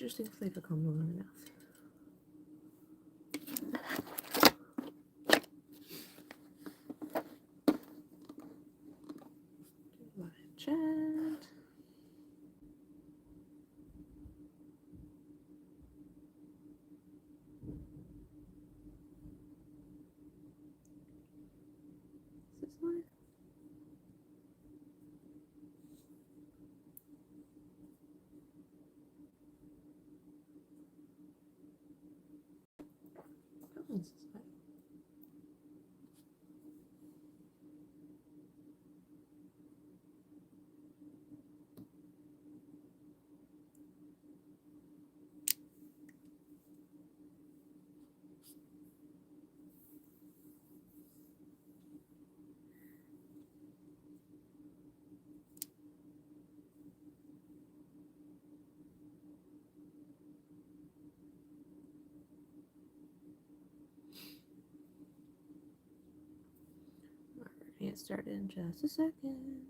interesting flavor combo in my mouth. Live chat. Is this live? Oh, this is live. Get started in just a second.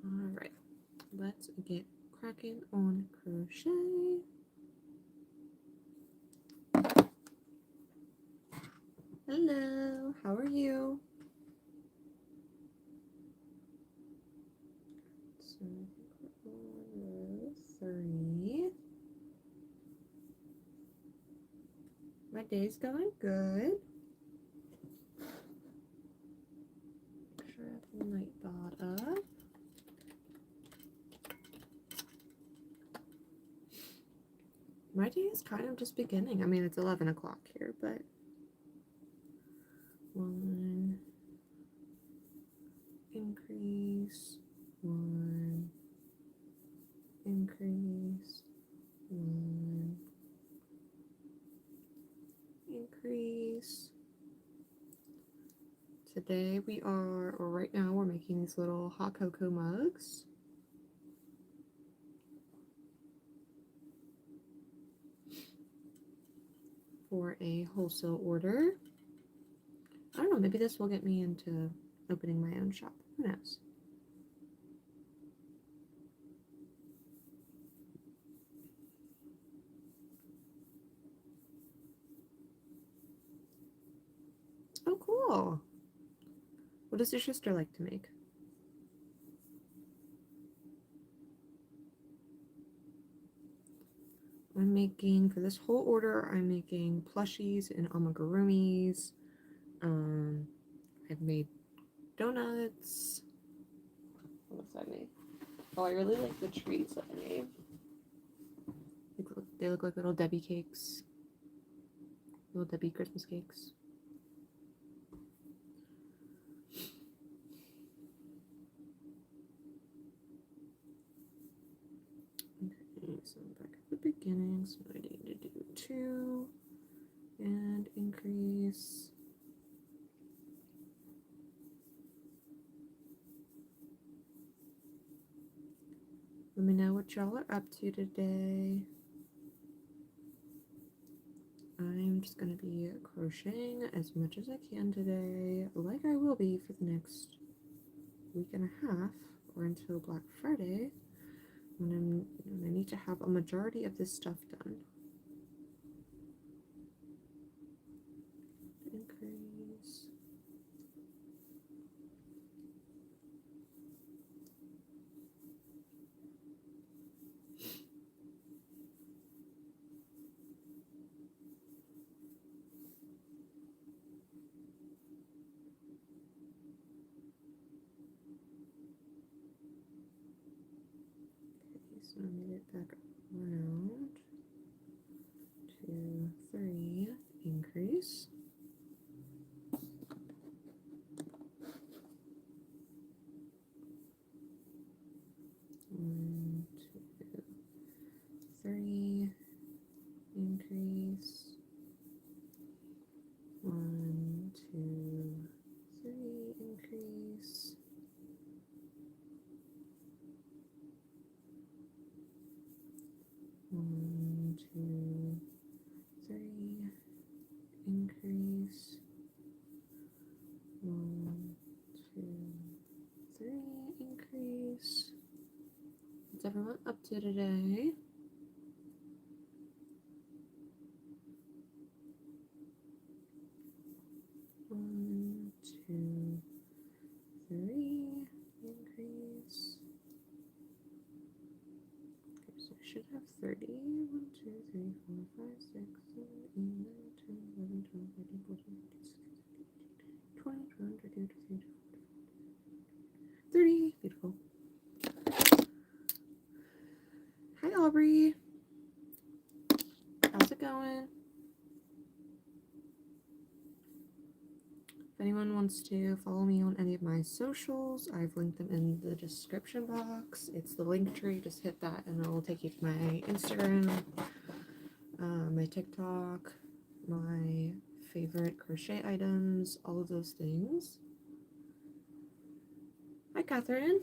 Alright, let's get cracking on crochet. Hello, how are you? So I think we're on row 3. My day's going good. Make sure I have the night dot up. My day is kind of just beginning. I mean, it's 11 o'clock here, but 1 increase, 1 increase, 1 increase. Today we are, or right now we're making these little hot cocoa mugs. For a wholesale order. I don't know, maybe this will get me into opening my own shop. Who knows? Oh, cool. What does your sister like to make? I'm making, for this whole order, I'm making plushies and amigurumis. I've made donuts. What else I made? Oh, I really like the treats that I made. They look like little Debbie cakes. Little Debbie Christmas cakes. Okay, so I'm back at the beginning, so I need to do 2 and increase. Let me know what y'all are up to today. I'm just going to be crocheting as much as I can today, like I will be for the next week and a half, or until Black Friday, when I need to have a majority of this stuff done. Increase. gonna move it back around. 2, 3, increase. 1, 2, 3, increase. 1, 2, 3, increase. 1, 2, 3, increase. 1, 2, 3, increase. What's everyone up to today? One, two, three, increase. Okay, so I should have 30. 1, 2, 3, 4, 5, 6, 7, 8, 9, 10, 11, 12, 13, 14, 15, 16, 20, 21, 22, 23, 24, 30. Beautiful. Hi, Aubrey. How's it going? If anyone wants to follow me on any of my socials, I've linked them in the description box. It's the link tree. Just hit that and it'll take you to my Instagram, my TikTok, my favorite crochet items, all of those things. Hi, Catherine.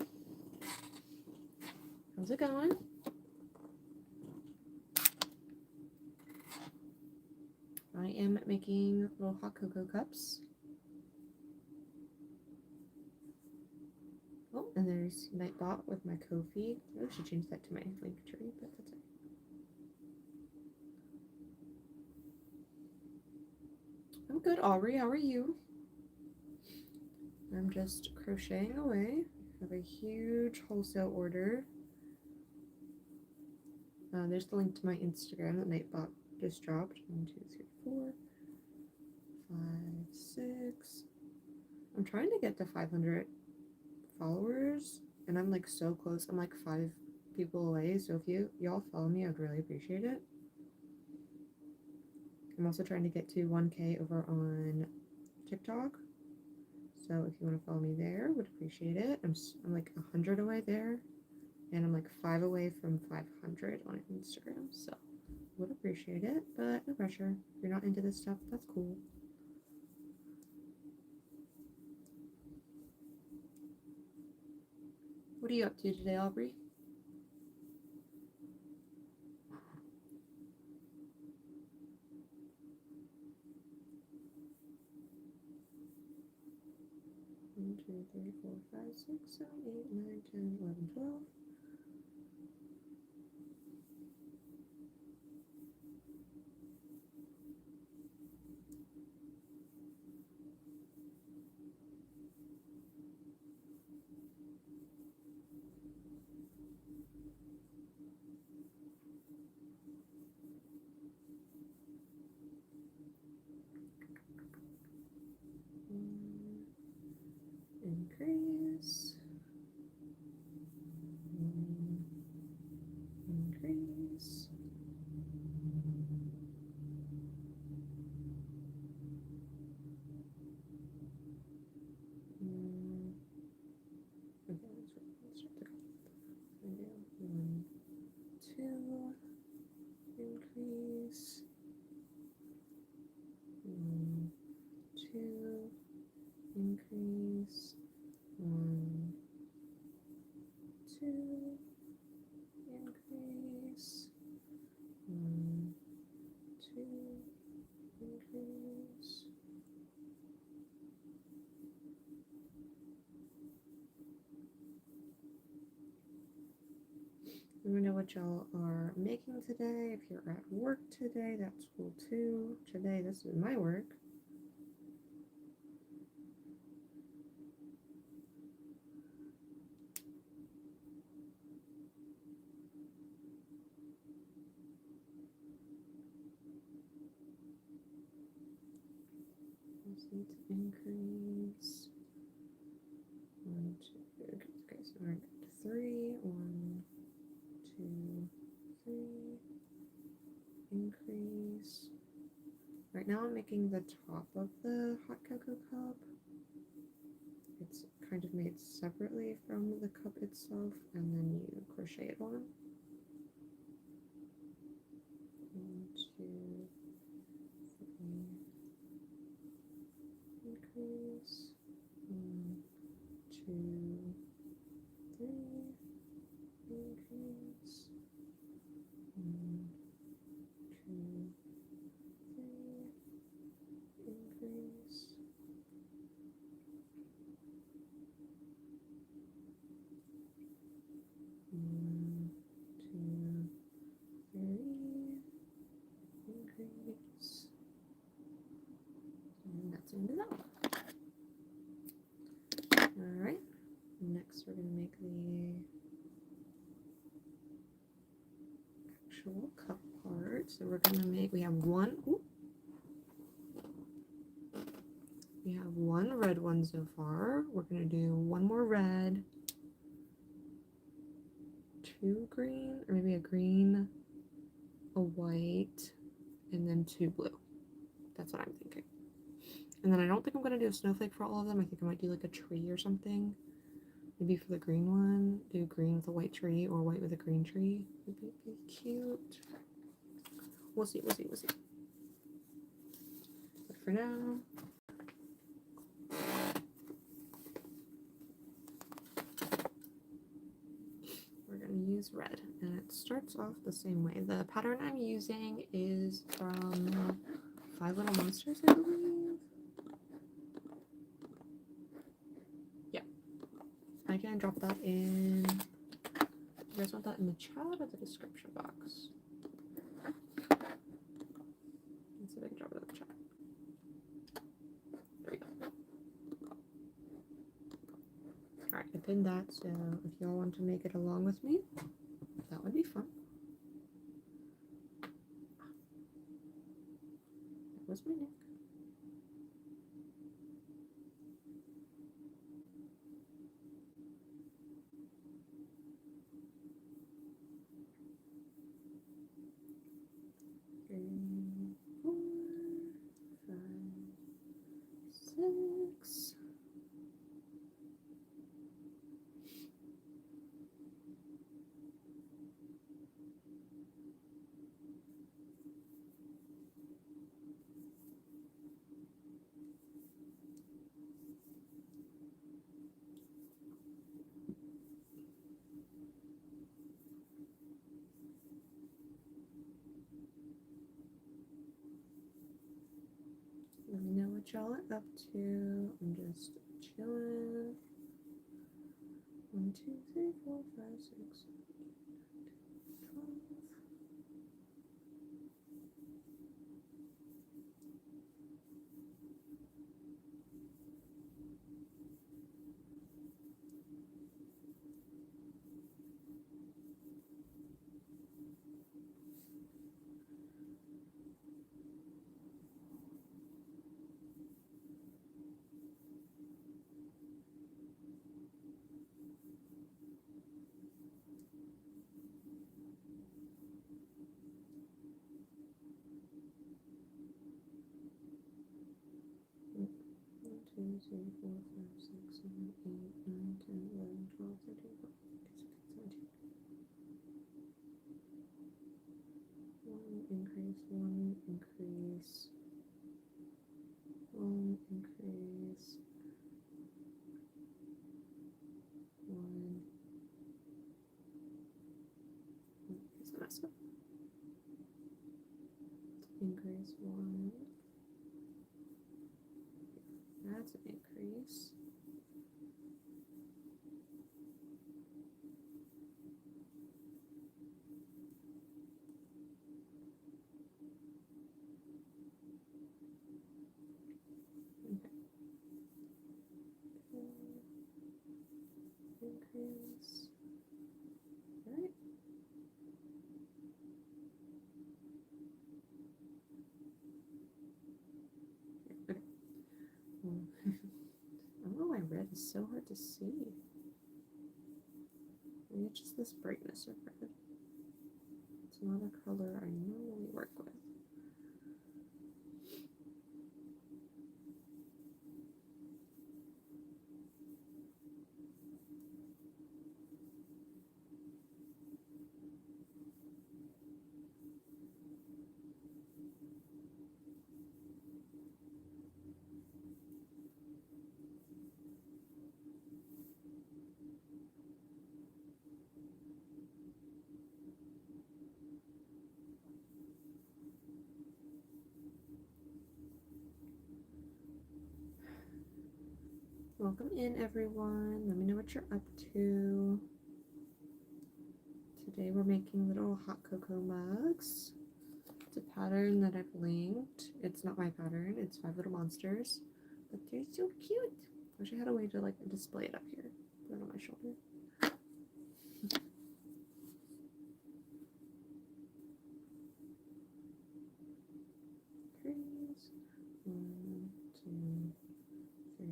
How's it going? I am making little hot cocoa cups. Oh, and there's Nightbot with my Ko-fi. I should change that to my link tree, but that's it. I'm good, Aubrey. How are you? I'm just crocheting away. I have a huge wholesale order. There's the link to my Instagram that Nightbot just dropped. 1, 2, 3, 4, 5, 6. I'm trying to get to 500 followers, and I'm like so close. I'm like 5 people away. So if y'all follow me, I'd really appreciate it. I'm also trying to get to 1K over on TikTok. So if you want to follow me there, would appreciate it. I'm like 100 away there, and I'm like 5 away from 500 on Instagram. So would appreciate it, but no pressure. If you're not into this stuff, that's cool. What are you up to today, Aubrey? One, 2, 3, 4, 5, 6, 7, 8, 9, 10, 11, 12. Increase. Increase. Okay, let's start the count. 1, 2, increase. 1, 2, increase. 1, 2, increase. 1, 2, increase. Let me know what y'all are making today. If you're at work today, that's cool too. Today, this is my work. Just need to increase. 1, 2. Okay, so we're at 3. 1, 2, right now I'm making the top of the hot cocoa cup. It's kind of made separately from the cup itself, and then you crochet it on. 1, 2, 3, increase. 1, 2, 3, increase. 1, 2, 3, increase. 1, 2, 3, increase. And that's the end of that. Alright, next we're going to make the actual cup part. So we're going to make, we have one red one so far. We're going to do one more red, 2 green, or maybe a green, a white, and then 2 blue. That's what I'm thinking. And then I don't think I'm going to do a snowflake for all of them. I think I might do like a tree or something. Maybe for the green one, do green with a white tree or white with a green tree. Would be cute. We'll see. But for now, we're going to use red. And it starts off the same way. The pattern I'm using is from 5 Little Monsters, I believe. I can drop that in. You guys want that in the chat or the description box? Let's see if I can drop it in the chat. There we go. Alright, I pinned that, so if y'all want to make it along with me, that would be fun. That was my neck. Let me know what y'all are up to. I'm just chilling. 1, 2, 3, 4, 5, 6, 12. Two, three, 4, 5, 6, 7, 8, 9, 10, 11, 12, 13, 14, 15, 16, 17. 1 increase, 1 increase, 1 increase, I messed up. Increase 1. That's an increase. Okay. Increase. Right. Okay. Well, I don't know why red is so hard to see. Maybe it's just this brightness of red. It's not a color I normally work with. Welcome in, everyone. Let me know what you're up to. Today we're making little hot cocoa mugs. It's a pattern that I've linked. It's not my pattern, it's Five Little Monsters. But they're so cute. I wish I had a way to like display it up here. Put it on my shoulder. Increase. 1, 2, 3.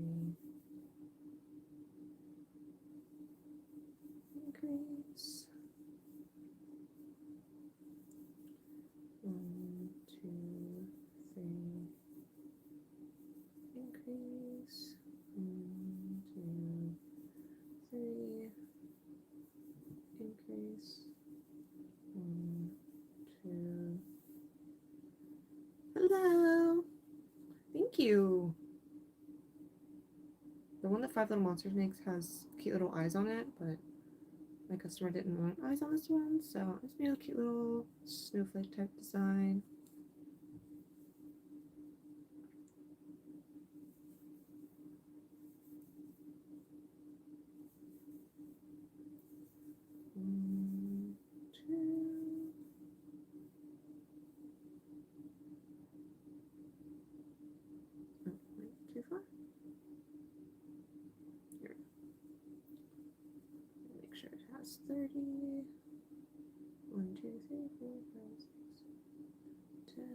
Increase. 1, 2, 3. Increase. 1, 2, 3. Increase. 1, 2. Hello. Thank you. The one that Five Little Monsters makes has cute little eyes on it, but my customer didn't want eyes on this one, so I just made a cute little snowflake type design. One, two. Oh, went too far. Here. Make sure it has 30. 1, 2, 3, 4, 5, 6, 10,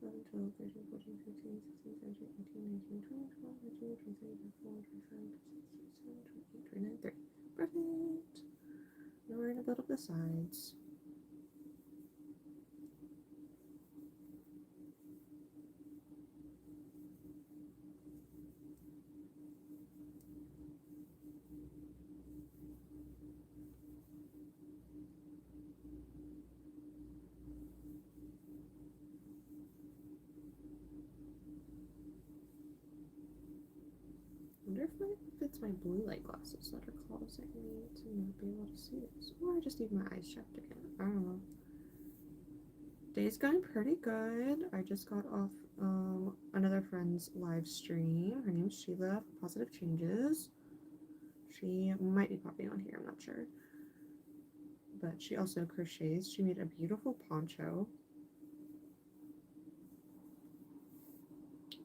11, 12, 13, 14, 15, 16, 17, 18, 19, 20, 21, 22, 23, 24, 25, 26, 27, 28, 29, 30. Perfect. Now we're going to build up the sides. I wonder if it's my blue light glasses that are causing me to not be able to see this. Or I just need my eyes checked again. I don't know. Day's going pretty good. I just got off another friend's live stream. Her name's Sheila, Positive Changes. She might be popping on here, I'm not sure. But she also crochets. She made a beautiful poncho.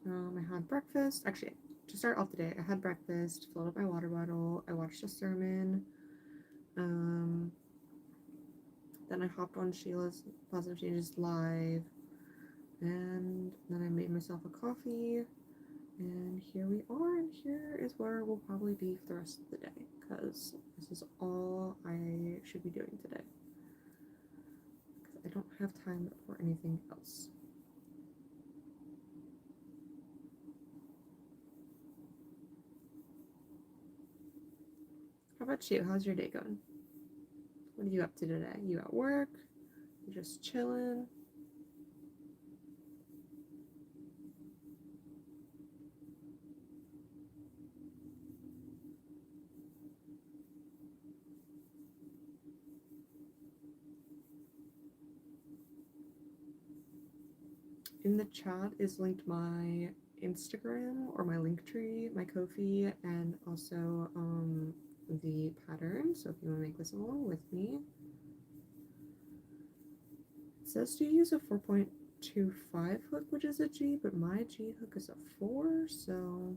I had breakfast. Actually, to start off the day, I had breakfast, filled up my water bottle, I watched a sermon. Then I hopped on Sheila's Positive Changes live, and then I made myself a coffee, and here we are, and here is where we'll probably be for the rest of the day, because this is all I should be doing today, because I don't have time for anything else. How about you? How's your day going? What are you up to today? You at work? You just chilling? In the chat is linked my Instagram or my link tree, my Ko-fi, and also the pattern. So if you want to make this along with me, it says to use a 4.25 hook, which is a G, but my G hook is a 4, so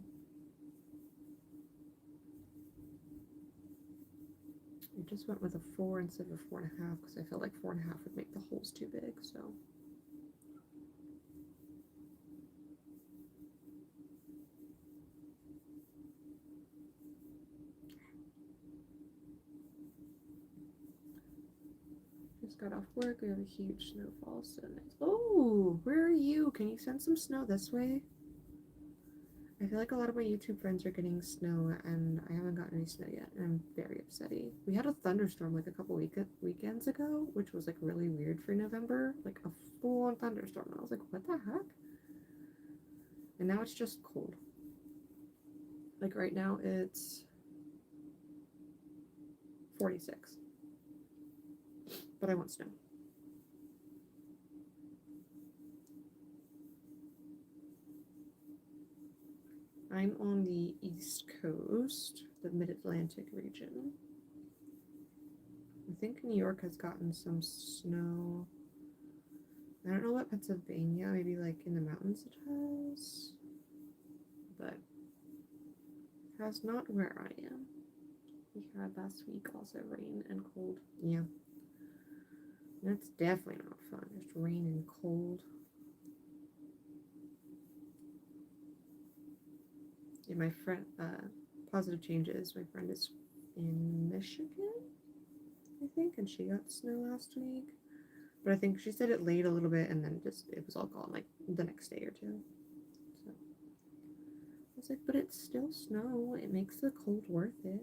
I just went with a 4 instead of a 4.5 because I felt like 4.5 would make the holes too big. So. Just got off work. We have a huge snowfall, so nice. Oh, where are you? Can you send some snow this way? I feel like a lot of my YouTube friends are getting snow, and I haven't gotten any snow yet, and I'm very upsetty. We had a thunderstorm like a couple weekends ago, which was like really weird for November, like a full-on thunderstorm. And I was like, what the heck? And now it's just cold. Like right now it's 46, but I want snow. I'm on the East Coast, the Mid-Atlantic region. I think New York has gotten some snow. I don't know what Pennsylvania, maybe like in the mountains it has, but it has not where I am. We had last week also rain and cold. Yeah. That's definitely not fun, just rain and cold. Yeah, my friend, Positive Changes, my friend is in Michigan, I think, and she got snow last week. But I think she said it laid a little bit and then it was all gone like the next day or two. So I was like, but it's still snow. It makes the cold worth it.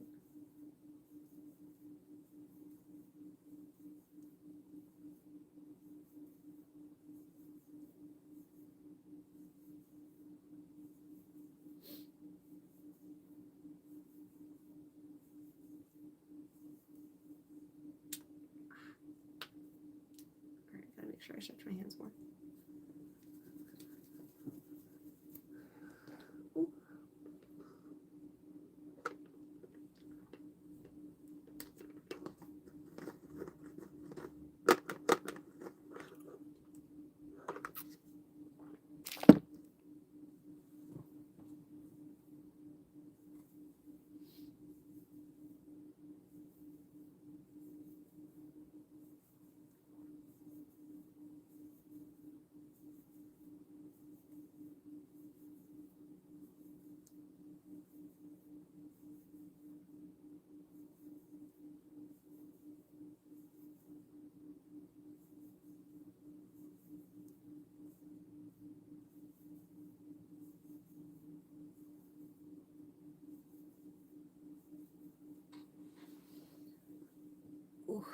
Alright, gotta make sure I stretch my hands more. Ooh. Ooh.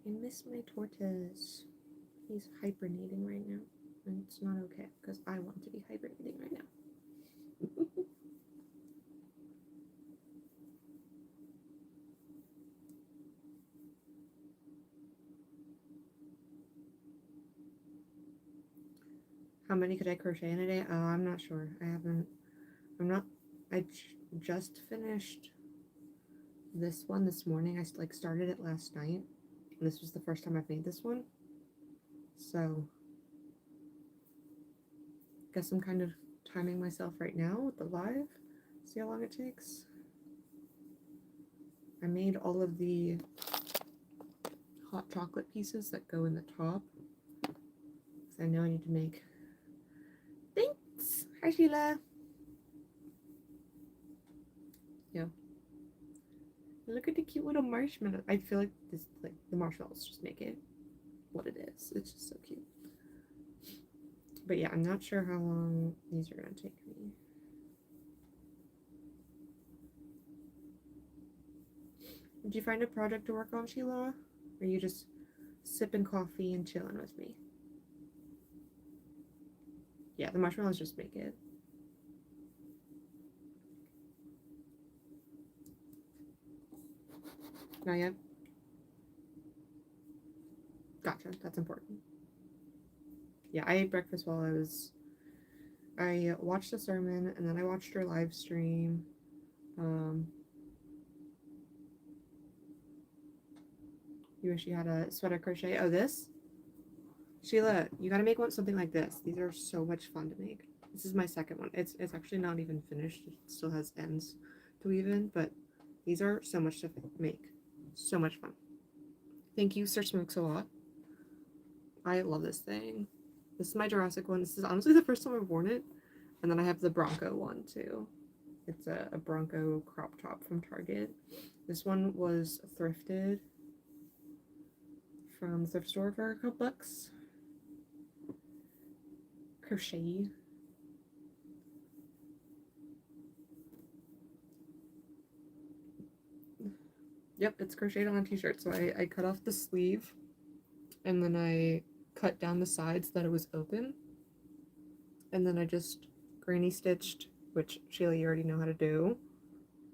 I miss my tortoise. He's hibernating right now. And it's not okay because I want to be hibernating right now. How many could I crochet in a day? Oh, I'm not sure. I'm not, I just finished this one this morning. I like started it last night. This was the first time I've made this one. So, guess I'm kind of timing myself right now with the live. See how long it takes. I made all of the hot chocolate pieces that go in the top. So I know I need to make. Thanks! Hi, Sheila! Yeah. Look at the cute little marshmallow. I feel like this, like the marshmallows just make it what it is. It's just so cute. But yeah, I'm not sure how long these are gonna take me. Did you find a project to work on, Sheila? Or are you just sipping coffee and chilling with me? Yeah, the marshmallows just make it. Not yet? Gotcha, that's important. Yeah, I ate breakfast while I watched the sermon and then I watched her live stream. You wish you had a sweater crochet. Oh, this? Sheila, you gotta make something like this. These are so much fun to make. This is my second one. It's actually not even finished. It still has ends to weave in, but these are so much to make. So much fun. Thank you, Sir Smokes a lot. I love this thing. This is my Jurassic one. This is honestly the first time I've worn it. And then I have the Bronco one too. It's a Bronco crop top from Target. This one was thrifted from the thrift store for a couple bucks. Crochet. Yep, it's crocheted on a t-shirt. So I cut off the sleeve and then I cut down the sides that it was open. And then I just granny stitched, which Shayla, you already know how to do.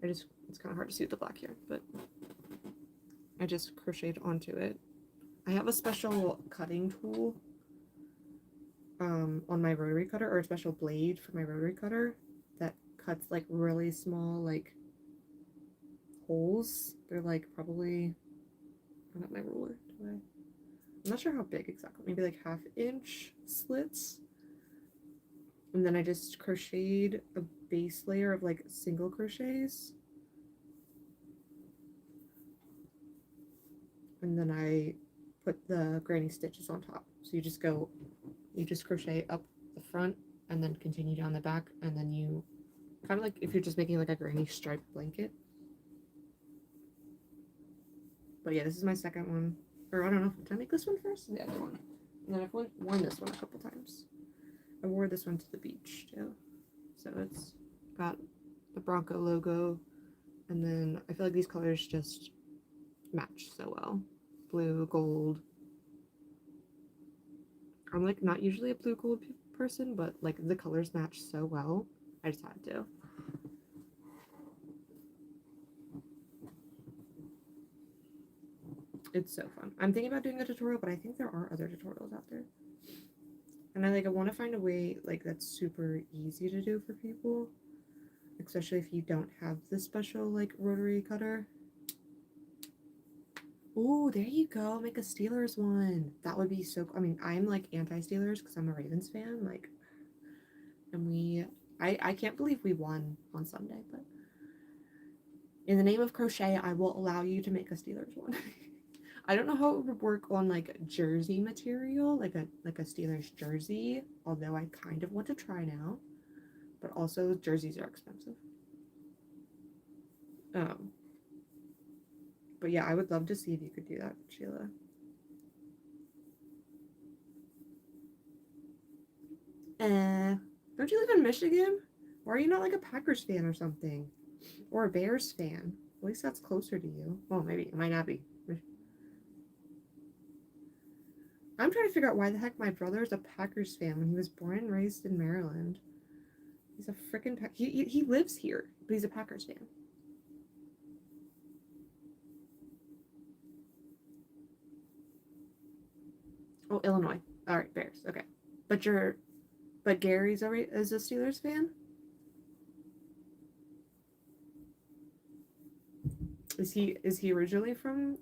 It's kind of hard to see with the black here, but I just crocheted onto it. I have a special cutting tool on my rotary cutter, or a special blade for my rotary cutter that cuts like really small like holes. They're like probably, I don't have my ruler, do I? I'm not sure how big exactly, maybe like 1/2 inch slits. And then I just crocheted a base layer of like single crochets. And then I put the granny stitches on top. So you just crochet up the front and then continue down the back, and then you kind of like if you're just making like a granny stripe blanket. But yeah, this is my second one. Or I don't know, did I make this one first? Yeah, I did one. And then I've worn this one a couple times. I wore this one to the beach too. So it's got the Bronco logo, and then I feel like these colors just match so well. Blue, gold. I'm like not usually a blue gold person, but like the colors match so well, I just had to. It's so fun. I'm thinking about doing a tutorial, but I think there are other tutorials out there. And I want to find a way like that's super easy to do for people, especially if you don't have this special like rotary cutter. Oh, there you go. Make a Steelers one. That would be so. I mean, I'm like anti-Steelers because I'm a Ravens fan. Like, and I can't believe we won on Sunday. But in the name of crochet, I will allow you to make a Steelers one. I don't know how it would work on like jersey material, like a Steelers jersey. Although I kind of want to try now, but also jerseys are expensive. But yeah, I would love to see if you could do that, Sheila. Don't you live in Michigan? Why are you not like a Packers fan or something? Or a Bears fan? At least that's closer to you. Well, maybe. It might not be. I'm trying to figure out why the heck my brother is a Packers fan when he was born and raised in Maryland. He's a freaking he lives here, but he's a Packers fan. Oh, Illinois. All right, Bears. Okay, but Gary's is a Steelers fan. Is he originally from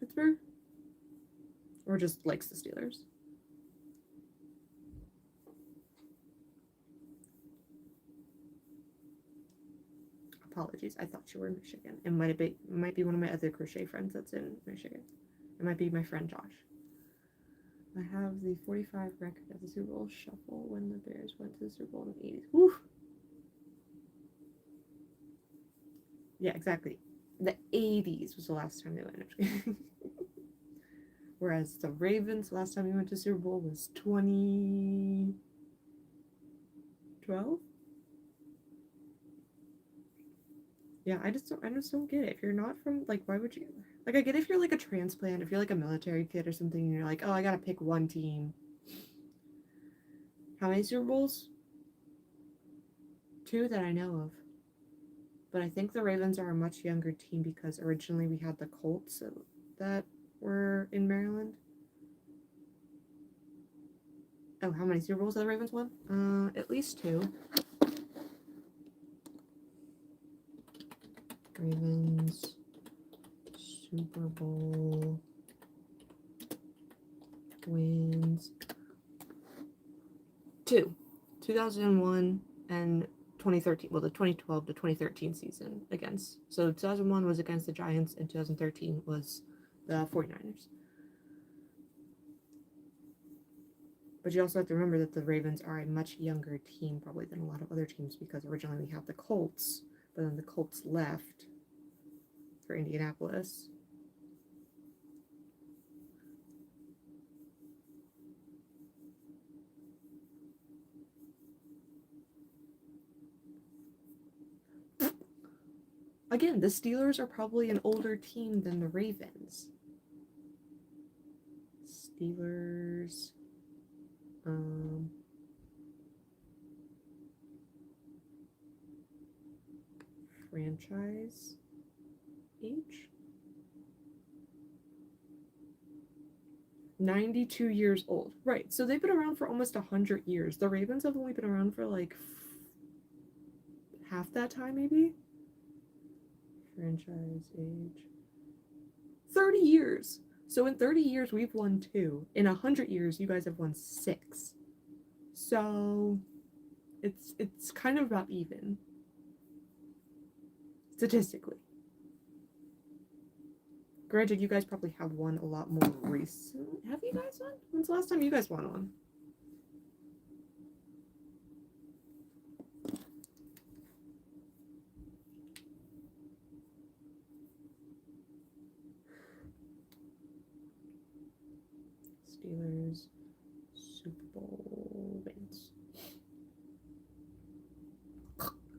Pittsburgh, or just likes the Steelers? Apologies, I thought you were in Michigan. It might be one of my other crochet friends that's in Michigan. It might be my friend Josh. I have the 45 record of the Super Bowl shuffle when the Bears went to the Super Bowl in the 80s. Woo! Yeah, exactly. The 80s was the last time they went. Whereas the Ravens, the last time we went to Super Bowl was 2012. Yeah, I just don't get it. If you're not from like, why would you? Like, I get if you're like a transplant, if you're like a military kid or something, and you're like, oh, I gotta pick one team. How many Super Bowls? 2 that I know of. But I think the Ravens are a much younger team because originally we had the Colts that were in Maryland. Oh, how many Super Bowls have the Ravens won? At least 2. Ravens Super Bowl wins 2. 2001 and 2013. Well, the 2012 to 2013 season against. So 2001 was against the Giants and 2013 was the 49ers. But you also have to remember that the Ravens are a much younger team probably than a lot of other teams because originally we had the Colts, but then the Colts left for Indianapolis. Again, the Steelers are probably an older team than the Ravens. Steelers. Franchise age. 92 years old. Right. So they've been around for almost 100 years. The Ravens have only been around for like half that time, maybe? Franchise age. 30 years. So in 30 years, we've won 2. In 100 years, you guys have won 6. So it's kind of about even. Statistically. Granted, you guys probably have won a lot more recent. Have you guys won? When's the last time you guys won one? Steelers Super Bowl wins.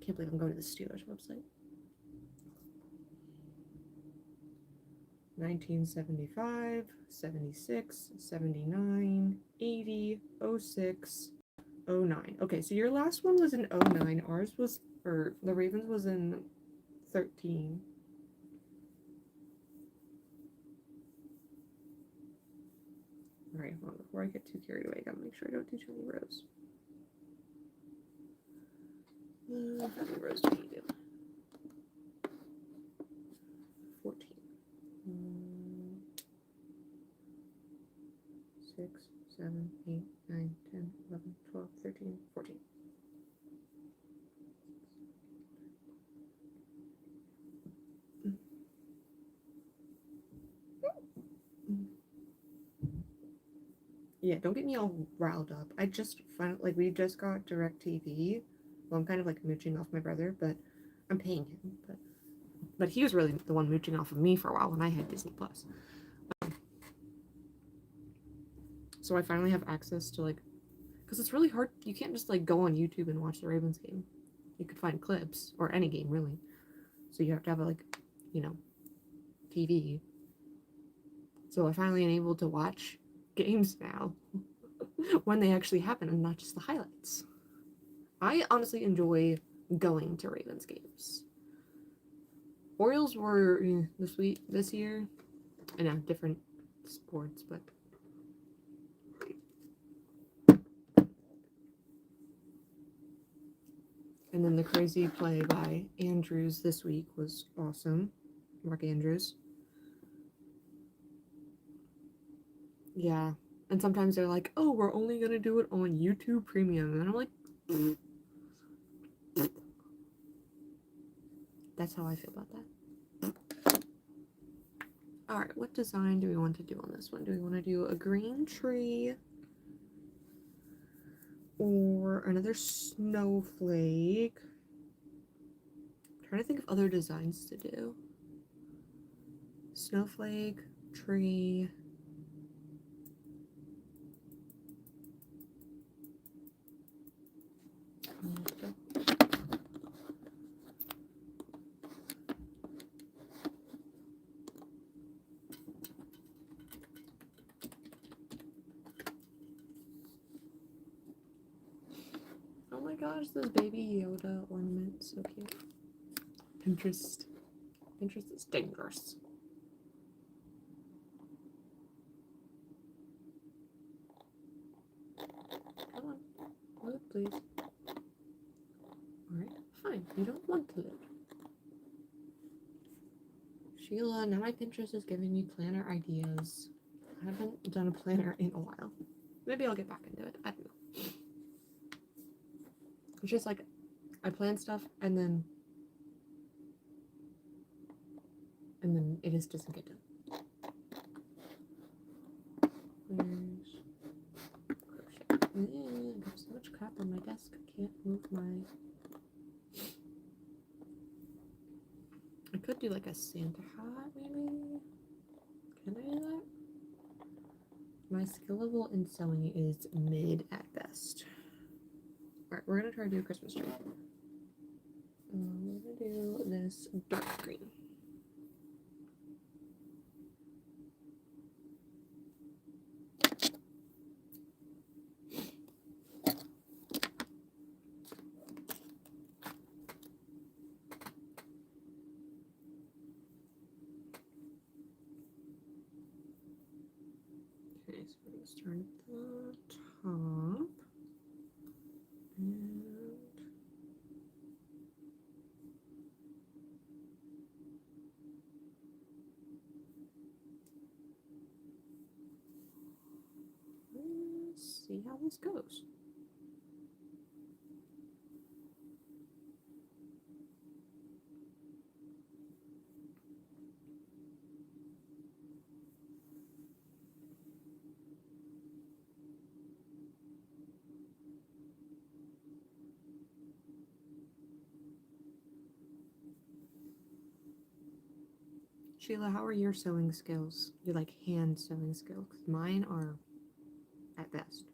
Can't believe I'm going to the Steelers website. 1975, 76, 79, 80, 06, 09. Okay, so your last one was in 09. Ours was, or the Ravens was in 13. Alright, hold on. Before I get too carried away, I gotta make sure I don't do too many rows. How many rows do we do? 14. 6, 7, 8, 9, 10, 11, 12, 13, 14. Yeah, don't get me all riled up. I just found, like, we just got DirecTV. Well, I'm kind of, like, mooching off my brother, but I'm paying him. But he was really the one mooching off of me for a while when I had Disney+. So I finally have access to, like, because it's really hard. You can't just, like, go on YouTube and watch the Ravens game. You could find clips, or any game, really. So you have to have, like, you know, TV. So I finally am able to watch games now when they actually happen and not just the highlights. I honestly enjoy going to Ravens games. Orioles were this year. I know, different sports, but and then the crazy play by Andrews this week was awesome. Mark Andrews. Yeah. And sometimes they're like, oh, we're only going to do it on YouTube Premium. And I'm like, that's how I feel about that. Alright, what design do we want to do on this one? Do we want to do a green tree? Or another snowflake? I'm trying to think of other designs to do. Snowflake, tree. Oh my gosh, this baby Yoda ornament, so cute. Pinterest is dangerous. Come on, load please. Alright, fine, you don't want to load. Sheila, now my Pinterest is giving me planner ideas. I haven't done a planner in a while. Maybe I'll get back into it, I don't know. It's just like, I plan stuff and then it just doesn't get done. Where's crochet? I got so much crap on my desk, I can't move my... I could do like a Santa hat, maybe? Can I do that? My skill level in sewing is mid at best. Alright, we're gonna try to do a Christmas tree. We're gonna do this dark green. Okay, start at the top and let's see how this goes. Sheila, how are your sewing skills? Your like hand sewing skills? 'Cause mine are at best.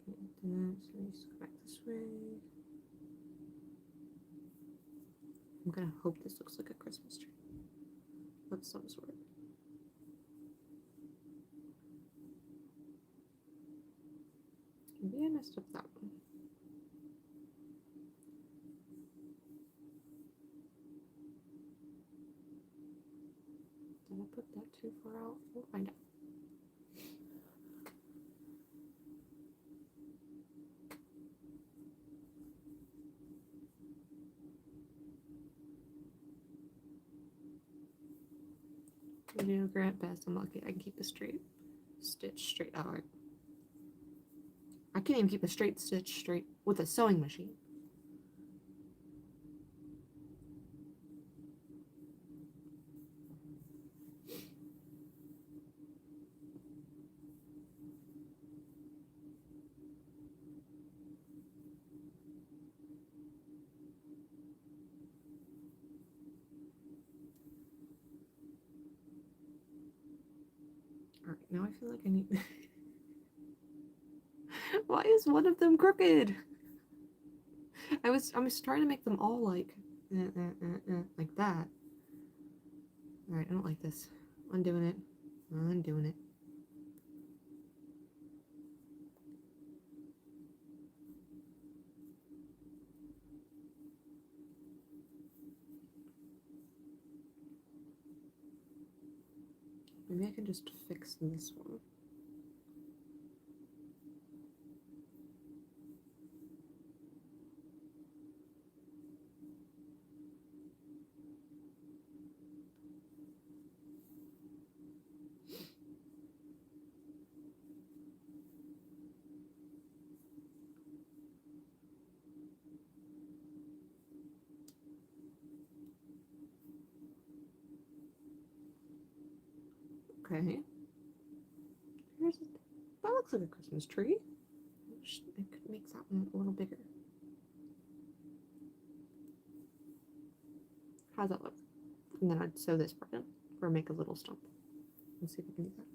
Okay, then so let's go back this way. I'm gonna hope this looks like a Christmas tree of some sort. Maybe I messed up that one. Did I put that too far out? We'll find out. You know, Grant best. I'm lucky I can keep a straight stitch straight. Alright. I can't even keep a straight stitch straight with a sewing machine. Alright, now I feel like I need... Why is one of them crooked? I was trying to make them all like that. Alright, I don't like this. Undoing it. Undoing it. Maybe I can just fix this one. Okay. That looks like a Christmas tree. I could make that one a little bigger. How's that look? And then I'd sew this part in, or make a little stump. Let's see if I can do that.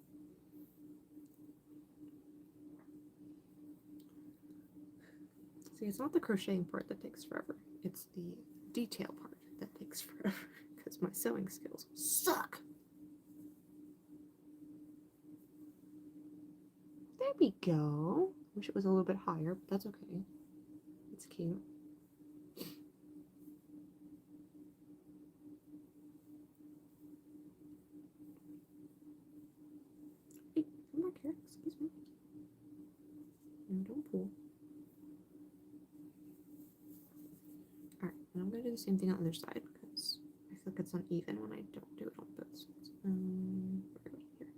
See, it's not the crocheting part that takes forever. It's the detail part that takes forever, because my sewing skills suck. There we go. Wish it was a little bit higher, but that's okay. It's cute. Hey, come back here. Excuse me. No, don't pull. Alright, and I'm going to do the same thing on the other side, because I feel like it's uneven when I don't do it on both sides. Where are we here?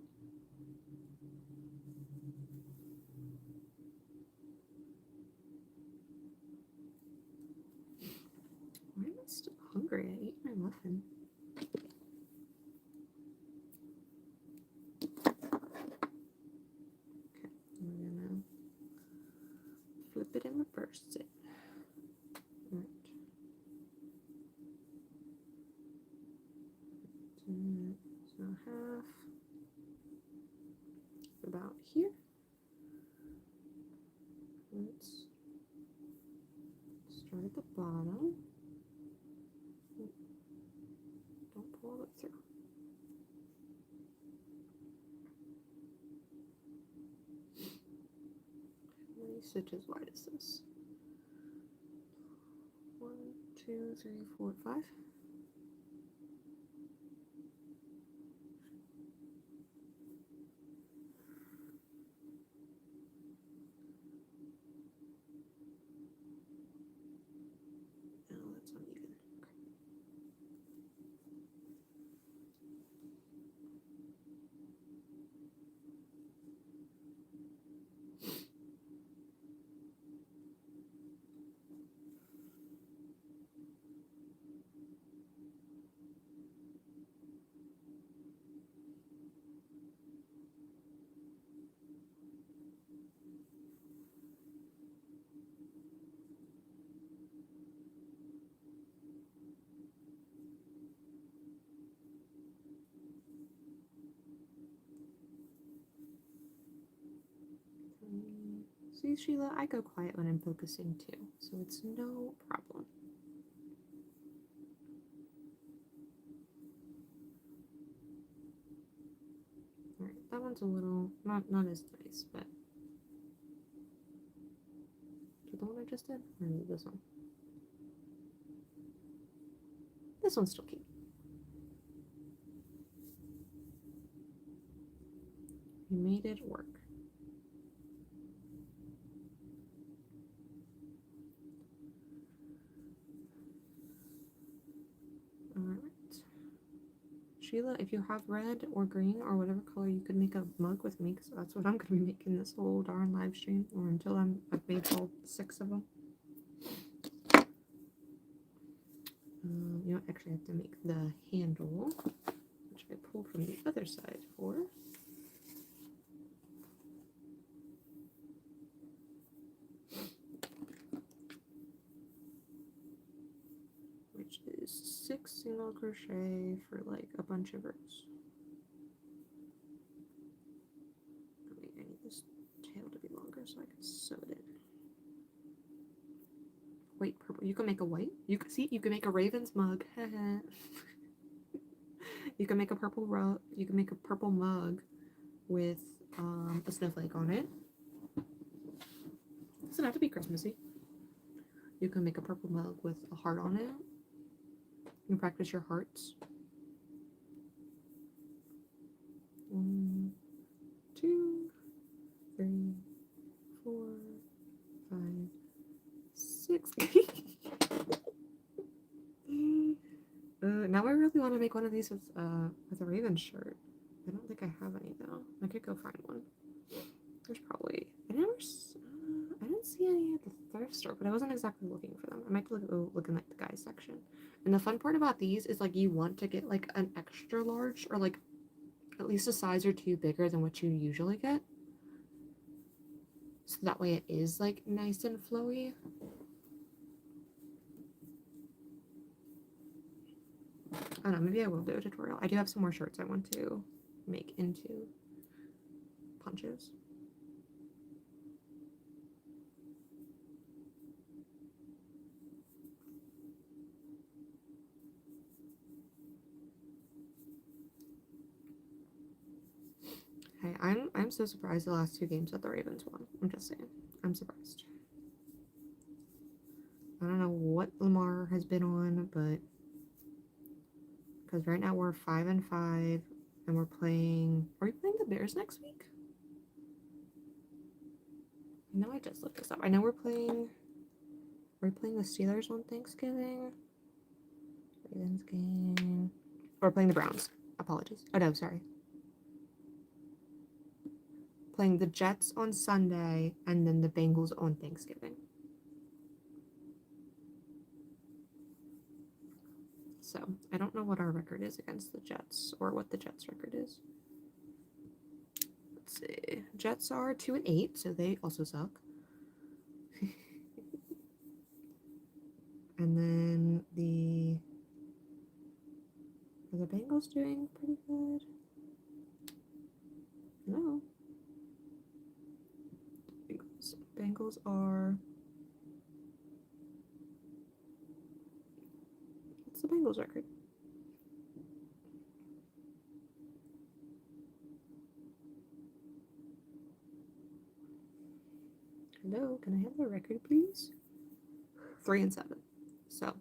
Why am I still hungry? I ate my muffin. Okay, we're gonna flip it and reverse it. Right. So half about here. Let's start at the bottom. Don't pull it through. How many stitches wide is this? 1, 2, 3, 4, 5. See, Sheila, I go quiet when I'm focusing too, so it's no problem. Alright, that one's a little, not as nice, but... Is it the one I just did? Or is it this one? This one's still cute. We made it work. Alright. Sheila, if you have red or green or whatever color, you could make a mug with me, because that's what I'm going to be making this whole darn live stream, or until I've made all 6 of them. You don't actually have to make the handle, which I pulled from the other side for. Which is 6 single crochet for like a bunch of rows. Oh, wait, I need this tail to be longer so I can sew it in. Wait, purple. You can make a white. You can see. You can make a raven's mug. You can make a purple rug. You can make a purple mug with a snowflake on it. It doesn't have to be Christmassy. You can make a purple mug with a heart on it. You can practice your hearts. 1, 2, 3, 4, 5, 6. Now I really want to make one of these with a raven shirt. I don't think I have any though. I could go find one. There's probably I didn't see any at the thrift store, but I wasn't exactly looking for them. I might go look in like the guys section. And the fun part about these is like you want to get like an extra large or like at least a size or 2 bigger than what you usually get. So that way it is like nice and flowy. I don't know, maybe I will do a tutorial. I do have some more shirts I want to make into punches. Hey, I'm so surprised the last 2 games that the Ravens won. I'm just saying. I'm surprised. I don't know what Lamar has been on, but because right now we're 5-5 and we're playing. Are we playing the Bears next week? I know I just looked this up. I know we're playing. Are we playing the Steelers on Thanksgiving? Ravens game. Or we're playing the Browns. Apologies. Oh no, sorry. Playing the Jets on Sunday and then the Bengals on Thanksgiving. So I don't know what our record is against the Jets or what the Jets record is. Let's see. Jets are 2-8, so they also suck. And then are the Bengals doing pretty good? No. Bengals are. What's the Bengals record? Hello, can I have the record, please? 3-7. So.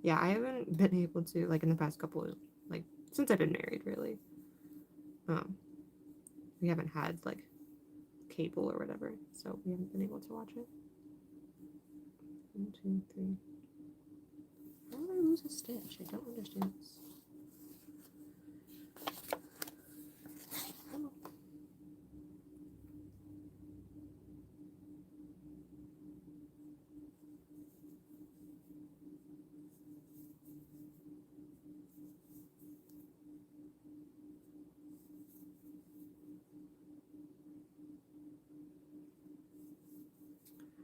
Yeah, I haven't been able to, like, in the past couple of, like, since I've been married, really. We haven't had, like, cable or whatever, so we haven't been able to watch it. 1, 2, 3. How did I lose a stitch? I don't understand this. Oh.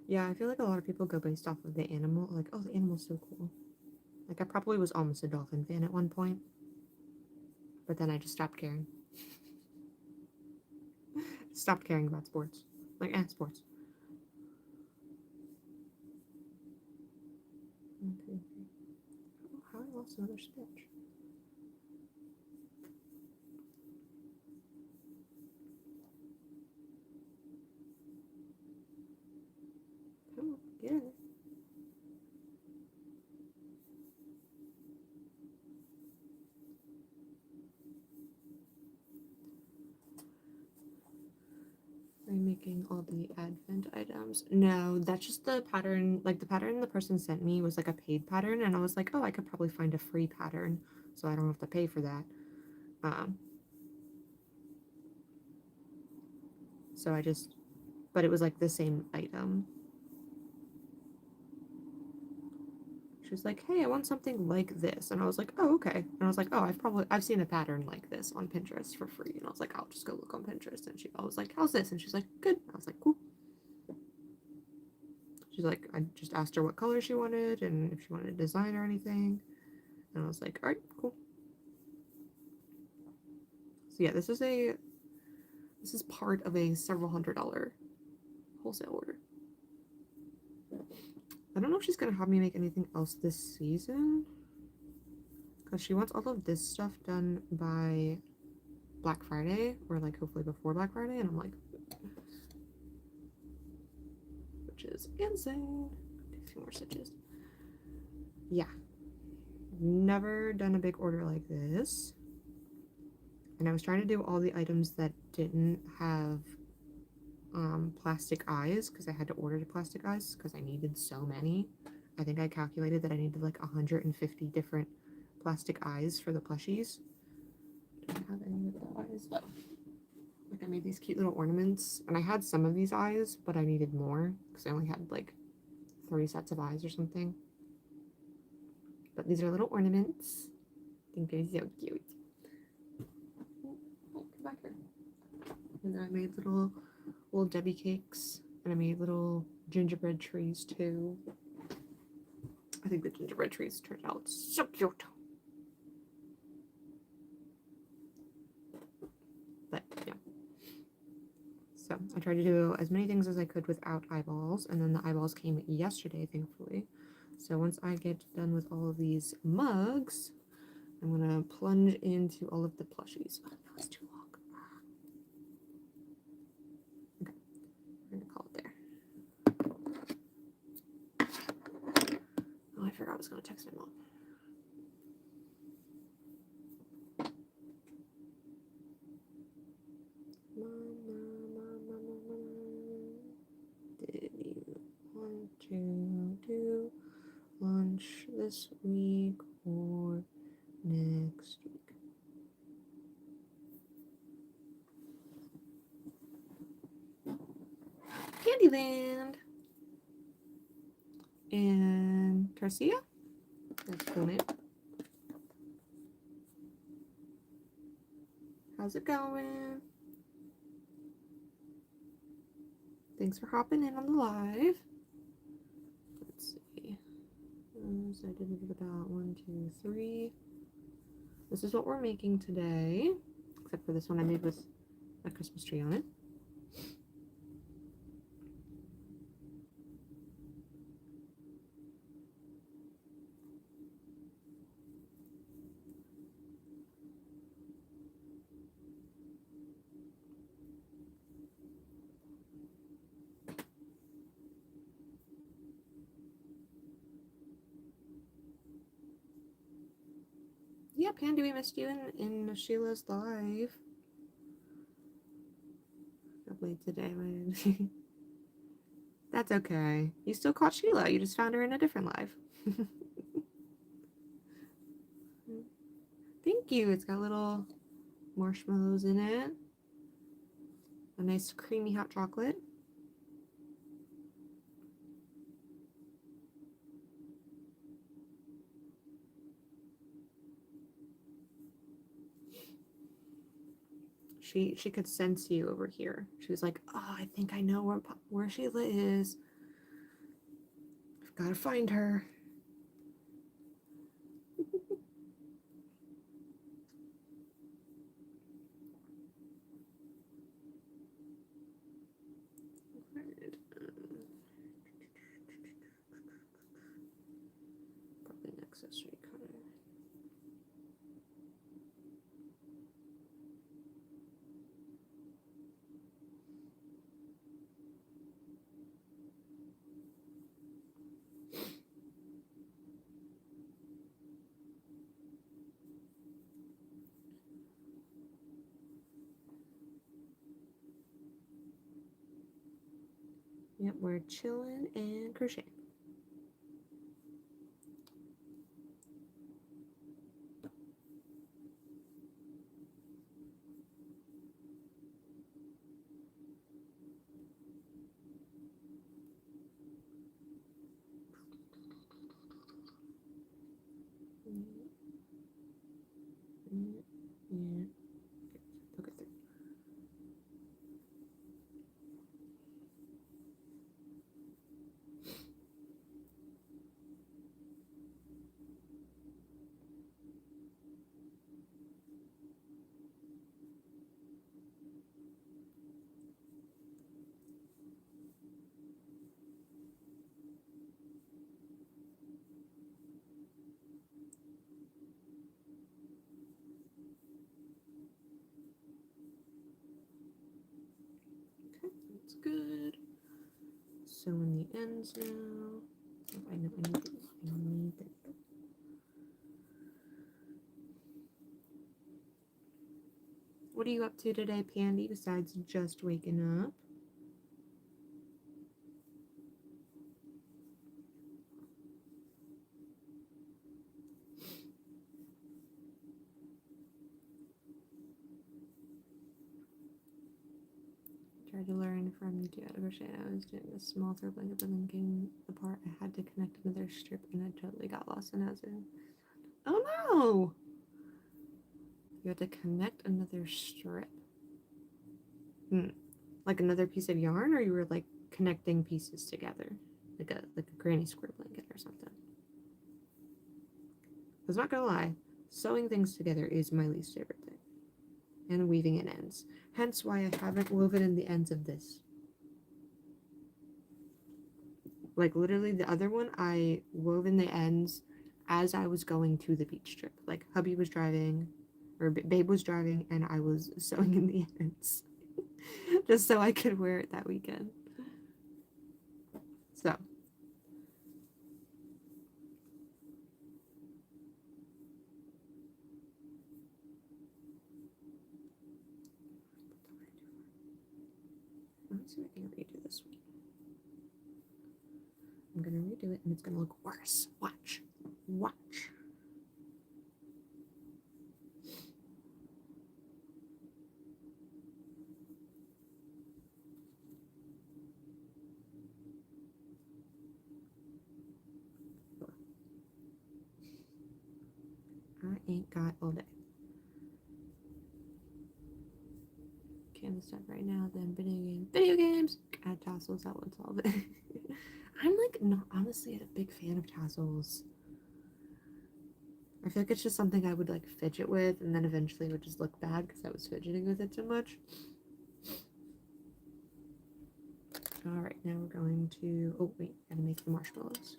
Yeah, I feel like a lot of people go based off of the animal. Like, oh, the animal's so cool. Like, I probably was almost a dolphin fan at one point. But then I just stopped caring. stopped caring about sports. Like, sports. 1, 2, 3. Oh, how I lost another stitch. Come on, get in there. I'm making all the advent items. No, that's just the pattern. Like, the pattern the person sent me was like a paid pattern, and I was like, oh, I could probably find a free pattern, so I don't have to pay for that. So I just, but it was like the same item. She was like, hey, I want something like this. And I was like, oh, okay. And I was like, oh, I've seen a pattern like this on Pinterest for free. And I was like, I'll just go look on Pinterest. And I was like, how's this? And she's like, good. I was like, cool. She's like, I just asked her what color she wanted and if she wanted a design or anything. And I was like, all right, cool. So yeah, this is part of a several $100 wholesale order. I don't know if she's gonna have me make anything else this season, because she wants all of this stuff done by Black Friday, or like hopefully before Black Friday, and I'm like, which is insane. Take a few more stitches. Yeah, never done a big order like this, and I was trying to do all the items that didn't have plastic eyes, because I had to order the plastic eyes because I needed so many. I think I calculated that I needed like 150 different plastic eyes for the plushies. I don't have any of the eyes though. Like, I made these cute little ornaments, and I had some of these eyes, but I needed more because I only had like 3 sets of eyes or something. But these are little ornaments. I think they're so cute. Oh, come back here. And then I made little Debbie cakes, and I made little gingerbread trees too. I think the gingerbread trees turned out so cute. But yeah. So I tried to do as many things as I could without eyeballs, and then the eyeballs came yesterday, thankfully. So once I get done with all of these mugs, I'm gonna plunge into all of the plushies. Oh, that was too long. Okay, we're gonna call it there. Oh, I forgot I was gonna text my mom. Did you want to do lunch this week or next week? Candyland and Garcia. That's cool name. How's it going? Thanks for hopping in on the live. Let's see. So I did it about 1, 2, 3. This is what we're making today, except for this one I made with a Christmas tree on it. Yeah, Pandy, we missed you in Sheila's live. Got late today, man. That's okay. You still caught Sheila. You just found her in a different live. Thank you. It's got little marshmallows in it. A nice creamy hot chocolate. She could sense you over here. She was like, oh, I think I know where Sheila is. I've got to find her. Yep, we're chilling and crocheting. Yeah. Okay, through. Okay, that's good. Sewing the ends now. Oh, I know I need it. What are you up to today, Pandy, besides just waking up? Tried to learn from you how to crochet. I was doing a small throw blanket, but then came the part I had to connect another strip, and I totally got lost in as in. Oh no! You had to connect another strip. Like another piece of yarn, or you were like connecting pieces together, like a granny square blanket or something. I was not gonna lie, sewing things together is my least favorite thing, and weaving in ends. Hence why I haven't woven in the ends of this. Like literally the other one, I wove in the ends as I was going to the beach trip. Like hubby was driving, or babe was driving, and I was sewing in the ends. Just so I could wear it that weekend. So. Let me see if I can redo this one. I'm gonna redo it and it's gonna look worse. Watch. Watch. I ain't got all day. Canvas stuff right now, then video games. Video games! Add tassels, that would solve it. I'm like not honestly a big fan of tassels. I feel like it's just something I would like fidget with and then eventually it would just look bad because I was fidgeting with it too much. Alright, now we're going to, oh wait, gotta make the marshmallows.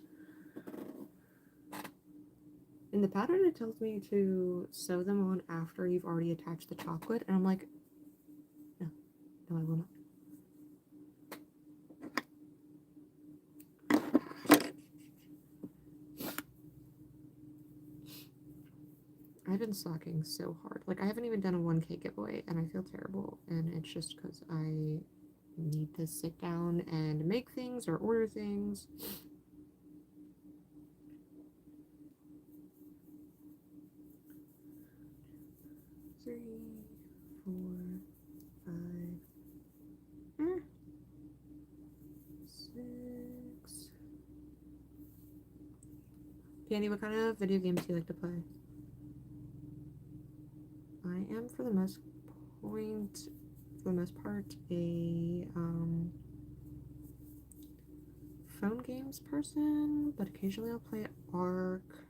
In the pattern it tells me to sew them on after you've already attached the chocolate, and I'm like, no, I will not. I've been slacking so hard. Like, I haven't even done a 1K giveaway, and I feel terrible, and it's just because I need to sit down and make things or order things. Three, 4, 5, 6. Pandy, what kind of video games do you like to play? I am, for the most part, a phone games person, but occasionally I'll play Ark.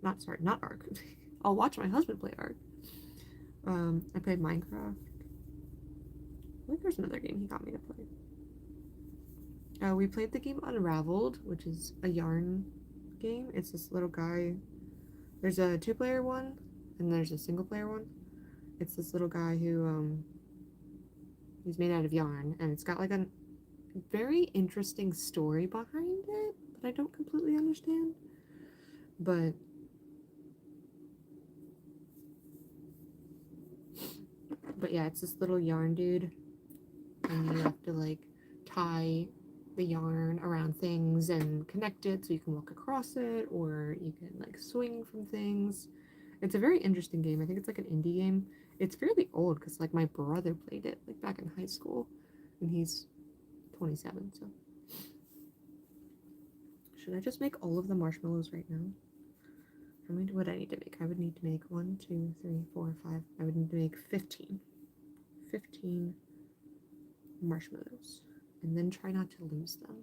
Not Ark. I'll watch my husband play Ark. I played Minecraft. I think there's another game he got me to play. We played the game Unraveled, which is a yarn game. It's this little guy. There's a 2-player one, and there's a single-player one. It's this little guy who, he's made out of yarn, and it's got like a very interesting story behind it that I don't completely understand. But yeah, it's this little yarn dude, and you have to like tie the yarn around things and connect it so you can walk across it, or you can like swing from things. It's a very interesting game. I think it's like an indie game. It's fairly old because like my brother played it like back in high school, and he's 27. So should I just make all of the marshmallows right now? How many would I need to make? I would need to make 1, 2, 3, 4, 5. I would need to make 15. 15 marshmallows. And then try not to lose them.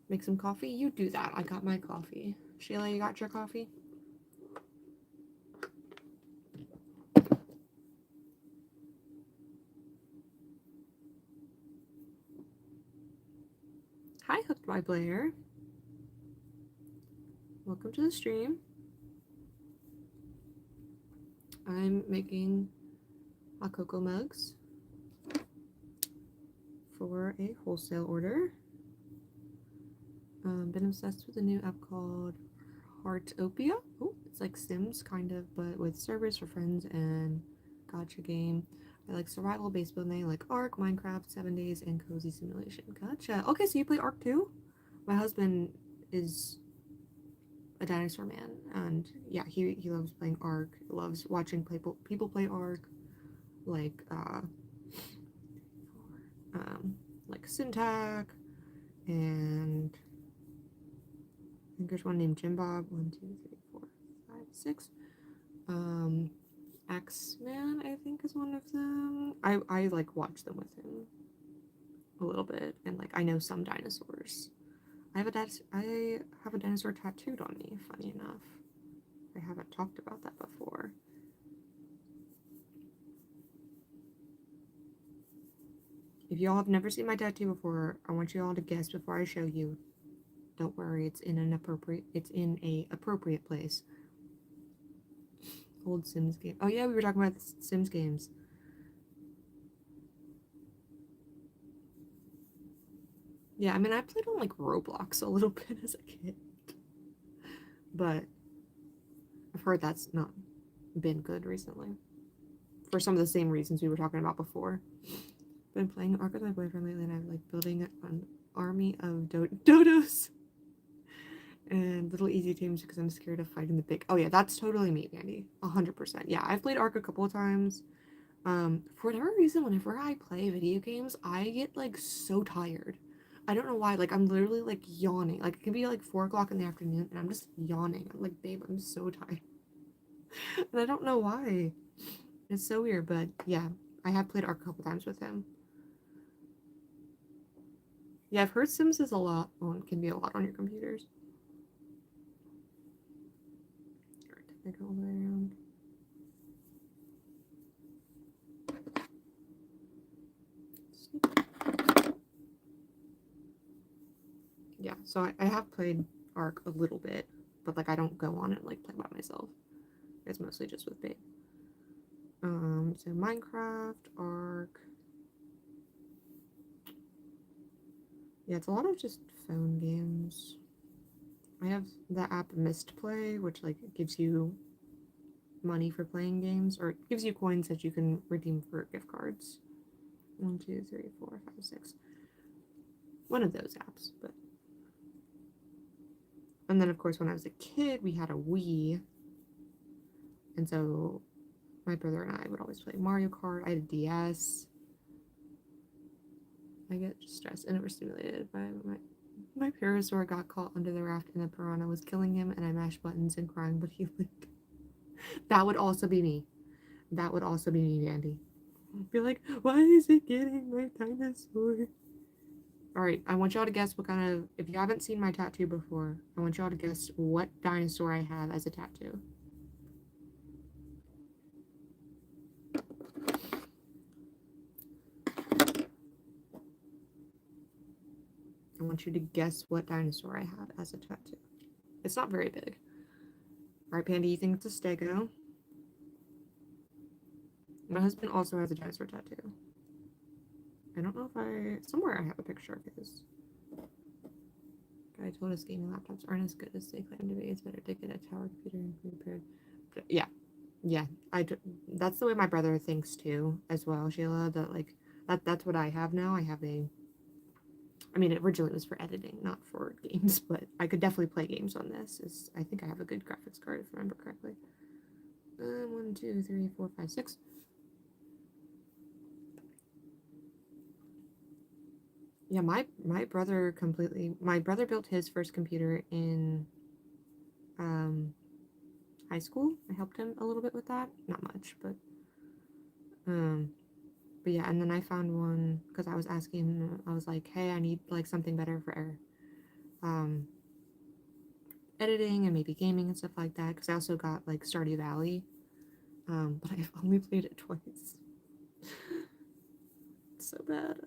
Make some coffee? You do that. I got my coffee. Sheila, you got your coffee? Hi, Hooked by Blair. Welcome to the stream. I'm making hot cocoa mugs for a wholesale order. Been obsessed with a new app called Heartopia. Oh, it's like Sims kind of, but with servers for friends and gotcha game. I like survival-based building like Ark, Minecraft, 7 Days, and Cozy Simulation. Gotcha. Okay, so you play Ark too? My husband is a dinosaur man, and yeah, he loves playing Ark. Loves watching people play Ark, like like Syntac, and I think there's one named Jim Bob. 1, 2, 3, 4, 5, 6. X-Man, I think, is one of them. I like watch them with him a little bit, and like I know some dinosaurs. I have a dinosaur tattooed on me, funny enough. I haven't talked about that before. If y'all have never seen my tattoo before, I want you all to guess before I show you. Don't worry, it's in a appropriate place. Old Sims game. Oh yeah, we were talking about Sims games. Yeah, I mean, I played on like Roblox a little bit as a kid, but I've heard that's not been good recently for some of the same reasons we were talking about before. Been playing Ark with my boyfriend lately, and I'm like building an army of dodos and little easy teams because I'm scared of fighting the big. Oh yeah, that's totally me, Mandy. 100%. Yeah, I've played Ark a couple of times. For whatever reason, whenever I play video games, I get like so tired. I don't know why. Like I'm literally like yawning. Like it can be like 4 o'clock in the afternoon, and I'm just yawning. I'm like, babe, I'm so tired, and I don't know why. It's so weird, but yeah, I have played Ark a couple times with him. Yeah, I've heard Sims is a lot. Well, it can be a lot on your computers. Alright, did I go all the way around? Yeah, so I have played Ark a little bit, but like I don't go on and like play by myself. It's mostly just with Babe. So Minecraft, Ark. Yeah, it's a lot of just phone games. I have the app Mistplay, which like gives you money for playing games, or it gives you coins that you can redeem for gift cards. 1, 2, 3, 4, 5, 6. One of those apps, but. And then of course when I was a kid, we had a Wii, and so my brother and I would always play Mario Kart. I had a DS. I get stressed and overstimulated by my Parasaur got caught under the raft and the piranha was killing him, and I mashed buttons and crying, but he lived. That would also be me. That would also be me, Andy. Be like, why is it getting my dinosaur? Alright, I want y'all to guess what kind of, if you haven't seen my tattoo before, I want y'all to guess what dinosaur I have as a tattoo. I want you to guess what dinosaur I have as a tattoo. It's not very big. Alright, Pandy, you think it's a stego? My husband also has a dinosaur tattoo. I don't know if somewhere I have a picture of his. Guy told us gaming laptops aren't as good as they claim to be. It's better to get a tower computer and be prepared. But yeah, that's the way my brother thinks too, as well, Sheila. That like that's what I have now. I have a I mean, originally it was for editing, not for games, but I could definitely play games on this. I think I have a good graphics card, if I remember correctly. 1, 2, 3, 4, 5, 6. Yeah, my brother built his first computer in high school. I helped him a little bit with that. Not much, but yeah, and then I found one because I was asking, I was like, hey, I need like something better for editing and maybe gaming and stuff like that, because I also got like Stardew Valley, but I've only played it twice. It's so bad.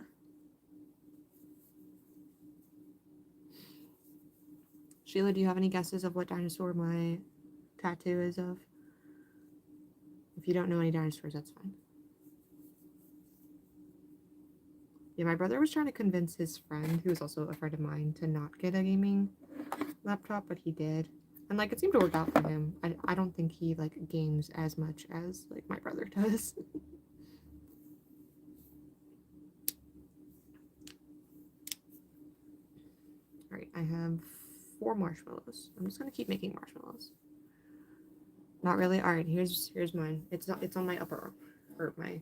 Sheila, do you have any guesses of what dinosaur my tattoo is of? If you don't know any dinosaurs, that's fine. Yeah, my brother was trying to convince his friend, who was also a friend of mine, to not get a gaming laptop, but he did. And like it seemed to work out for him. I don't think he like games as much as like my brother does. Alright, I have 4 marshmallows. I'm just gonna keep making marshmallows. Not really. Alright, here's mine. It's on my upper arm. Or my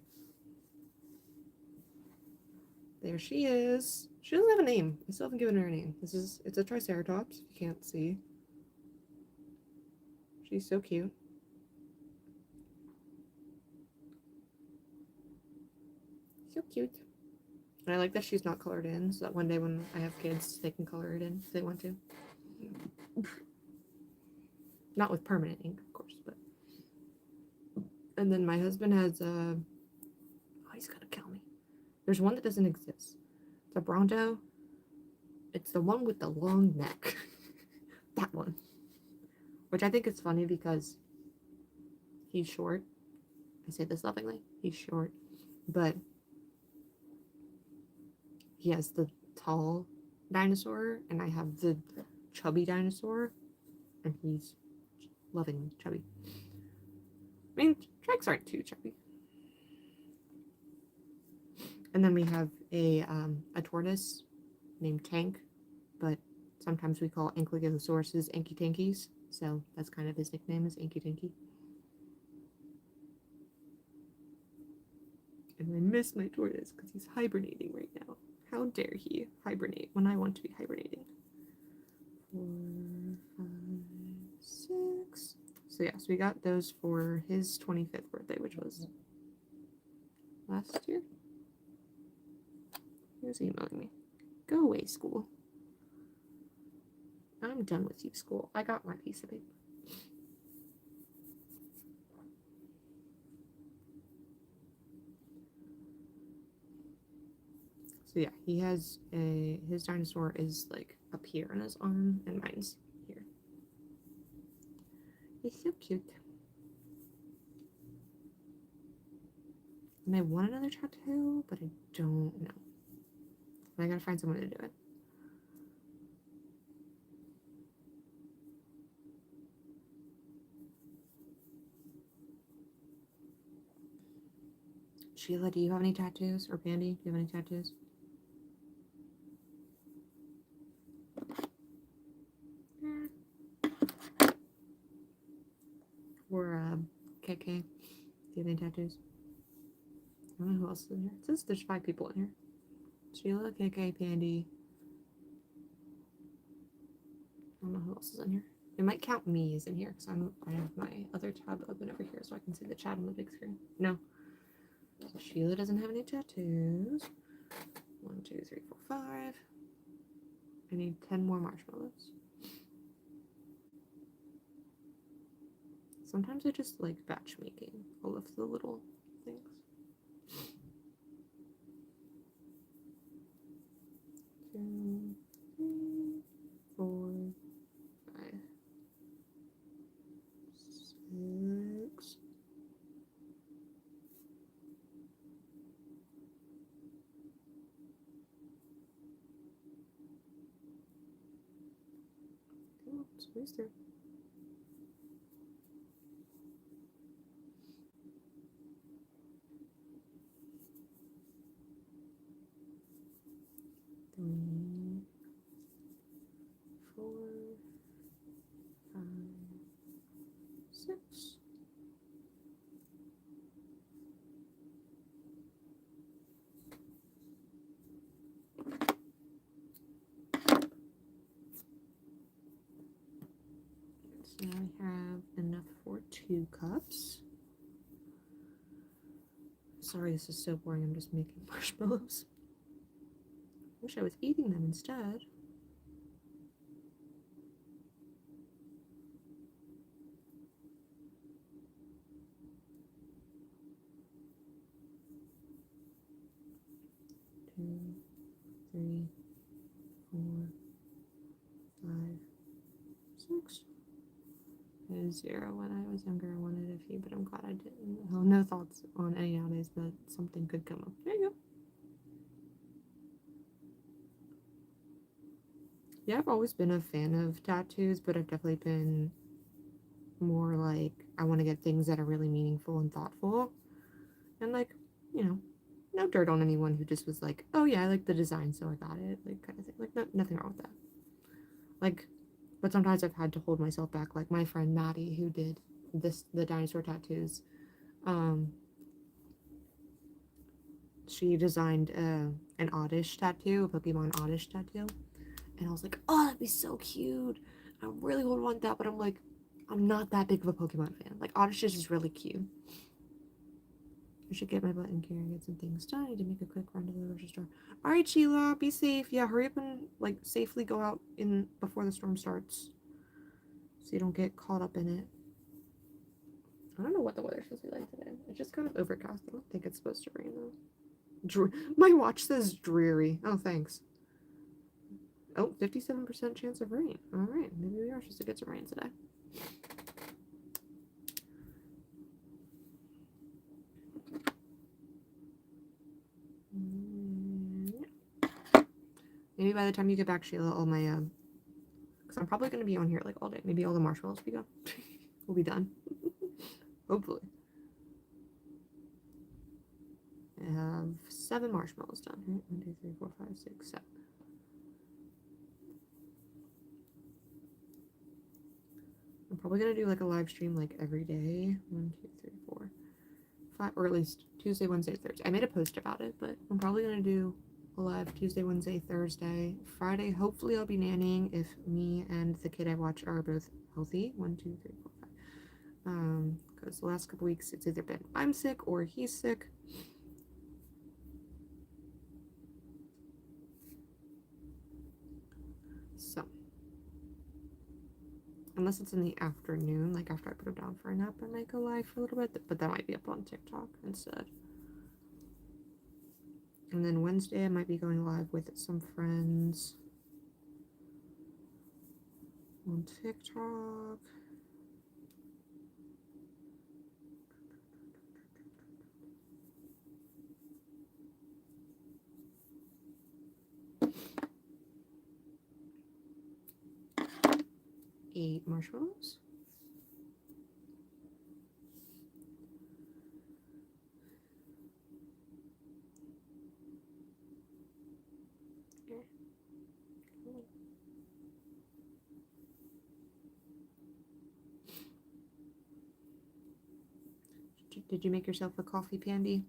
There she is. She doesn't have a name. I still haven't given her a name. It's a triceratops, if you can't see. She's so cute. So cute. And I like that she's not colored in, so that one day when I have kids, they can color it in if they want to. Not with permanent ink, of course, but. And then my husband has a. Oh, he's gonna kill me. There's one that doesn't exist. It's a Bronto. It's the one with the long neck. That one. Which I think is funny because he's short. I say this lovingly. He's short. But he has the tall dinosaur, and I have the chubby dinosaur, and he's loving chubby. I mean, Treks aren't too chubby. And then we have a tortoise named Tank, but sometimes we call Ankylosauruses Anky Tankies, so that's kind of his nickname is Anky Tanky. And I miss my tortoise because he's hibernating right now. How dare he hibernate when I want to be hibernating? 4, 5, 6. So yeah, so we got those for his 25th birthday, which was last year. He was emailing me. Go away, school. I'm done with you, school. I got my piece of paper. So yeah, he has his dinosaur is like up here on his arm, and mine's here. He's so cute. And I want another tattoo, but I don't know. I gotta find someone to do it. Sheila, do you have any tattoos? Or Pandy, do you have any tattoos? Or KK, do you have any tattoos? I don't know who else is in here. It says there's 5 people in here. Sheila, KK, Pandy. I don't know who else is in here. It might count me as in here because I have my other tab open over here so I can see the chat on the big screen. No. So Sheila doesn't have any tattoos. 1, 2, 3, 4, 5. I need 10 more marshmallows. Sometimes I just like batch making all of the little things. 2, 3, 4, 5, 6. Oh, squeeze through. 6. So now we have enough for 2 cups. Sorry, this is so boring. I'm just making marshmallows. Wish I was eating them instead. Two, 3, 4, 5, 6. I was 0 when I was younger. I wanted a few, but I'm glad I didn't. Well, no thoughts on any nowadays, but something could come up. There you go. Yeah, I've always been a fan of tattoos, but I've definitely been more like, I want to get things that are really meaningful and thoughtful. And like, you know, no dirt on anyone who just was like, oh yeah, I like the design, so I got it. Like, kind of thing. Like, nothing wrong with that. Like, but sometimes I've had to hold myself back. Like my friend Maddie, who did the dinosaur tattoos, she designed an Oddish tattoo, a Pokemon Oddish tattoo. And I was like, oh, that'd be so cute. I really would want that, but I'm like, I'm not that big of a Pokemon fan. Like, Oddish is just really cute. I should get my butt in here and get some things done. I need to make a quick run to the grocery store. Alright, Sheila, be safe. Yeah, hurry up and, like, safely go out in before the storm starts. So you don't get caught up in it. I don't know what the weather's supposed to be like today. It's just kind of overcast. I don't think it's supposed to rain, though. My watch says dreary. Oh, thanks. Oh, 57% chance of rain. Alright, maybe we are supposed to get some rain today. Maybe by the time you get back, Sheila, all my, because I'm probably going to be on here, like, all day. Maybe all the marshmallows will be gone. We'll be done. Hopefully. I have 7 marshmallows done. Right? 1, 2, 3, 4, 5, 6, 7. I'm probably going to do, like, a live stream, like, every day. 1, 2, 3, 4, 5, or at least Tuesday, Wednesday, Thursday. I made a post about it, but I'm probably going to do a live Tuesday, Wednesday, Thursday. Friday, hopefully I'll be nannying if me and the kid I watch are both healthy. 1, 2, 3, 4, 5. Because the last couple weeks it's either been I'm sick or he's sick. So, unless it's in the afternoon, like after I put him down for a nap, I might go live for a little bit, but that might be up on TikTok instead. And then Wednesday I might be going live with some friends on TikTok. Eight marshmallows. Did you make yourself a coffee, Pandy?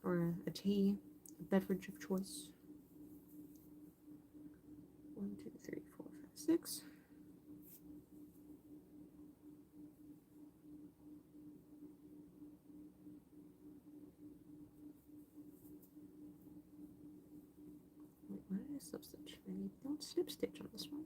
Or a tea? A beverage of choice? 1, 2, 3, 4, 5, 6. Wait, why did I slip stitch? I don't snip stitch on this one.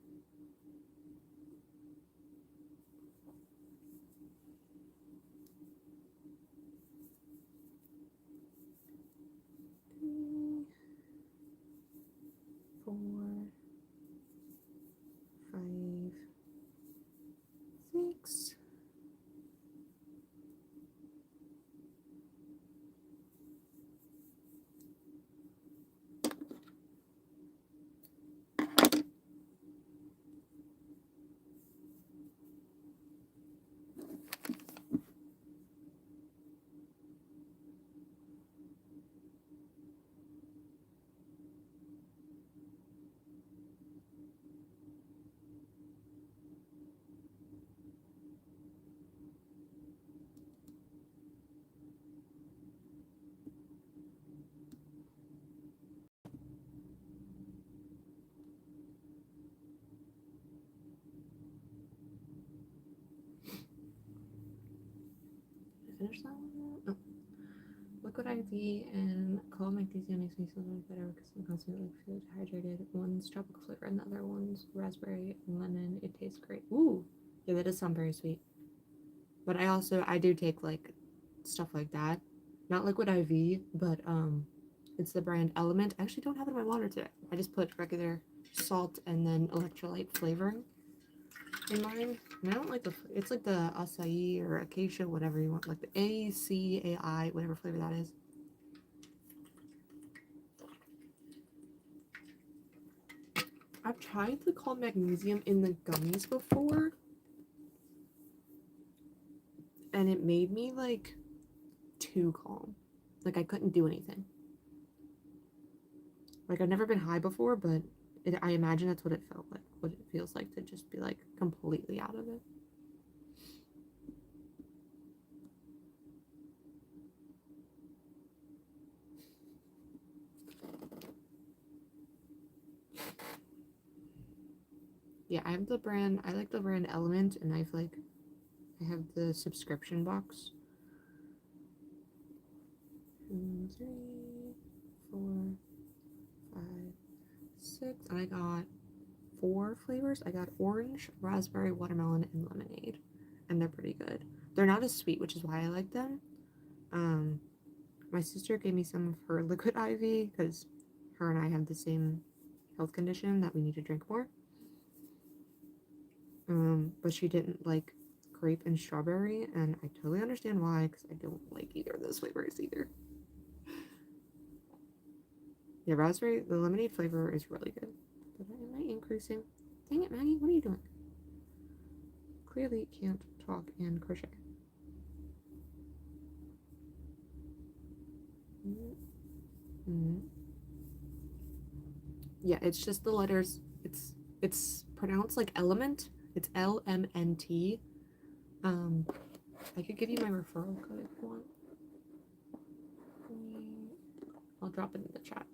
finish that one? Oh. Liquid IV and cold magnesium makes me feel better because I'm constantly feel dehydrated. One's tropical flavor and the other one's raspberry and lemon. It tastes great. Ooh, yeah, that does sound very sweet. But I do take like stuff like that. Not liquid IV, but it's the brand Element. I actually don't have it in my water today. I just put regular salt and then electrolyte flavoring in mine. And I don't like it's like the acai or acacia, whatever you want, like the ACAI, whatever flavor that is. I've tried the cold magnesium in the gummies before, and it made me like too calm. Like I couldn't do anything. Like I've never been high before, but I imagine that's what it felt like, what it feels like to just be like completely out of it. Yeah, I have the brand, I like the brand Element, and I have the subscription box. 1, 2, 3, 4, 5, 6, and I got 4 flavors. I got orange, raspberry, watermelon, and lemonade, and they're pretty good. They're not as sweet, which is why I like them. My sister gave me some of her liquid IV because her and I have the same health condition that we need to drink more. But she didn't like grape and strawberry, and I totally understand why, because I don't like either of those flavors either. Yeah, raspberry, the lemonade flavor is really good. But am I increasing? Dang it, Maggie, what are you doing? Clearly can't talk and crochet. Yeah, it's just the letters. It's pronounced like element. It's LMNT. I could give you my referral code if you want. I'll drop it in the chat.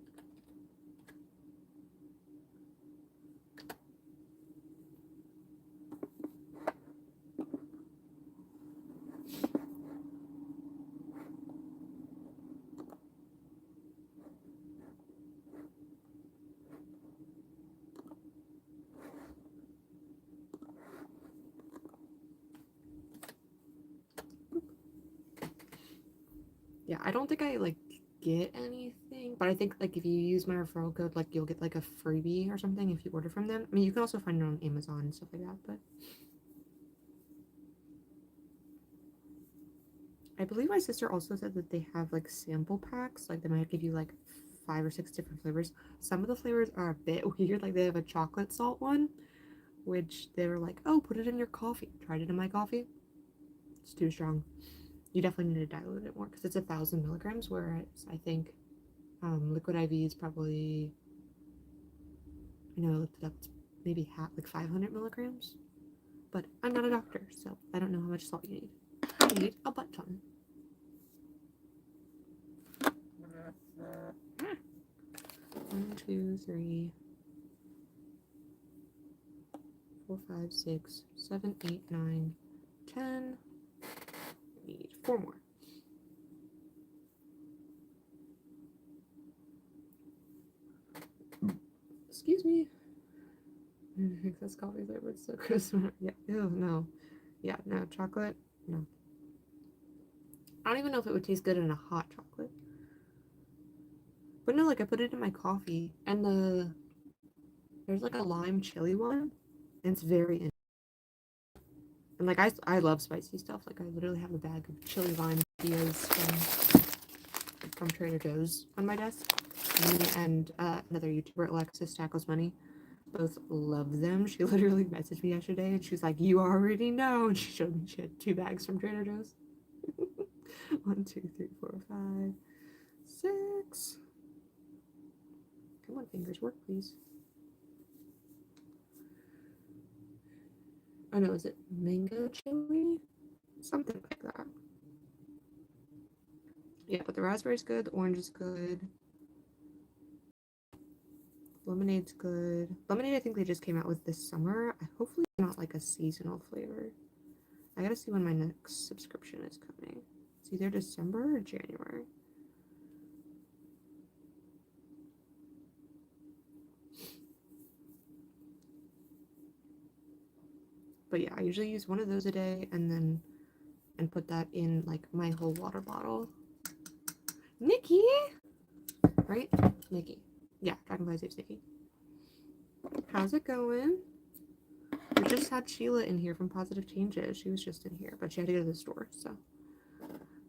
Yeah, I don't think I like get anything, but I think like if you use my referral code, like you'll get like a freebie or something if you order from them. I mean, you can also find it on Amazon and stuff like that, but I believe my sister also said that they have like sample packs, like they might give you like 5 or 6 different flavors. Some of the flavors are a bit weird, like they have a chocolate salt one, which they were like, oh, put it in your coffee. Tried it in my coffee. It's too strong. You definitely need to dilute it more because it's 1,000 milligrams, whereas I think liquid IV is probably, I know I looked it up, it's maybe half, like 500 milligrams. But I'm not a doctor, so I don't know how much salt you need. You need a butt ton. 1, 2, 3, 4, 5, 6, 7, 8, 9, 10. I need 4 more. Excuse me. Excess coffee flavor, it's so gross. Yeah, ew, no. Yeah, no, chocolate, no. I don't even know if it would taste good in a hot chocolate. But no, like I put it in my coffee, and there's like a lime chili one, and it's very, and like I love spicy stuff. Like I literally have a bag of chili lime tortillas from Trader Joe's on my desk. Me and another YouTuber, Alexis Tackles Money, both love them. She literally messaged me yesterday, and she's like, "You already know," and she showed me she had 2 bags from Trader Joe's. 1, 2, 3, 4, 5, 6. Come on, fingers, work, please. Oh no, is it mango chili? Something like that. Yeah, but the raspberry's good, the orange is good. Lemonade's good. Lemonade I think they just came out with this summer. Hopefully it's not like a seasonal flavor. I gotta see when my next subscription is coming. It's either December or January. But yeah, I usually use one of those a day and put that in like my whole water bottle. Nikki! Right? Nikki. Yeah, Dragonfly Saves Nikki. How's it going? We just had Sheila in here from Positive Changes. She was just in here, but she had to go to the store, so.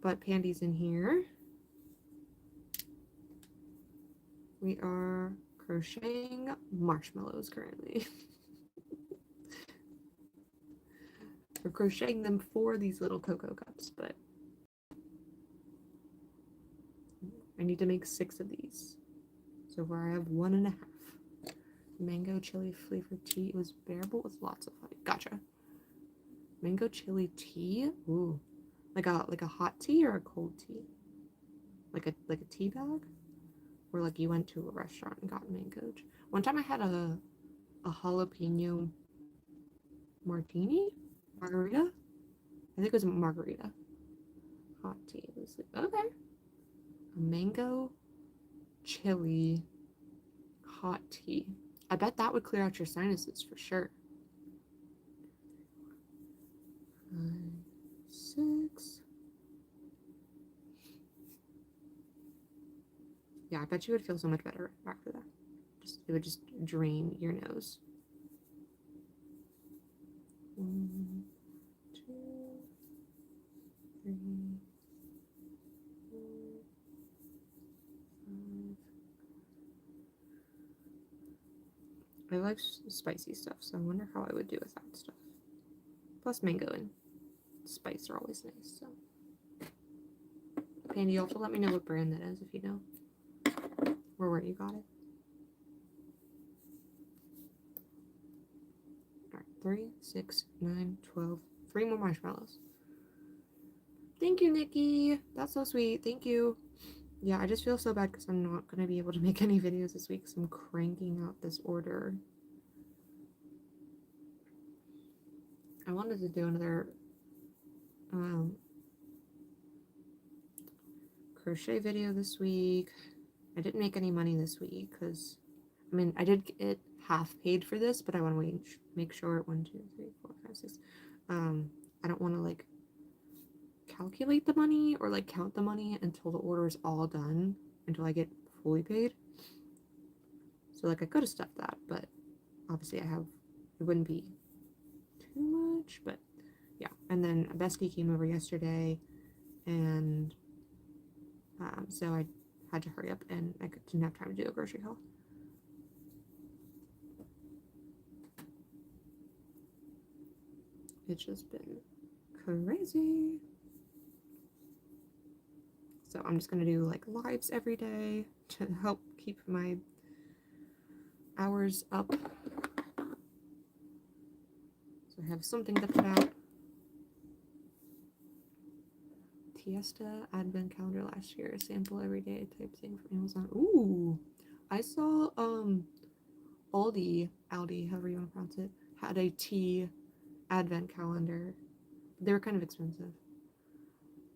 But Pandy's in here. We are crocheting marshmallows currently. We're crocheting them for these little cocoa cups, but I need to make 6 of these. So far I have 1.5. Mango chili flavored tea. It was bearable with lots of honey. Gotcha. Mango chili tea? Ooh. Like a hot tea or a cold tea? Like a tea bag? Or like you went to a restaurant and got mango. One time I had a jalapeno martini? Margarita? I think it was a margarita. Hot tea. Okay. A mango chili hot tea. I bet that would clear out your sinuses for sure. 5, 6. Yeah, I bet you would feel so much better after that. It would just drain your nose. 1, 2, 3, 4, 5. I like spicy stuff, so I wonder how I would do with that stuff. Plus mango and spice are always nice, so. Pandy, also let me know what brand that is if you know. Or where you got it. Alright, 3, 6, 9, 12. 3 more marshmallows. Thank you, Nikki. That's so sweet. Thank you. Yeah, I just feel so bad because I'm not going to be able to make any videos this week because I'm cranking out this order. I wanted to do another crochet video this week. I didn't make any money this week because, I mean, I did get half paid for this, but I want to make sure 1, 2, 3, 4, 5, 6. I don't want to like calculate the money or like count the money until the order is all done, until I get fully paid. So like I could have stuffed that, but obviously it wouldn't be too much, but yeah. And then Bestie came over yesterday, and so I had to hurry up, and I didn't have time to do a grocery haul. It's just been crazy. So I'm just gonna do like lives every day to help keep my hours up. So I have something to put out. Tiesta advent calendar last year, sample every day type thing from Amazon. Ooh, I saw Aldi, however you want to pronounce it, had a tea advent calendar. They were kind of expensive.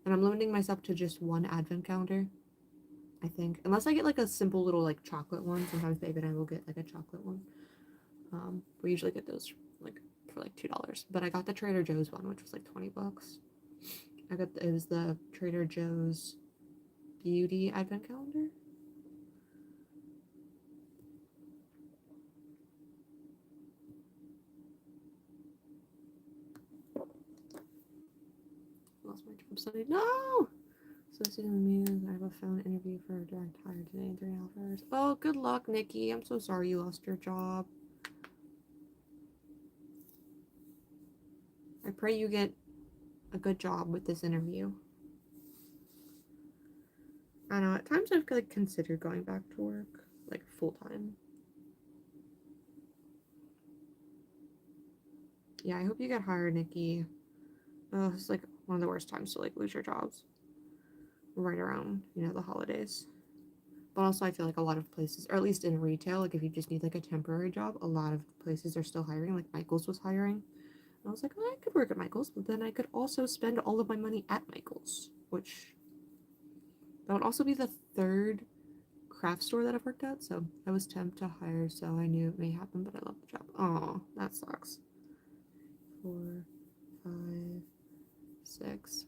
And I'm limiting myself to just one advent calendar, I think. Unless I get like a simple little like chocolate one. Sometimes Babe and I will get like a chocolate one. We usually get those like for like $2. But I got the Trader Joe's one, which was like $20. It was the Trader Joe's Beauty Advent Calendar. Lost my job Sunday. No! So I see the news. I have a phone interview for a direct hire today in 3.5 hours. Oh, good luck, Nikki. I'm so sorry you lost your job. I pray you get a good job with this interview. I know, at times I've like considered going back to work, like full-time. Yeah, I hope you get hired, Nikki. Oh, it's like one of the worst times to like lose your jobs. Right around, the holidays. But also I feel like a lot of places, or at least in retail, like if you just need like a temporary job, a lot of places are still hiring. Like Michael's was hiring. And I was like, oh, I could work at Michael's, but then I could also spend all of my money at Michael's. which that would also be the third craft store that I've worked at, so I was temp to hire, so I knew it may happen, but I love the job. Oh, that sucks. 4, 5, 6.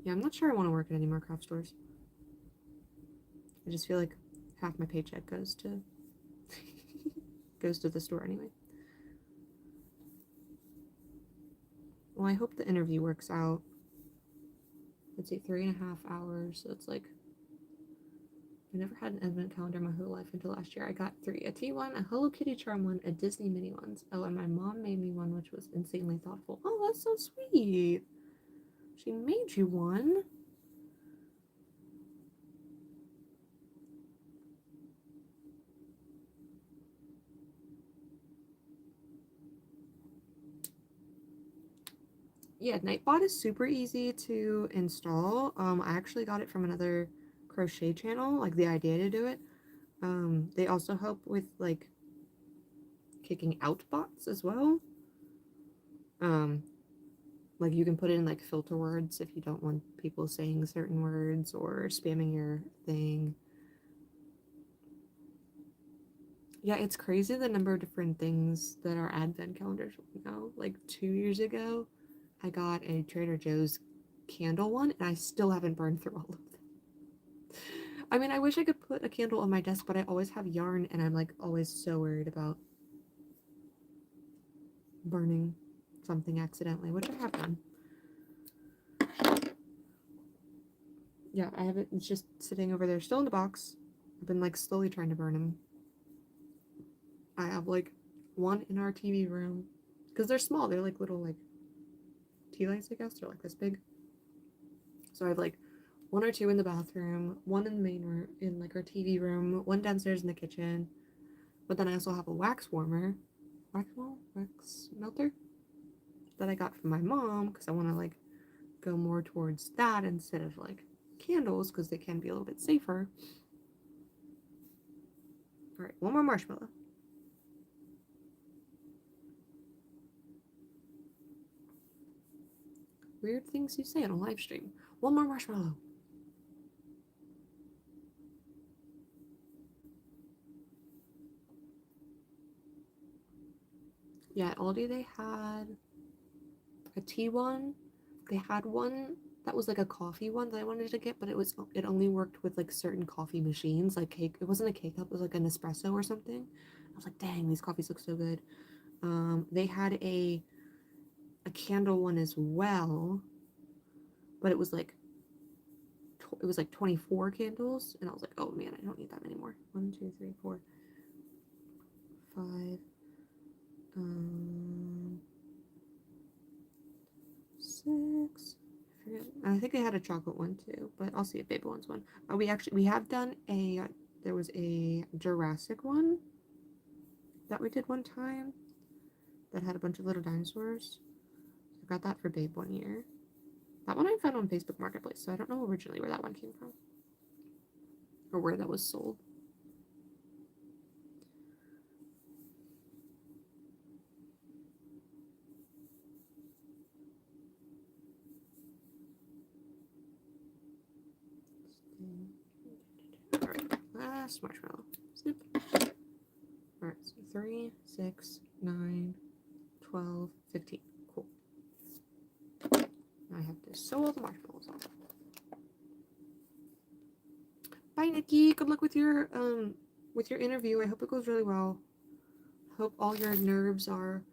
Yeah, I'm not sure I want to work at any more craft stores. I just feel like half my paycheck goes to goes to the store anyway. Well, I hope the interview works out. Let's see, 3.5 hours. So it's like, I never had an advent calendar my whole life until last year. I got 3: a tea one, a Hello Kitty charm one, a Disney mini ones. Oh, and my mom made me one, which was insanely thoughtful. Oh, that's so sweet. She made you one. Yeah, Nightbot is super easy to install. I actually got it from another crochet channel, like the idea to do it. They also help with like kicking out bots as well. Like you can put in like filter words if you don't want people saying certain words or spamming your thing. Yeah, it's crazy the number of different things that are advent calendars now. Like 2 years ago, I got a Trader Joe's candle one, and I still haven't burned through all of them. I mean, I wish I could put a candle on my desk, but I always have yarn, and I'm like always so worried about burning something accidentally, which I have done. Yeah, I have it. It's just sitting over there, still in the box. I've been like slowly trying to burn them. I have like one in our TV room because they're small. They're like little like tea lights, I guess. They're like this big. So I have like 1 or 2 in the bathroom, 1 in the main room, in like our TV room, 1 downstairs in the kitchen. But then I also have a wax melter that I got from my mom because I want to like go more towards that instead of like candles because they can be a little bit safer. All right, 1 more marshmallow. Weird things you say on a live stream. 1 more marshmallow. Yeah, at Aldi they had a tea one. They had one that was like a coffee one that I wanted to get, but it only worked with like certain coffee machines, like cake. It wasn't a K-cup, it was like an espresso or something. I was like, dang, these coffees look so good. They had a candle one as well, but it was like 24 candles, and I was like, oh man, I don't need that many more. 1, 2, 3, 4, 5, 6. I forget. I think they had a chocolate one too, but I'll see if Baby wants one. We have done there was a Jurassic one that we did one time that had a bunch of little dinosaurs. I got that for Babe 1 year. That one I found on Facebook Marketplace, so I don't know originally where that one came from or where that was sold. All right, last marshmallow. Snip. All right, so 3, 6, 9, 12, 15. Cool. Now I have to sew all the marshmallows on. Bye, Nikki. Good luck with your interview. I hope it goes really well. Hope all your nerves are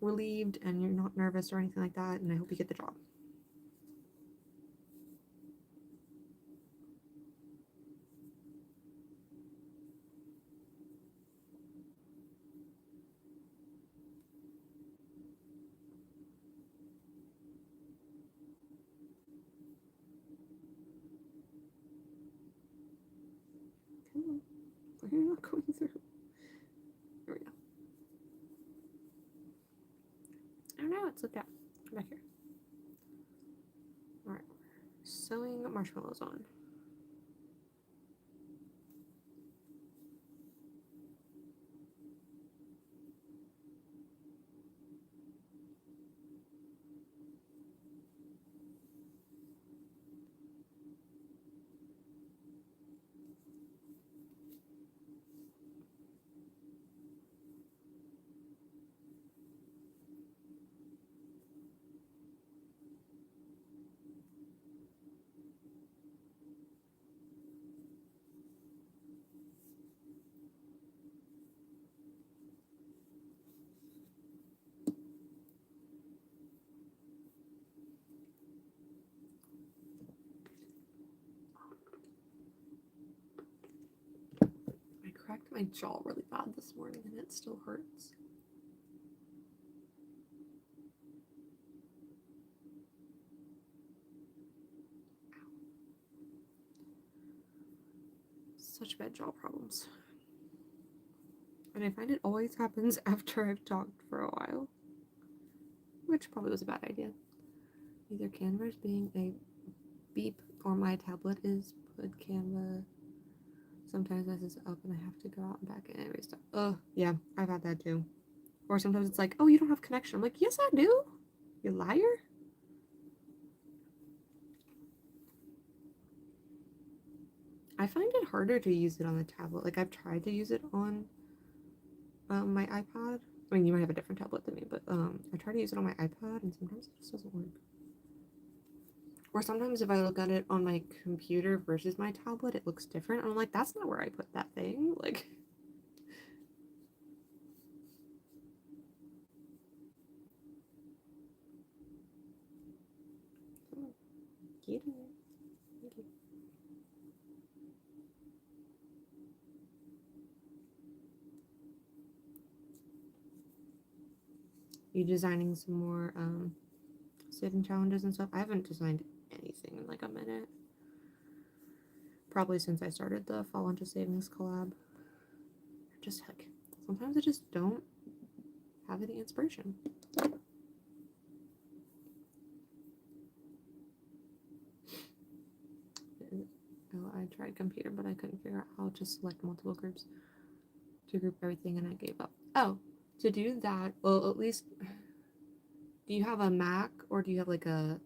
relieved and you're not nervous or anything like that, and I hope you get the job. Come on. Why are you not going through? Here we go. Oh no, it's slipped out. Come back here. Alright. Sewing marshmallows on. my jaw really bad this morning and it still hurts. Such bad jaw problems. And I find it always happens after I've talked for a while. Which probably was a bad idea. Either Canva's being a beep or my tablet is put Canva sometimes messes up and I have to go out and back in and restart. Oh, yeah, I've had that too. Or sometimes it's like, oh, you don't have connection. I'm like, yes, I do. You liar. I find it harder to use it on the tablet. Like, I've tried to use it on my iPad. I mean, you might have a different tablet than me, but I try to use it on my iPad and sometimes it just doesn't work. Or sometimes if I look at it on my computer versus my tablet, it looks different. And I'm like, that's not where I put that thing. Like, get in there. Thank you. You designing some more saving challenges and stuff? I haven't designed anything in like a minute. Probably since I started the Fall into Savings collab. Just like, sometimes I just don't have any inspiration. Oh, I tried computer, but I couldn't figure out how to select multiple groups to group everything, and I gave up. Oh, to do that, well, at least, do you have a Mac or do you have like a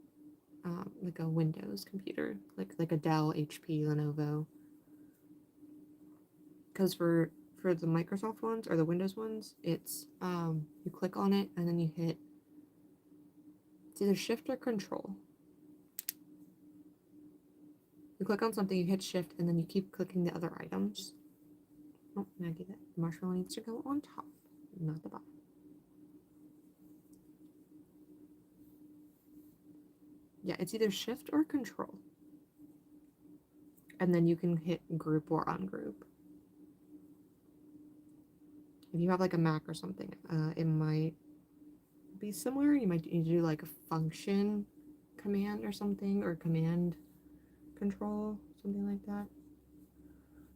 Windows computer, like a Dell, HP, Lenovo? Because for the Microsoft ones or the Windows ones, it's you click on it and then you hit, it's either Shift or Control. You click on something, you hit Shift, and then you keep clicking the other items. Oh, Maggie, that marshmallow needs to go on top, not the bottom. Yeah, it's either Shift or Control. And then you can hit Group or Ungroup. If you have like a Mac or something, it might be similar. You might need to do like a function command or something, or command control, something like that.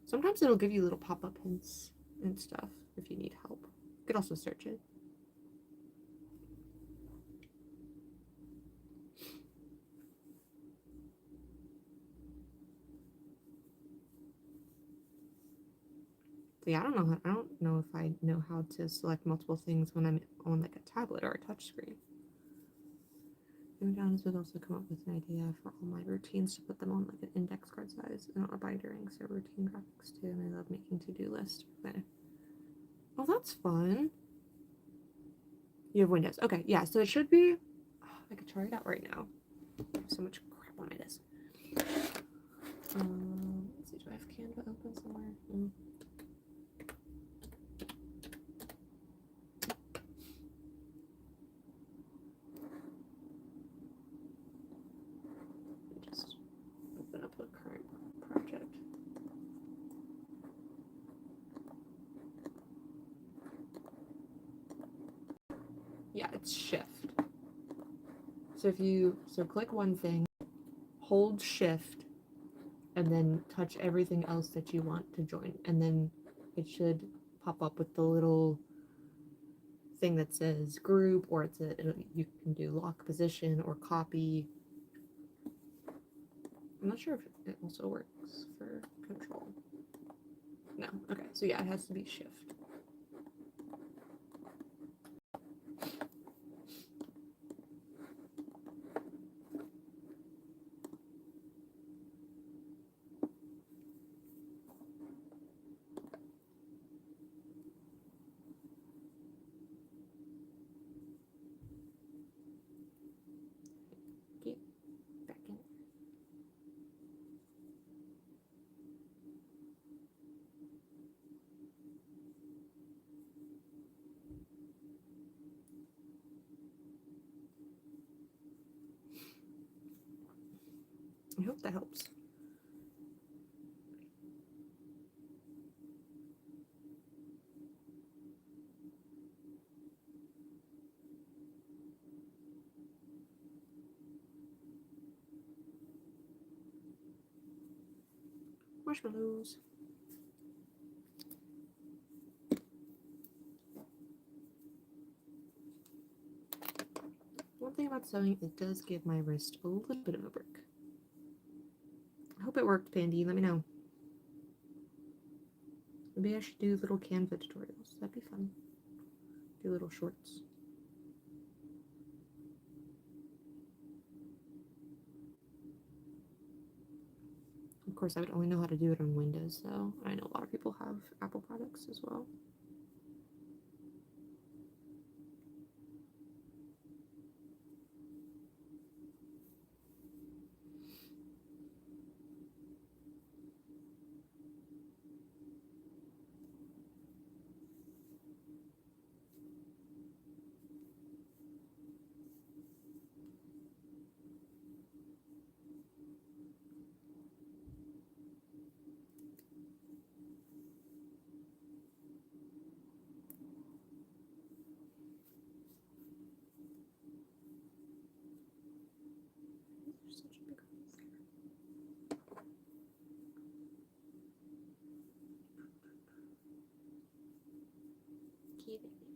Sometimes it'll give you little pop-up hints and stuff if you need help. You could also search it. So yeah, I don't know if I know how to select multiple things when I'm on like a tablet or a touch screen. Jones would also come up with an idea for all my routines to put them on like an index card size and or binder so routine graphics too, and I love making to-do lists. Okay. Oh, that's fun. You have Windows. Okay, yeah, so it should be, I could try it out right now. I have so much crap on my desk. Let's see, do I have Canva open somewhere? Just open up a current project. Yeah, it's Shift. So if you click one thing, hold Shift, and then touch everything else that you want to join, and then it should pop up with the little thing that says group, or you can do lock position or copy. I'm not sure if it also works for control. No. Okay, so yeah, it has to be Shift. Get back in. I hope that helps. Marshmallows. One thing about sewing, it does give my wrist a little bit of a break. I hope it worked, Pandy. Let me know. Maybe I should do little Canva tutorials. That'd be fun. Do little shorts. Of course, I would only know how to do it on Windows, though. I know a lot of people have Apple products as well. Keep it there.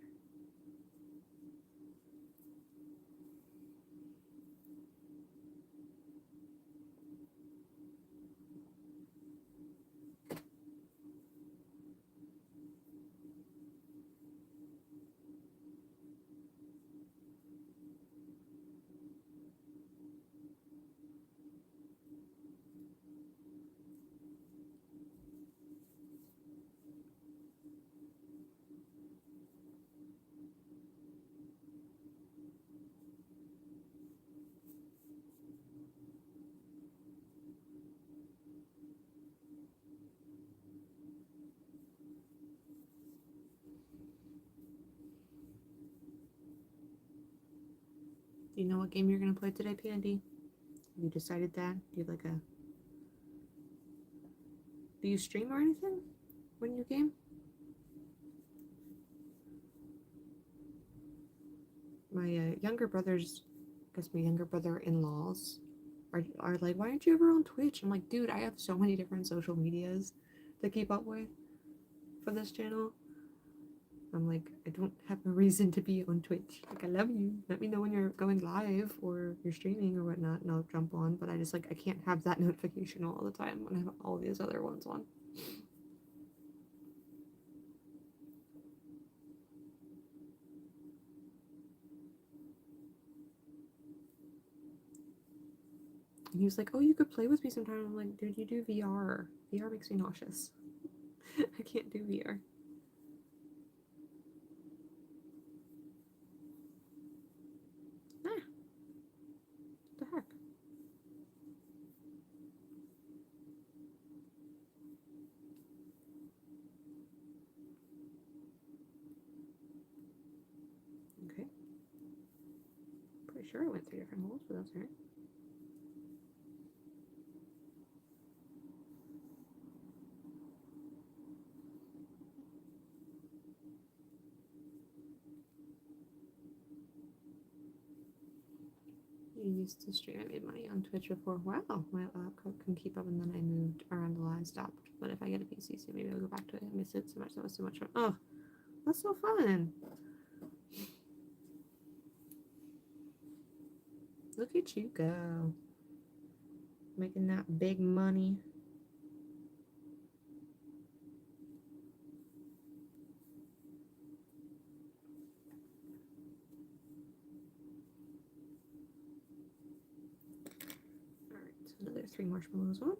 Do you know what game you're gonna play today, Pandy? Have you decided that? Do you stream or anything when you game? My younger brothers, I guess my younger brother-in-laws are like, why aren't you ever on Twitch? I'm like, dude, I have so many different social medias to keep up with for this channel. I'm like, I don't have a reason to be on Twitch. Like, I love you. Let me know when you're going live or you're streaming or whatnot, and I'll jump on. But I just, like, I can't have that notification all the time when I have all these other ones on. And he was like, oh, you could play with me sometime. I'm like, dude, you do VR. VR makes me nauseous. I can't do VR. Ah. What the heck? Okay. Pretty sure I went through different holes, but that's alright. You used to stream. I made money on Twitch before. Wow, my laptop can keep up, and then I moved around a lot and stopped. But if I get a PC soon, maybe I'll go back to it. I miss it so much. That was so much fun. Oh, that's so fun. Look at you go. Making that big money. Alright, so another 3 marshmallows on.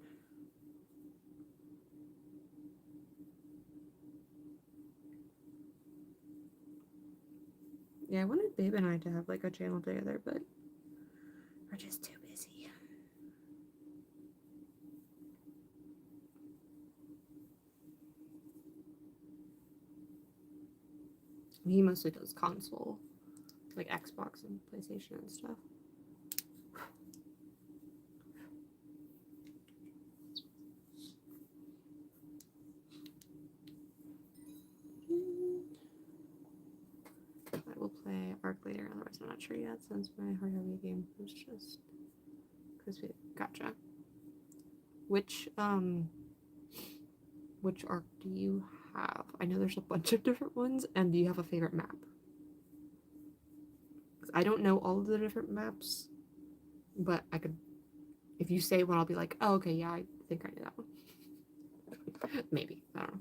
Yeah, I wanted Babe and I to have like a channel together, but we're just too busy. He mostly does console, like Xbox and PlayStation and stuff. I will play Arc later, otherwise I'm not sure yet since my hard heavy game was just because we gotcha. Which which arc do you have? I know there's a bunch of different ones, and do you have a favorite map? I don't know all of the different maps, but I could, if you say one, I'll be like, oh, okay, yeah, I think I know that one. Maybe, I don't know.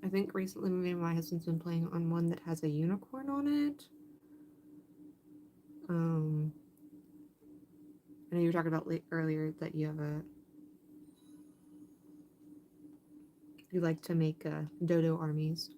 I think recently maybe my husband's been playing on one that has a unicorn on it. I know you were talking about earlier that you have you like to make dodo armies.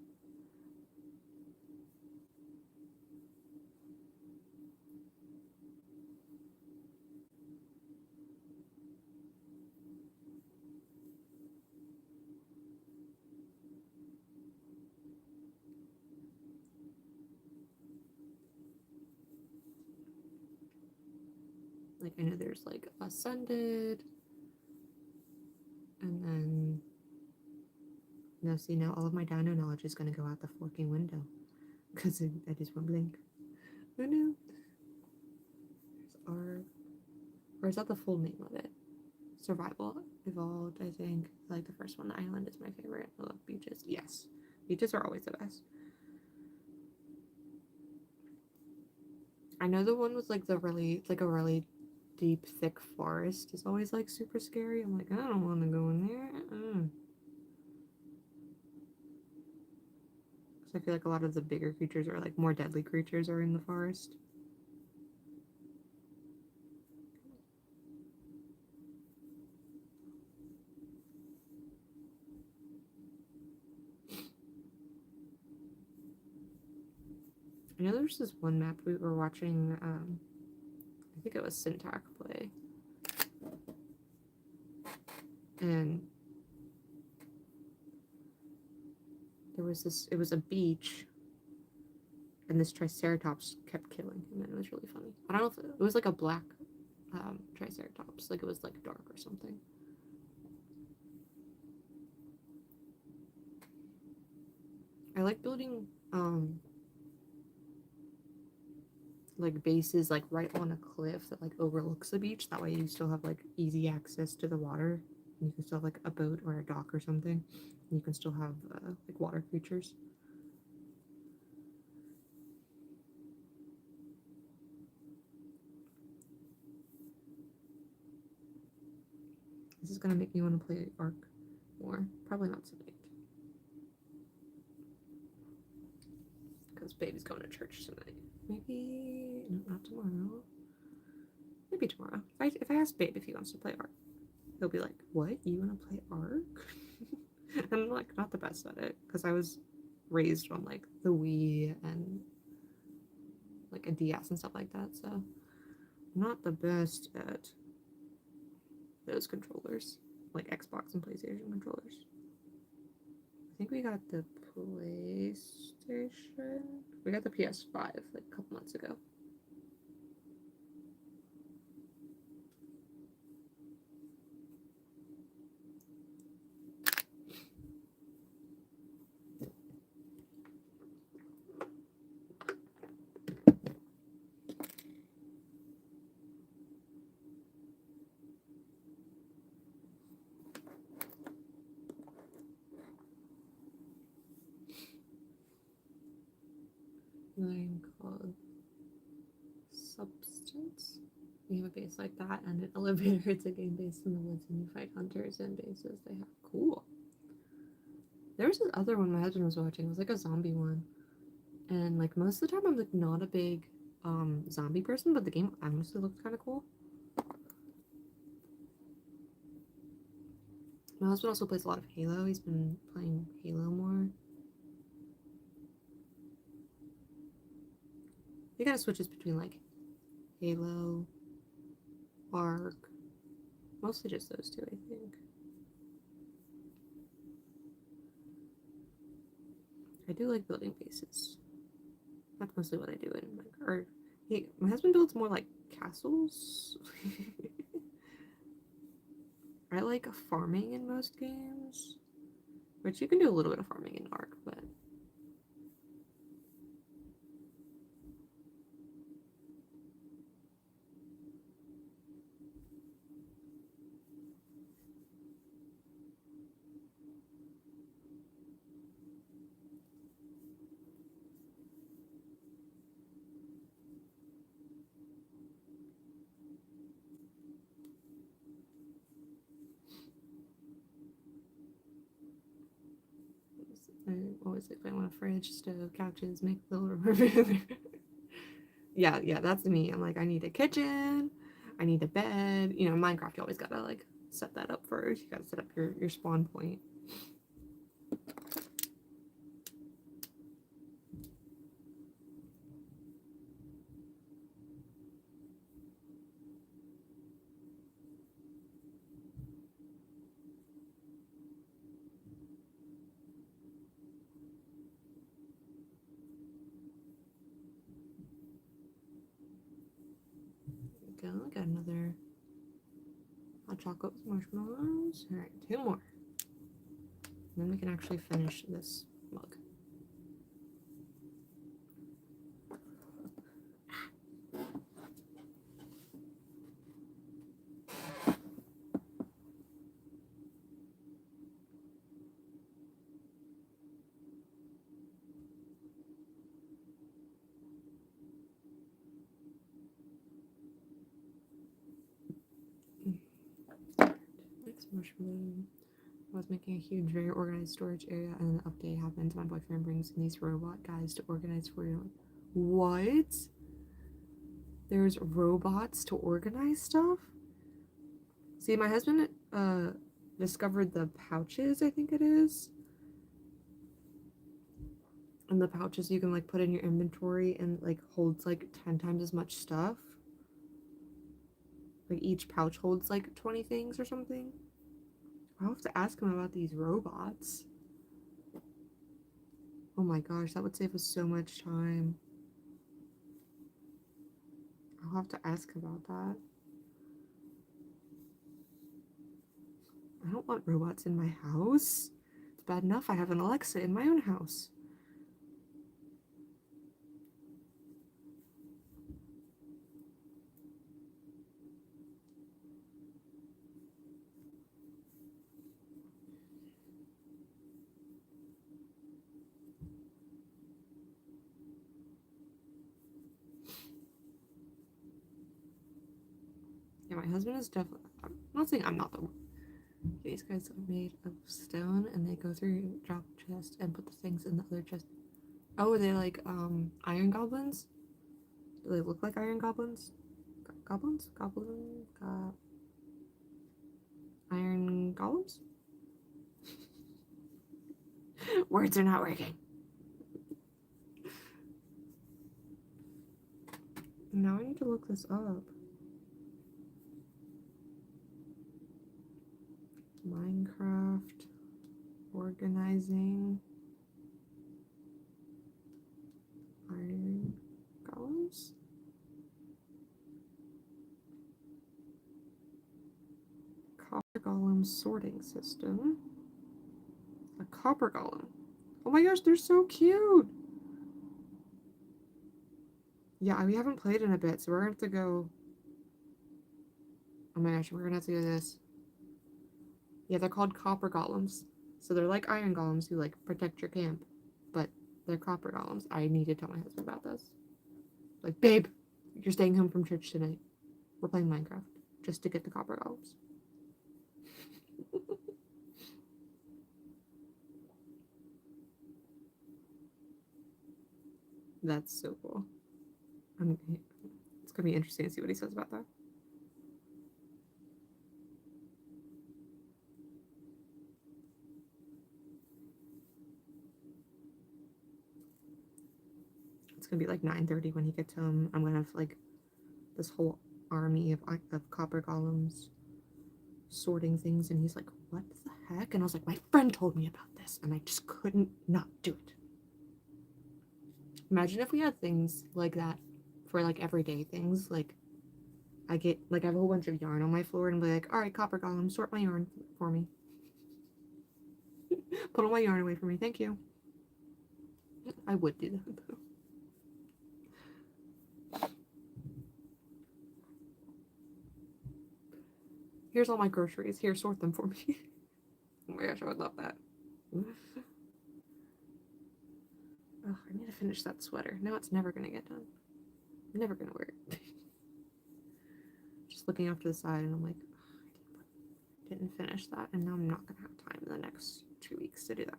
Like, I know there's like Ascended, and then, no, see, now all of my dino knowledge is going to go out the forking window because I just won't blink. Oh no. There's our, or is that the full name of it? Survival Evolved, I think. I like the first one. The island is my favorite. I love beaches. Yes, beaches are always the best. I know the one with like the really, like a really deep, thick forest is always like super scary. I'm like, I don't want to go in there. Because I feel like a lot of the bigger creatures are like more deadly creatures are in the forest. I know there's this one map we were watching, I think it was Syntac play. And there was this, it was a beach, and this Triceratops kept killing him, and it was really funny. I don't know if it was like a black Triceratops, like it was like dark or something. I like building like bases like right on a cliff that like overlooks the beach. That way you still have like easy access to the water. And you can still have like a boat or a dock or something. And you can still have like water creatures. This is gonna make me want to play Ark more. Probably not tonight. Because baby's going to church tonight. Maybe, no, not tomorrow. Maybe tomorrow. If I ask Babe if he wants to play Ark, he'll be like, what? You want to play Ark? And I'm like, not the best at it. Because I was raised on like the Wii and like a DS and stuff like that. So I'm not the best at those controllers. Like Xbox and PlayStation controllers. I think we got the PlayStation. We got the PS5 like a couple months ago. Game called Substance. We have a base like that and an elevator. It's a game based in the woods and you fight hunters and bases they have. Cool. There was this other one my husband was watching. It was like a zombie one. And like most of the time I'm like not a big zombie person, but the game honestly looked kind of cool. My husband also plays a lot of Halo. He's been playing Halo more. He kind of switches between like Halo, Ark, mostly just those two, I think. I do like building bases. That's mostly what I do in my car. My husband builds more like castles. I like farming in most games, which you can do a little bit of farming in Ark, but was like, if I want a fridge, stove, couches, make a little refrigerator. Yeah, that's me. I'm like, I need a kitchen, I need a bed. You know, Minecraft, you always gotta like set that up first. You gotta set up your spawn point. Go, got another hot chocolate with marshmallows. All right, 2 more. And then we can actually finish this mug. Next marshmallow. I was making a huge, very organized storage area, and an update happens. My boyfriend brings in these robot guys to organize for you. What? There's robots to organize stuff? See, my husband discovered the pouches, I think it is. And the pouches you can like put in your inventory and like holds like 10 times as much stuff. Like each pouch holds like 20 things or something. I'll have to ask him about these robots. Oh my gosh, that would save us so much time. I'll have to ask about that. I don't want robots in my house. It's bad enough I have an Alexa in my own house. Yeah, my husband is definitely. I'm not saying I'm not the one. These guys are made of stone, and they go through your drop chest and put the things in the other chest. Oh, are they like iron goblins? Do they look like iron goblins? Goblins? Iron golems? Words are not working. Now I need to look this up. Minecraft organizing iron golems. Copper golem sorting system. A copper golem. Oh my gosh, they're so cute. Yeah, we haven't played in a bit, so we're gonna have to go. Oh my gosh, we're gonna have to do this. Yeah, they're called copper golems. So they're like iron golems who like protect your camp, but they're copper golems. I need to tell my husband about this. Like, babe, you're staying home from church tonight. We're playing Minecraft just to get the copper golems. That's so cool. It's gonna be interesting to see what he says about that. It's gonna be like 9:30 when he gets home. I'm gonna have like this whole army of copper golems sorting things, and he's like, "What the heck?" And I was like, "My friend told me about this, and I just couldn't not do it." Imagine if we had things like that for like everyday things. Like I have a whole bunch of yarn on my floor, and be like, "All right, copper golem, sort my yarn for me. Put all my yarn away for me, thank you." I would do that though. Here's all my groceries. Here, sort them for me. Oh my gosh, I would love that. Oh, I need to finish that sweater. Now it's never gonna get done. I'm never gonna wear it. Just looking off to the side, and I'm like, oh, I didn't finish that, and now I'm not gonna have time in the next 2 weeks to do that.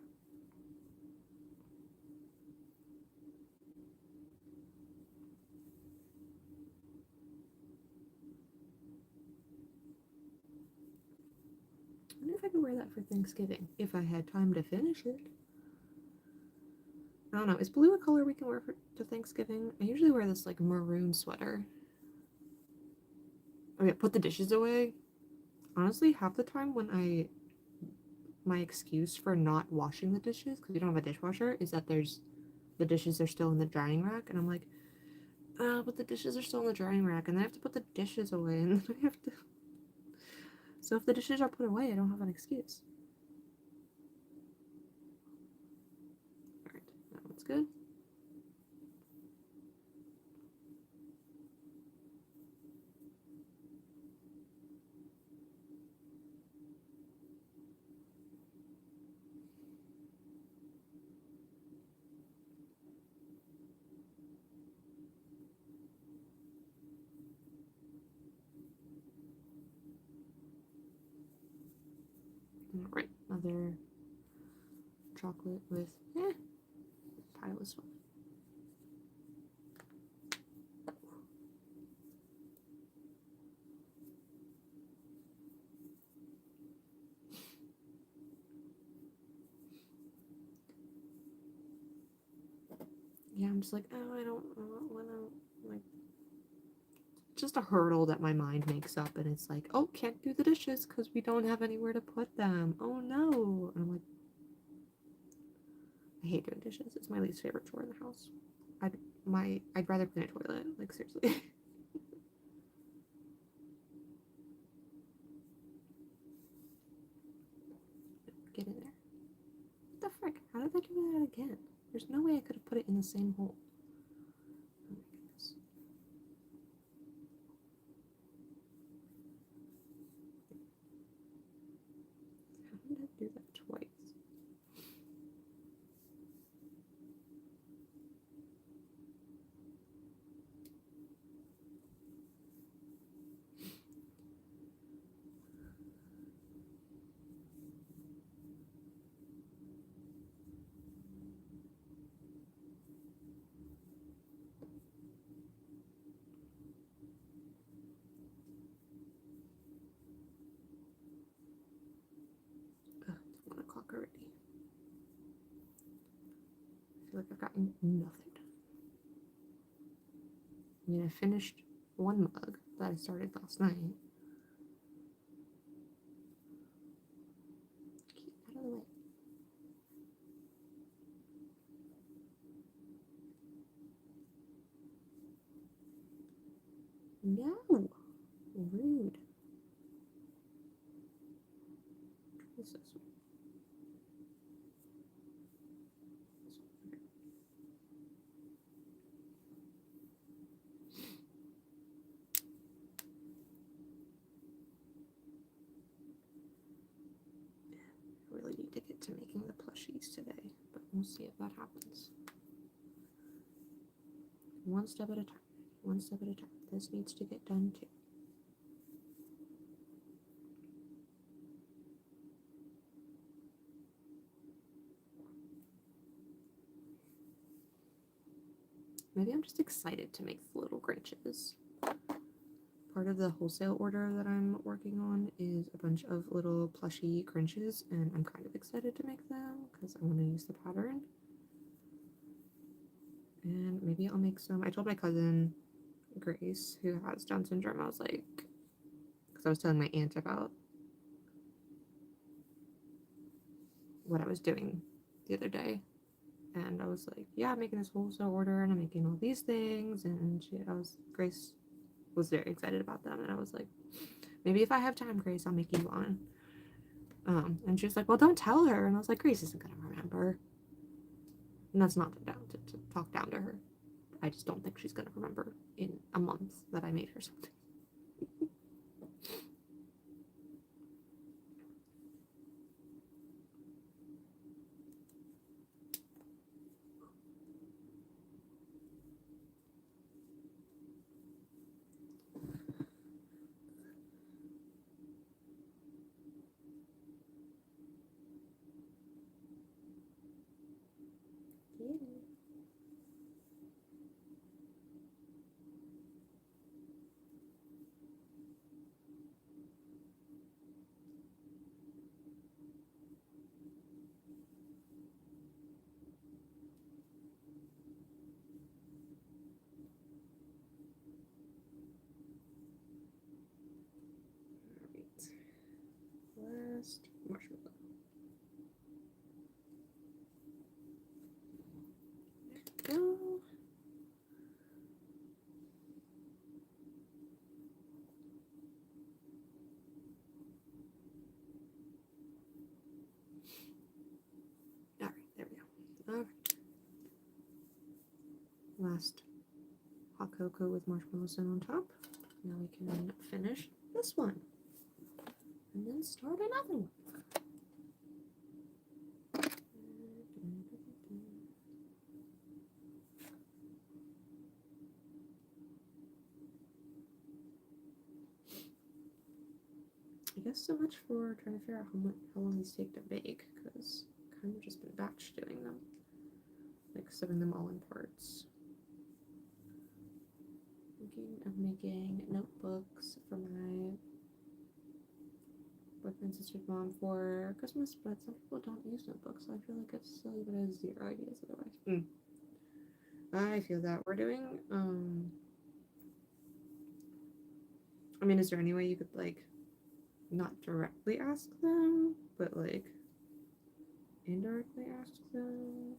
wonder if I could wear that for Thanksgiving, if I had time to finish it. I don't know. Is blue a color we can wear to Thanksgiving? I usually wear this like maroon sweater. Oh yeah, put the dishes away. Honestly, half the time when my excuse for not washing the dishes, because we don't have a dishwasher, is that the dishes are still in the drying rack, and I'm like, but the dishes are still in the drying rack, and then I have to put the dishes away, and then I have to. So if the dishes are put away, I don't have an excuse. Alright, that one's good. Alright, another chocolate with pile of stuff. Yeah, I'm just like, oh, I don't want to, like, just a hurdle that my mind makes up, and it's like, oh, can't do the dishes because we don't have anywhere to put them. Oh no. And I'm like, I hate doing dishes. It's my least favorite chore in the house. I'd rather clean a toilet, like seriously. Get in there. What the frick? How did I do that again? There's no way I could have put it in the same hole. Oh my goodness. How did I do that twice? Ugh, it's 1 o'clock already. I feel like I've gotten nothing done. I mean, I finished one mug that I started last night. Get out of the way. No! Rude. What's this one? I really need to get to making the plushies today, but we'll see if that happens. One step at a time. One step at a time. This needs to get done too. Maybe I'm just excited to make the little Grinches. Part of the wholesale order that I'm working on is a bunch of little plushy Grinches, and I'm kind of excited to make them because I want to use the pattern. And maybe I'll make some. I told my cousin Grace, who has Down syndrome, I was like, because I was telling my aunt about what I was doing the other day, and I was like, yeah, I'm making this wholesale order, and I'm making all these things, and Grace was very excited about them, and I was like, maybe if I have time, Grace, I'll make you one. And she was like, well, don't tell her. And I was like, Grace isn't gonna remember. And that's not to talk down to her. I just don't think she's gonna remember in a month that I made her something. last hot cocoa with marshmallows on top. Now we can finish this one and then start another one. I guess so much for trying to figure out how long these take to bake, because I've kind of just been batch doing them, like sewing them all in parts. Thinking of making notebooks for my boyfriend's sister's mom for Christmas, but some people don't use notebooks, so I feel like it's silly, but I have zero ideas otherwise. I feel that we're doing, I mean, is there any way you could, like, not directly ask them, but, like, indirectly ask them?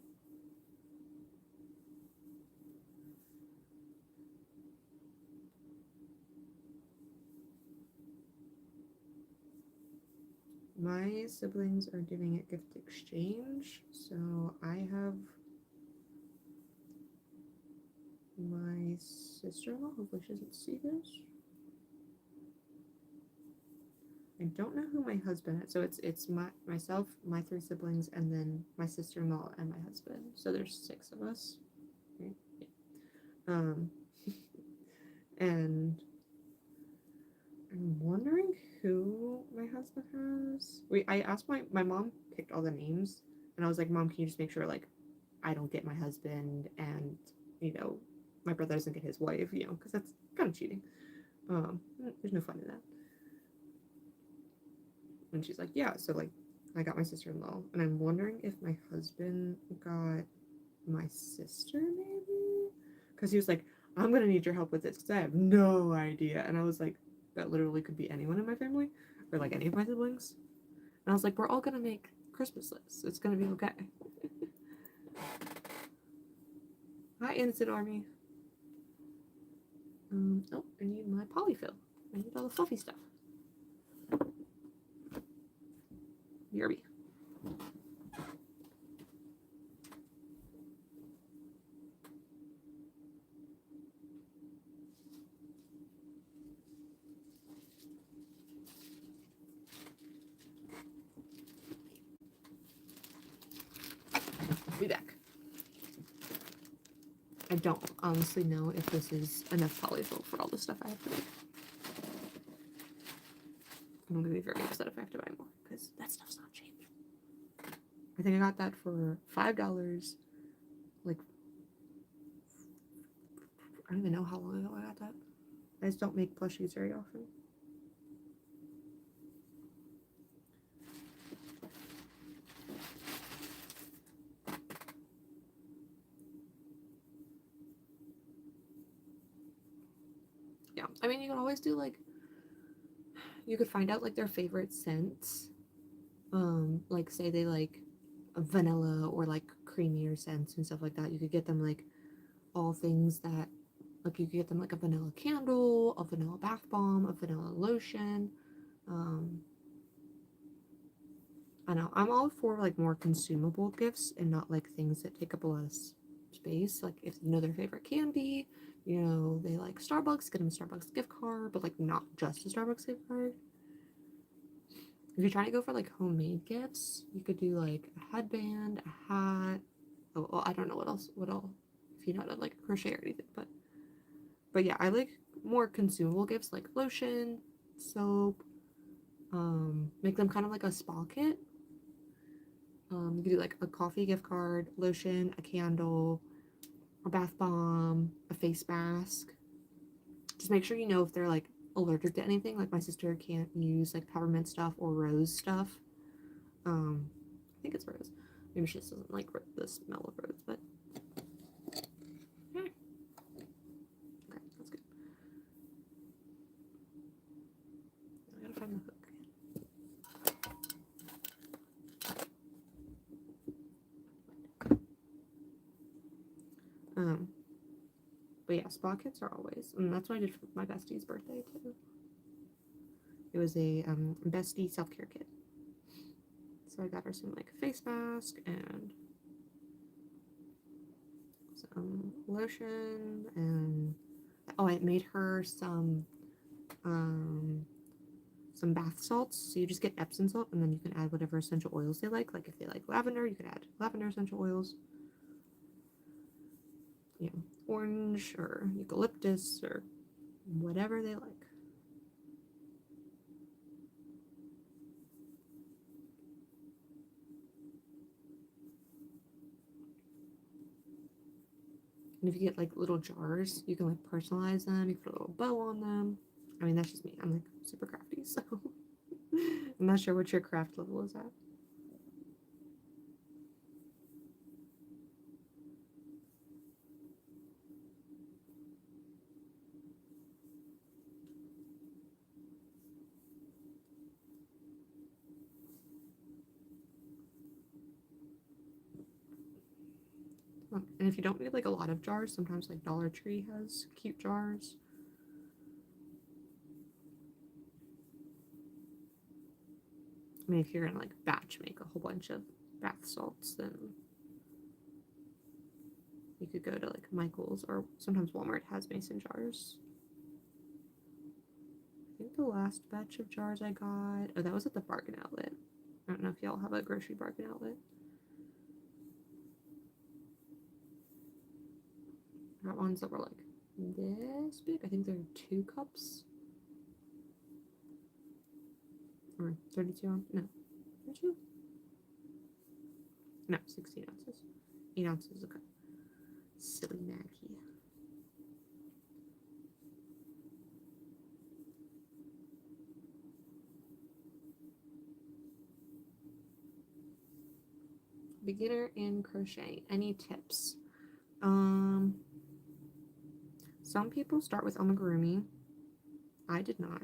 My siblings are doing a gift exchange, so I have my sister-in-law, hopefully she doesn't see this. I don't know who my husband is, so it's myself, my 3 siblings, and then my sister-in-law and my husband. So there's 6 of us, right? Yeah. And I'm wondering who my husband has. I asked my mom picked all the names, and I was like, Mom, can you just make sure, like, I don't get my husband and, you know, my brother doesn't get his wife, you know, because that's kind of cheating. There's no fun in that. And she's like, yeah, so, like, I got my sister-in-law, and I'm wondering if my husband got my sister, maybe? Because he was like, I'm gonna need your help with this, because I have no idea. And I was like, that literally could be anyone in my family, or, like, any of my siblings. And I was like, we're all gonna make Christmas lists. It's gonna be okay. Hi, Innocent Army. Oh, I need my polyfill. I need all the fluffy stuff. Yerby. Be back. I don't honestly know if this is enough polyfill for all the stuff I have to make. I'm gonna be very upset if I have to buy more, because that stuff's not cheap. I think I got that for $5. Like, I don't even know how long ago I got that. I just don't make plushies very often. Yeah, I mean, you can always do, like, you could find out, like, their favorite scents. Like, say they like vanilla or, like, creamier scents and stuff like that. You could get them, like, all things that, like, you could get them, like, a vanilla candle, a vanilla bath bomb, a vanilla lotion. I know, I'm all for, like, more consumable gifts and not, like, things that take up a lot of space. Like, if you know their favorite candy, you know they like Starbucks, get them a Starbucks gift card, but, like, not just a Starbucks gift card. If you're trying to go for, like, homemade gifts, you could do, like, a headband, a hat. Oh, well, I don't know what else, if you know how to, like, crochet or anything, but yeah, I like more consumable gifts, like lotion, soap, make them kind of like a spa kit. You could do, like, a coffee gift card, lotion, a candle, a bath bomb, a face mask. Just make sure you know if they're, like, allergic to anything. Like, my sister can't use, like, peppermint stuff or rose stuff. I think it's rose. Maybe she just doesn't like the smell of rose, but yeah. Okay, that's good. I gotta find the hook again. But yeah, spa kits are always, and that's what I did for my bestie's birthday too. It was a bestie self-care kit. So I got her some, like, face mask and some lotion, and oh, I made her some bath salts. So you just get Epsom salt, and then you can add whatever essential oils they like. Like if they like lavender, you can add lavender essential oils. You know, orange or eucalyptus or whatever they like. And if you get like little jars, you can like personalize them. You can put a little bow on them. I mean, that's just me. I'm like super crafty, so I'm not sure what your craft level is at. And if you don't need like a lot of jars, sometimes like Dollar Tree has cute jars. I mean, if you're gonna like batch make a whole bunch of bath salts, then you could go to like Michael's, or sometimes Walmart has mason jars. I think the last batch of jars I got, oh, that was at the Bargain Outlet. I don't know if y'all have a grocery Bargain Outlet. I got ones that were like this big. I think they're 2 cups. Or 32 ounces. No. 32? No, 16 ounces. 8 ounces, okay. Silly Maggie. Beginner in crochet. Any tips? Some people start with amigurumi. I did not.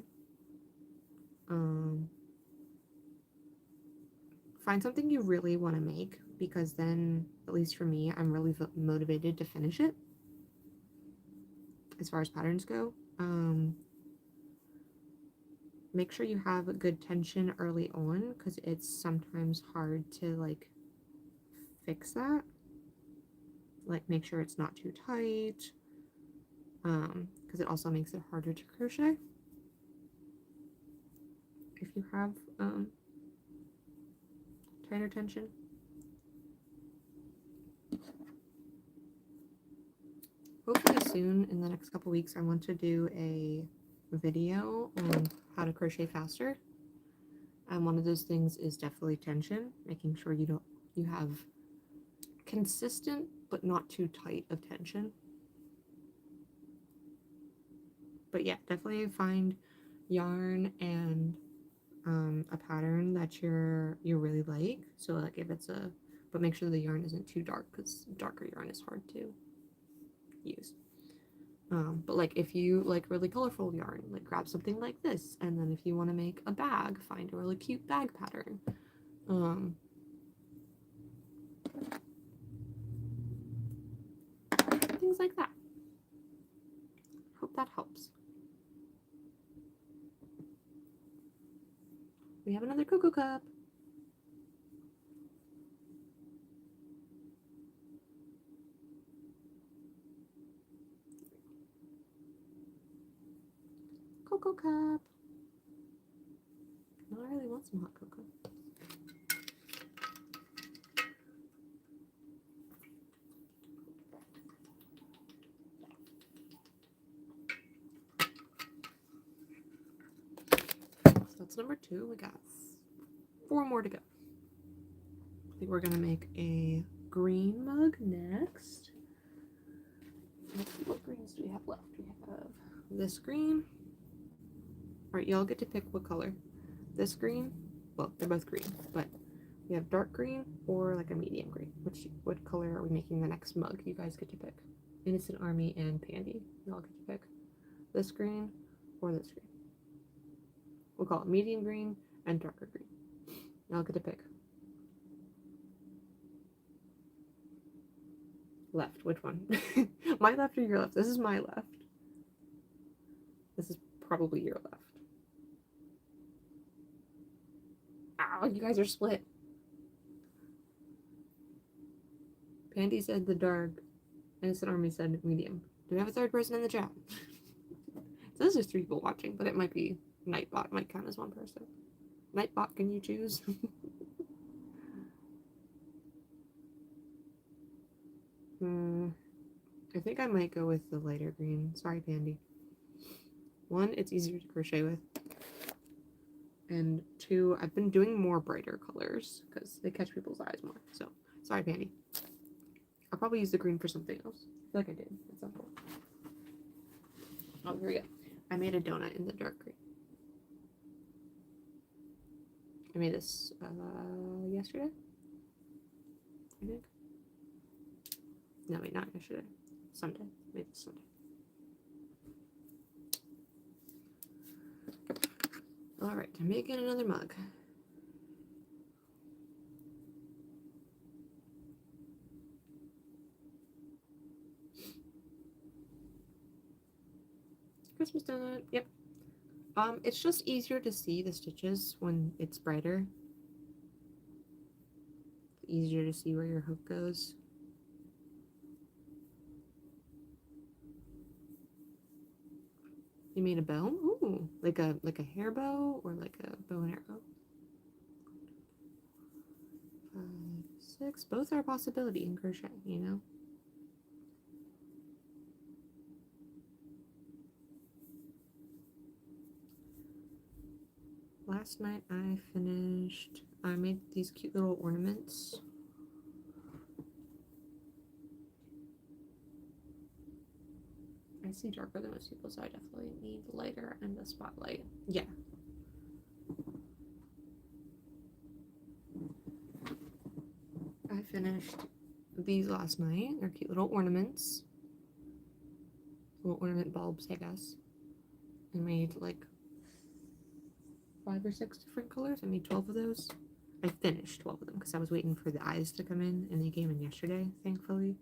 Find something you really want to make, because then, at least for me, I'm really motivated to finish it. As far as patterns go, make sure you have a good tension early on, because it's sometimes hard to like fix that. Like make sure it's not too tight, because it also makes it harder to crochet. If you have tighter tension. Hopefully soon, in the next couple weeks, I want to do a video on how to crochet faster. And one of those things is definitely tension, making sure you have consistent but not too tight of tension. But yeah, definitely find yarn and a pattern that you really like. So like if it's but make sure the yarn isn't too dark, because darker yarn is hard to use. But like if you like really colorful yarn, like grab something like this, and then if you want to make a bag, find a really cute bag pattern. Things like that. Hope that helps. We have another cocoa cup. Cocoa cup. No, I really want some hot cocoa. So that's number 2. We got 4 more to go. I think we're gonna make a green mug next. Let's see, what greens do we have left? We have this green. Alright, y'all get to pick what color. This green, well, they're both green, but we have dark green or like a medium green. What color are we making the next mug? You guys get to pick. Innocent Army and Pandy. Y'all get to pick. This green or this green. We'll call it medium green and darker green. Y'all get to pick. Left, which one? My left or your left? This is my left. This is probably your left. Ow, you guys are split. Pandy said the dark. Innocent Army said medium. Do we have a third person in the chat? So this is 3 people watching, but it might be Nightbot might count as 1 person. Nightbot, can you choose? I think I might go with the lighter green. Sorry, Pandy. 1, it's easier to crochet with. And 2, I've been doing more brighter colors because they catch people's eyes more. So, sorry, Pandy. I'll probably use the green for something else. I feel like I did at some point. Oh, here we go. I made a donut in the dark green. I made this yesterday, I think. No, wait, not yesterday. Sunday. I made this Sunday. Alright, I'm making another mug. Christmas donut, yep. It's just easier to see the stitches when it's brighter. Easier to see where your hook goes. You made a bow? Ooh, like a hair bow or like a bow and arrow? 5, 6. Both are a possibility in crochet, you know? Last night I made these cute little ornaments. I see darker than most people, so I definitely need the lighter and the spotlight. Yeah. I finished these last night. They're cute little ornaments. Little ornament bulbs, I guess. I made like 5 or 6 different colors. I made 12 of those. I finished 12 of them because I was waiting for the eyes to come in, and they came in yesterday, thankfully.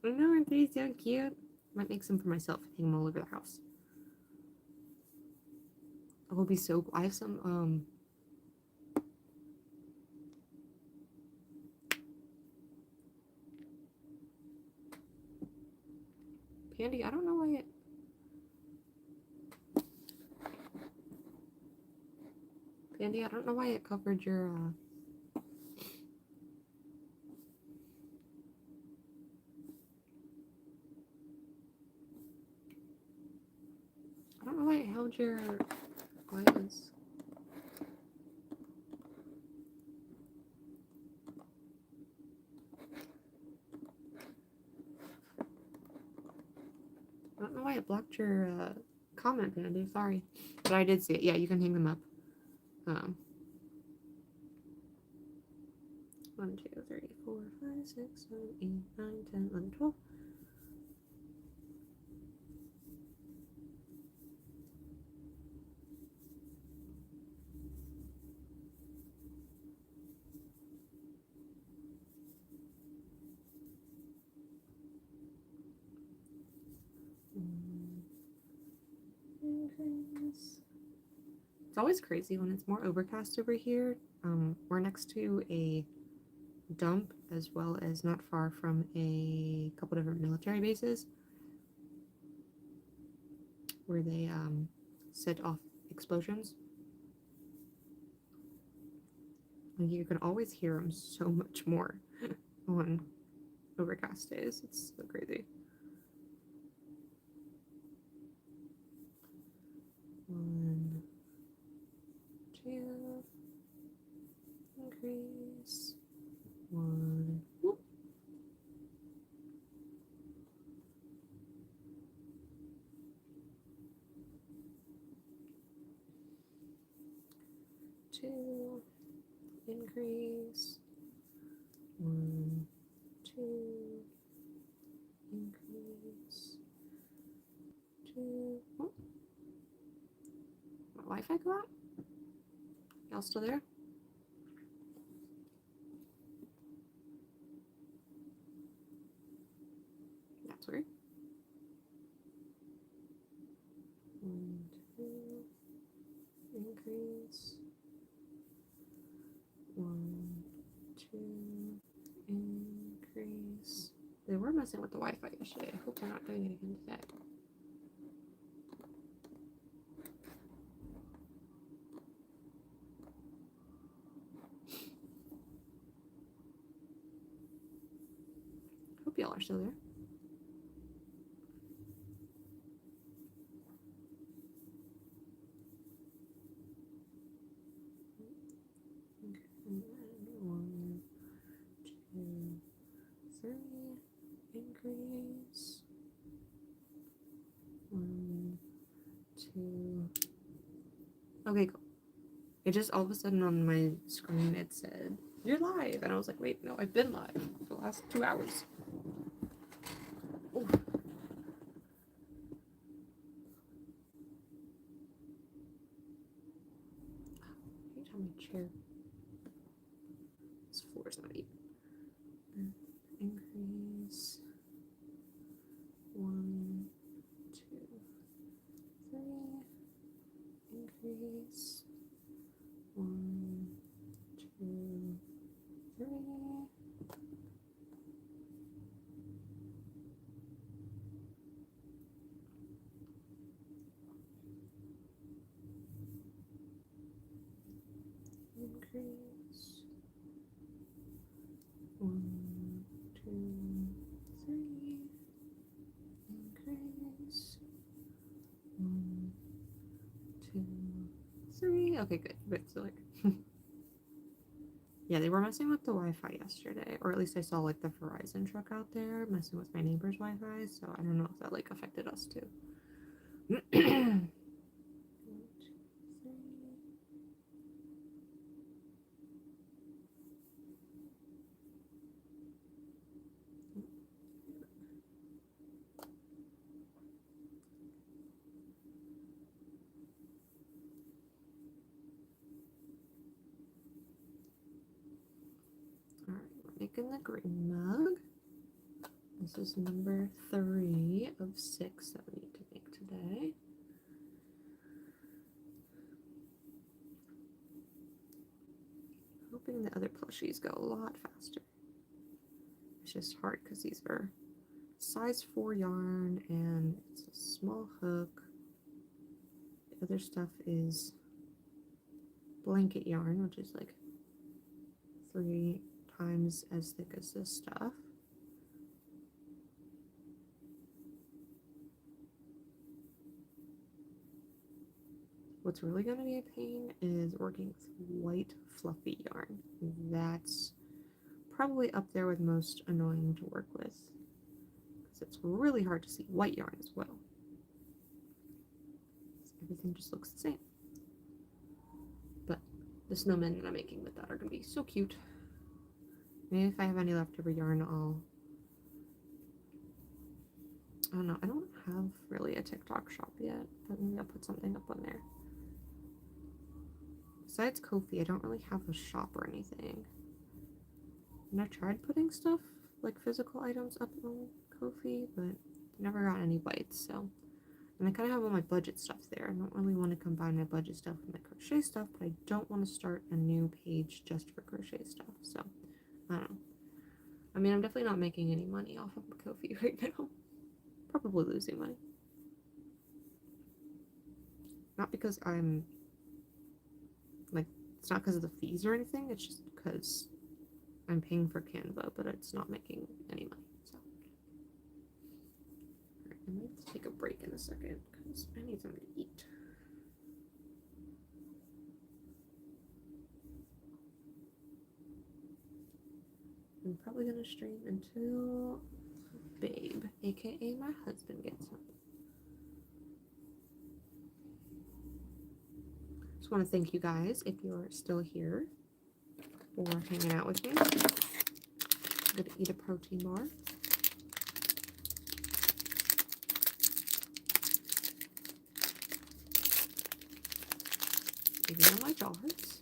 I know, aren't they so cute? Might make some for myself. Hang them all over the house. It will be so. I have some Pandy. I don't know why it. Pandy, I don't know why it covered your. I don't know why it held your glasses. I don't know why it blocked your comment, Pandy. Sorry, but I did see it. Yeah, you can hang them up. 1, 2, 3, 4, 5, 6, 7, 8, 9, 10, 11, 12. It's always crazy when it's more overcast over here. We're next to a dump as well as not far from a couple different military bases where they set off explosions. And you can always hear them so much more on overcast days. It's so crazy. 1, 2, increase. 1, whoop. 2, increase. 1, 2, increase. 2. Oh. My Wi-Fi go out? Y'all still there? That's weird. 1, 2, increase. 1, 2, They were messing with the Wi-Fi yesterday. I hope they're not doing it again today. Hope y'all are still there. One, two, three. Increase. 1, 2. Okay, cool. It just all of a sudden on my screen it said, "You're live," and I was like, wait, no, I've been live for the last 2 hours. Oh. I hate how my chair. This floor is not even. Increase. 1, 2, 3. Increase. 1, 2, 3. Increase. 1, 2, 3. Increase. 1, 2, 3. Okay, good. Good. So like, yeah, they were messing with the Wi-Fi yesterday, or at least I saw like the Verizon truck out there messing with my neighbor's Wi-Fi. So I don't know if that like affected us too. 1, 2, 3. All right, we're making the green mug. This is number 3 of 6 that we need to make today. Hoping the other plushies go a lot faster. It's just hard because these are size 4 yarn and it's a small hook. The other stuff is blanket yarn, which is like 3 times as thick as this stuff. What's really going to be a pain is working with white fluffy yarn. That's probably up there with most annoying to work with because it's really hard to see white yarn as well. Everything just looks the same. But the snowmen that I'm making with that are going to be so cute. Maybe if I have any leftover yarn, I don't know. I don't have really a TikTok shop yet, but maybe I'll put something up on there. Besides Ko-fi, I don't really have a shop or anything. And I tried putting stuff, like physical items up on Ko-fi, but never got any bites, so. And I kind of have all my budget stuff there. I don't really want to combine my budget stuff with my crochet stuff, but I don't want to start a new page just for crochet stuff, so. I don't know. I mean, I'm definitely not making any money off of Ko-fi right now. Probably losing money. Not because I'm, like, it's not because of the fees or anything, it's just because I'm paying for Canva, but it's not making any money, so. Alright, I might take a break in a second, because I need something to eat. I'm probably gonna stream until Babe, aka my husband, gets home. Just want to thank you guys if you're still here or hanging out with me. I'm gonna eat a protein bar. Even though my jaw hurts.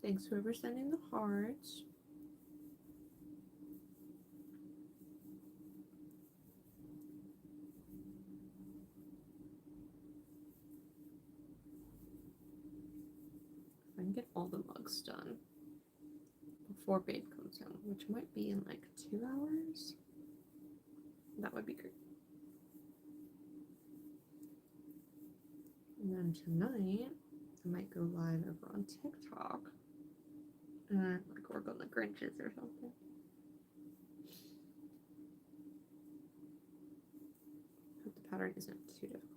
Thanks whoever's sending the hearts. I can get all the mugs done before Babe comes home, which might be in like 2 hours. That would be great. And then tonight, I might go live over on TikTok and like work on the Grinches or something. Hope the pattern isn't too difficult.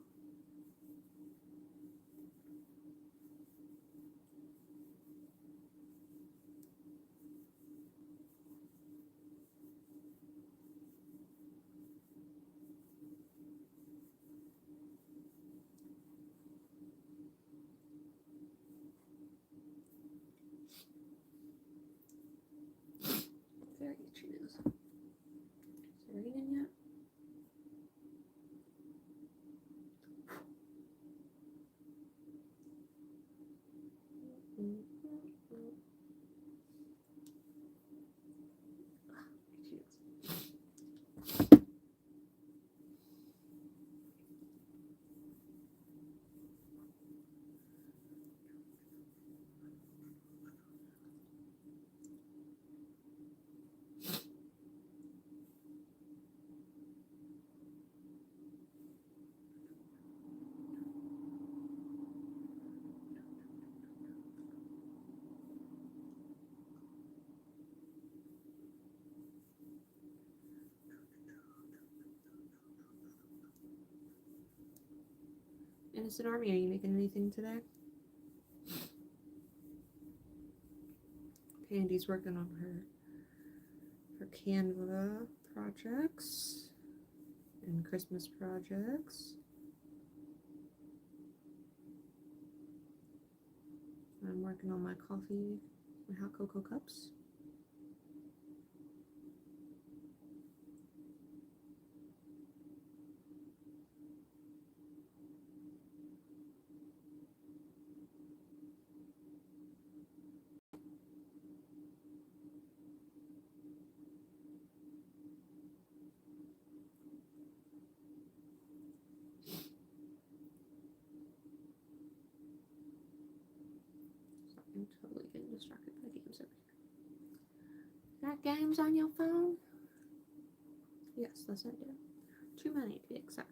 Very itchy nose. Is it raining yet? Innocent Army, are you making anything today? Pandy's working on her Canva projects and Christmas projects. I'm working on my coffee, my hot cocoa cups. I'm totally getting distracted by games over here. Got games on your phone? Yes, yes I do. Too many to be exact.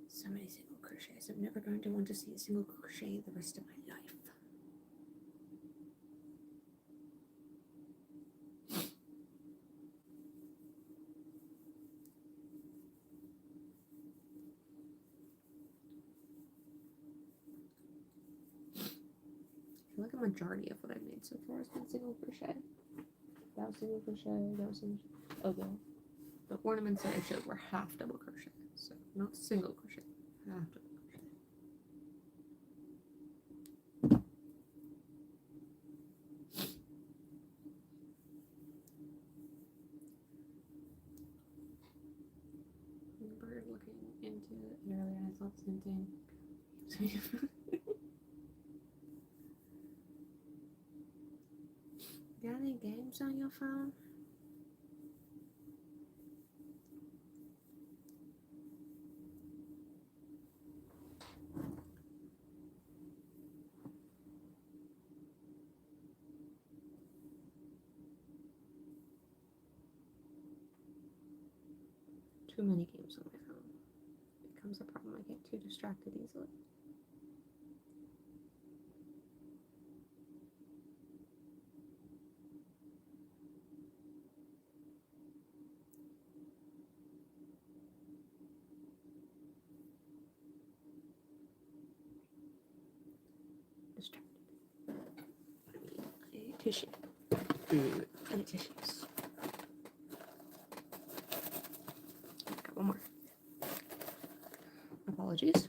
So many single crochets. I'm never going to want to see a single crochet the rest of my life. I feel like a majority of what I've made so far has been single crochet. That was single crochet, that was single. Oh, the ornaments that I showed were half double crochet. So, not single crochet, half double crochet. I remember looking into it earlier and I thought the same thing. Got any games on your phone? Too many games on my phone. It becomes a problem. I get too distracted easily. I need a tissue. And tissues. Got one more. Apologies.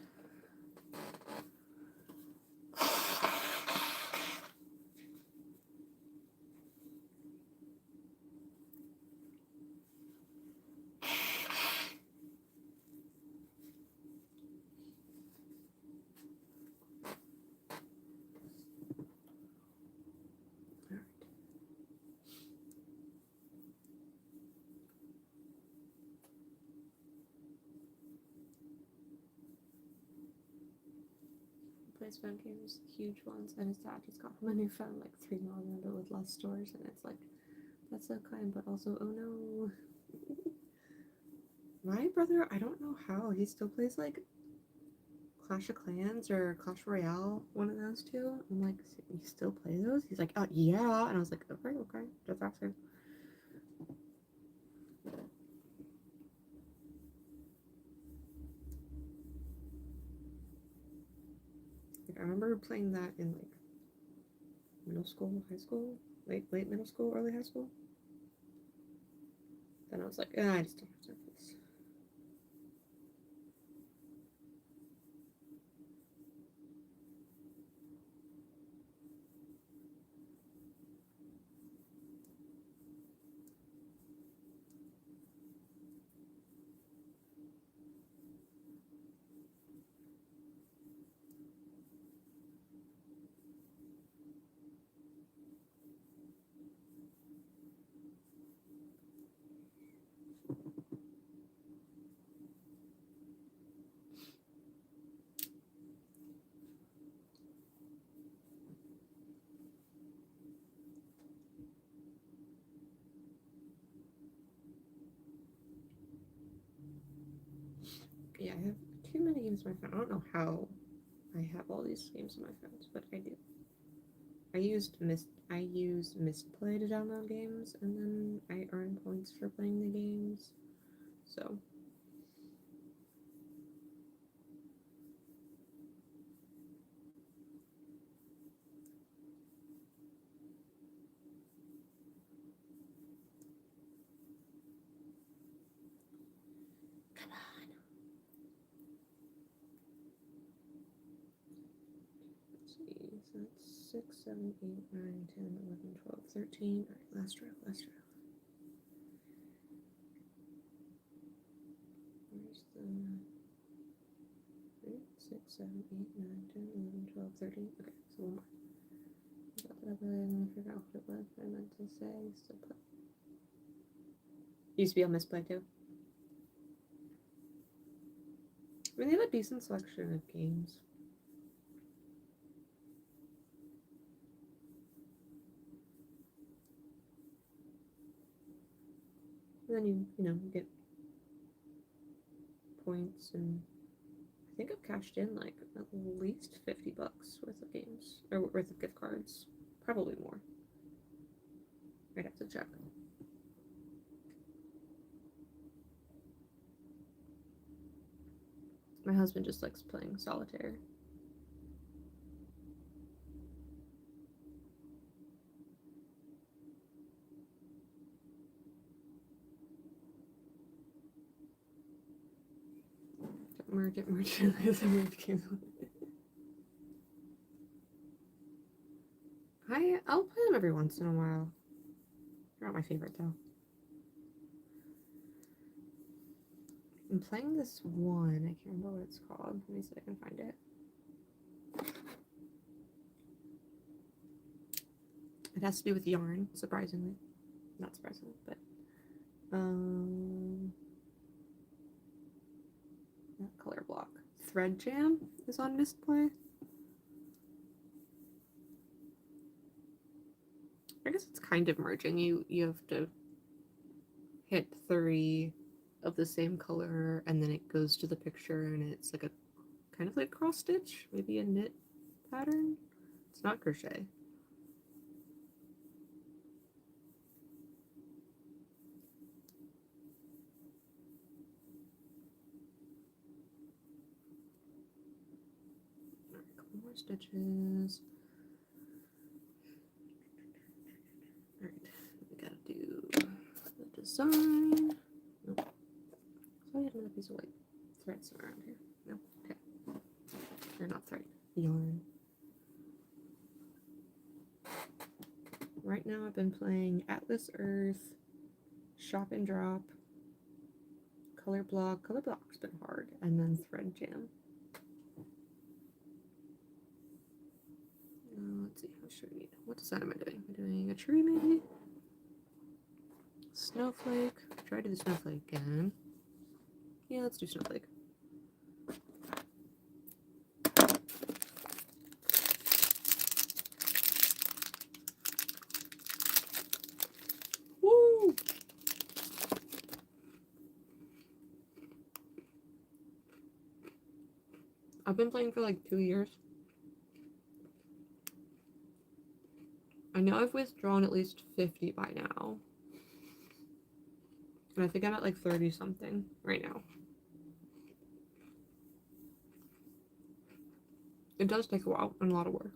plays phone games, huge ones, and his dad just got him a new phone like 3 more around it with less stores, and it's like, that's so kind, but also, oh no. My brother, I don't know how, he still plays like Clash of Clans or Clash Royale, one of those two. I'm like, you still play those? He's like, yeah. And I was like, okay, just asking. Like, I remember playing that in like middle school, high school, late middle school, early high school. Then I was like, I just don't have time for this. Yeah, I have too many games on my phone. I don't know how I have all these games on my phone, but I do. I use Misplay to download games, and then I earn points for playing the games. So come on. Let's see. So that's 6, 7, 8, 9, 10, 11, 12, 13. All right, last row. Where's the 3, 6, 7, 8, 9, 10, 11, 12, 13. Okay, so one more. I got that I'm gonna figure out what it was I meant to say. So put. Used to be on Misplay too. I mean, they have a decent selection of games. And then you get points, and I think I've cashed in like at least $50 worth of games, or worth of gift cards. Probably more. I'd have to check. My husband just likes playing solitaire. Merge it. I'll play them every once in a while. They're not my favorite though. I'm playing this one. I can't remember what it's called. Let me see if I can find it. It has to do with yarn, surprisingly. Not surprisingly, but not color block. Thread Jam is on Misplay. I guess it's kind of merging. You have to hit 3 of the same color, and then it goes to the picture, and it's like a kind of like cross stitch, maybe a knit pattern. It's not crochet. Alright, a couple more stitches. Alright, we gotta do the design. Nope. So I had another piece of white thread somewhere around here. No, okay. They're not thread, yarn. Right now I've been playing Atlas Earth, Shop and Drop, Color Block. Color Block's been hard, and then Thread Jam. Let's see, how should we? What design am I doing? Am I doing a tree maybe? Snowflake. Try to do the snowflake again. Yeah, let's do snowflake. I've been playing for like 2 years. I know I've withdrawn at least 50 by now. And I think I'm at like 30 something right now. It does take a while and a lot of work.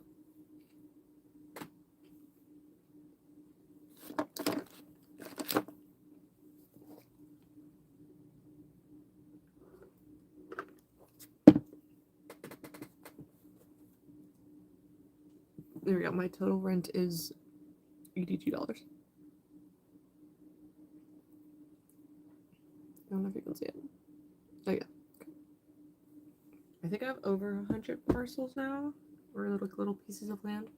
There we go. My total rent is $82. I don't know if you can see it. Oh yeah. Okay. I think I have over 100 parcels now, or little pieces of land.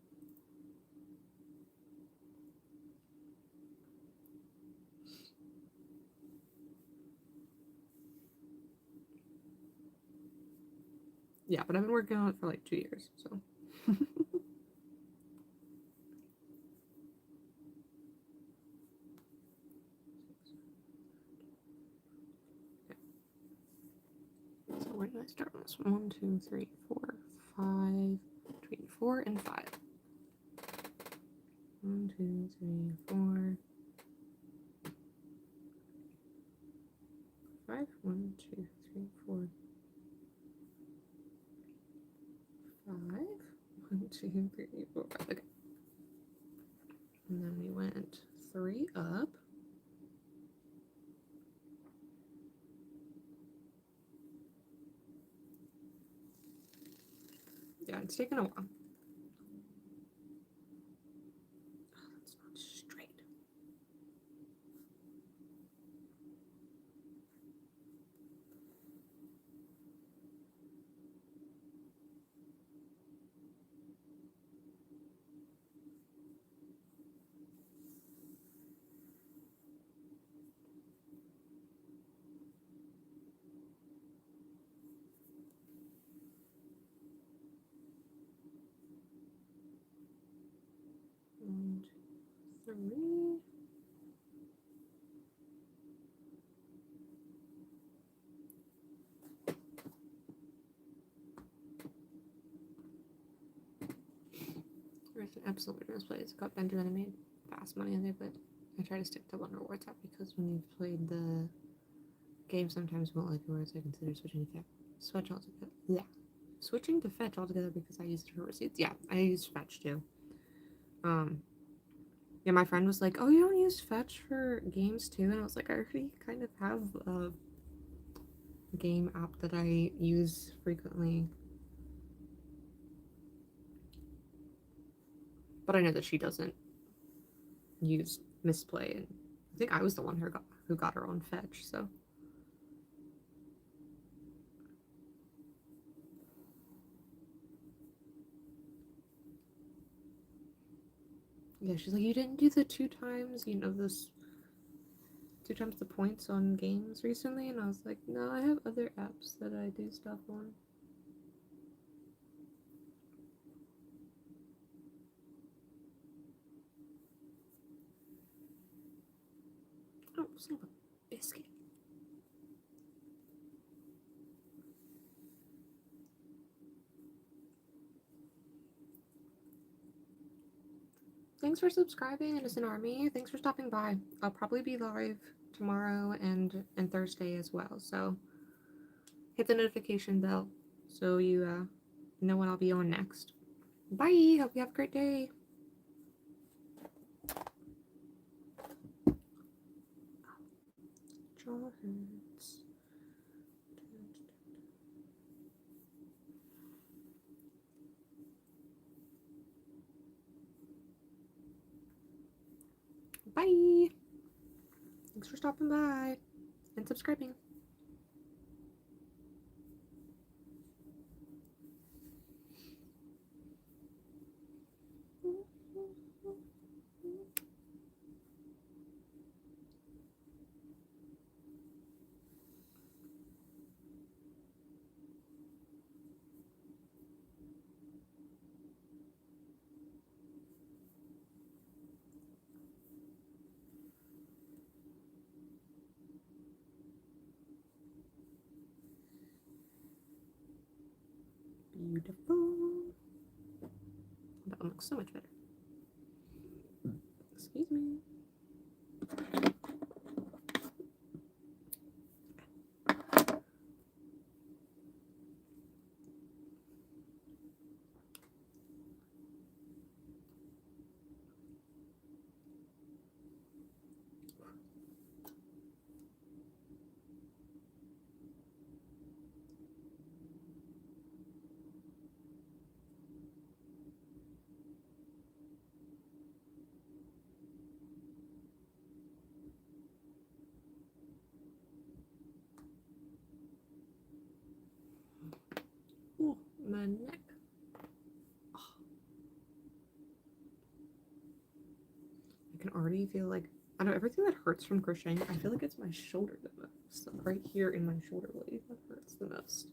Yeah, but I've been working on it for like 2 years, so. So where did I start on this one? 1, 2, 3, 4, 5. Between 4 and 5. 1, 2, 3, 4. 5. 1, 2, 3, 4. 5. 1, 2, 3, 4, 5. Okay. And then we went 3 up. Yeah, it's taken a while. Oh, that's not straight. One, 2, 3. There's an absolute misplace. Got Benjamin and made fast money on it, but I try to stick to one rewards app because when you've played the game, sometimes you won't like rewards. I consider switching to Fetch altogether. Yeah, switching to Fetch altogether because I used it for receipts. Yeah, I used Fetch too. Yeah, my friend was like, "Oh, you don't use Fetch for games too?" And I was like, "I already kind of have a game app that I use frequently." But I know that she doesn't use Misplay, and I think I was the one who got her own Fetch, so. Yeah, she's like, "You didn't do the 2 times, this 2 times the points on games recently?" And I was like, "No, I have other apps that I do stuff on." Oh, son of a biscuit. Thanks for subscribing, Innocent Army. Thanks for stopping by. I'll probably be live tomorrow and Thursday as well, so hit the notification bell so you know when I'll be on next. Bye! Hope you have a great day. Jaw hurts. Bye! Thanks for stopping by and subscribing. Beautiful. That one looks so much better. Excuse me. Oh, my neck. Oh. I can already feel like, out of everything that hurts from crocheting, I feel like it's my shoulder the most. Like right here in my shoulder blade that hurts the most.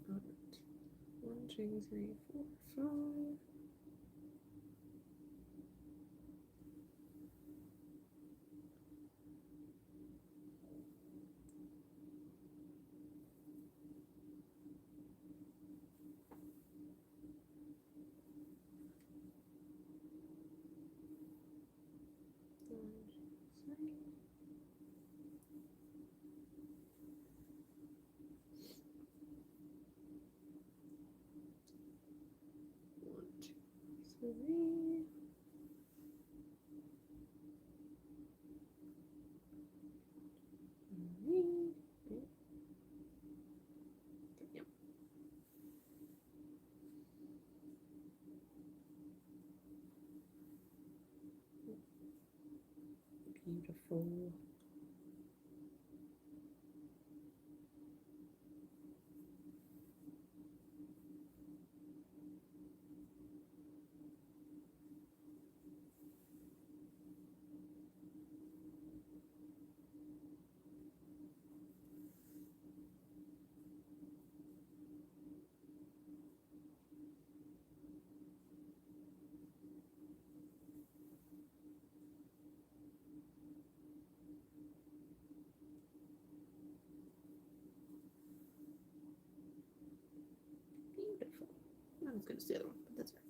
Alright. 1, 2, 3, 4, 5. Three. Yep. Beautiful. Beautiful. Not as good as the other one, but that's right.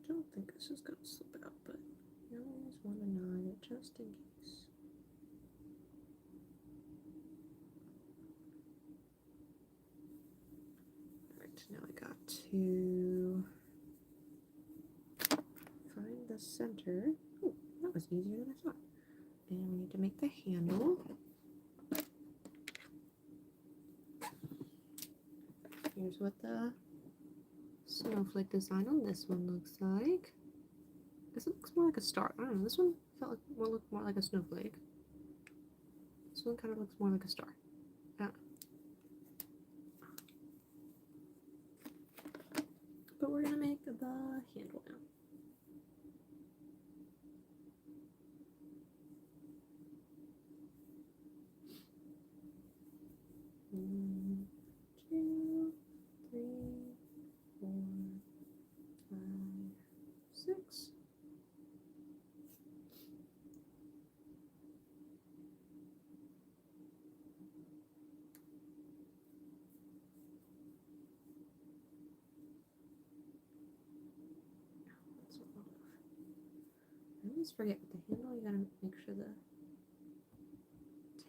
I don't think this is going to slip out, but you always want to knot it just in case. Alright, now I got to find the center. Oh, that was easier than I thought. And we need to make the handle. Here's what the snowflake design on this one looks like. This looks more like a star. I don't know. This one felt like looked more like a snowflake. This one kind of looks more like a star. I don't know. But we're gonna make the handle now. One, two, three, 4, 5, 6. That's not long enough. I always forget with the handle, you gotta make sure the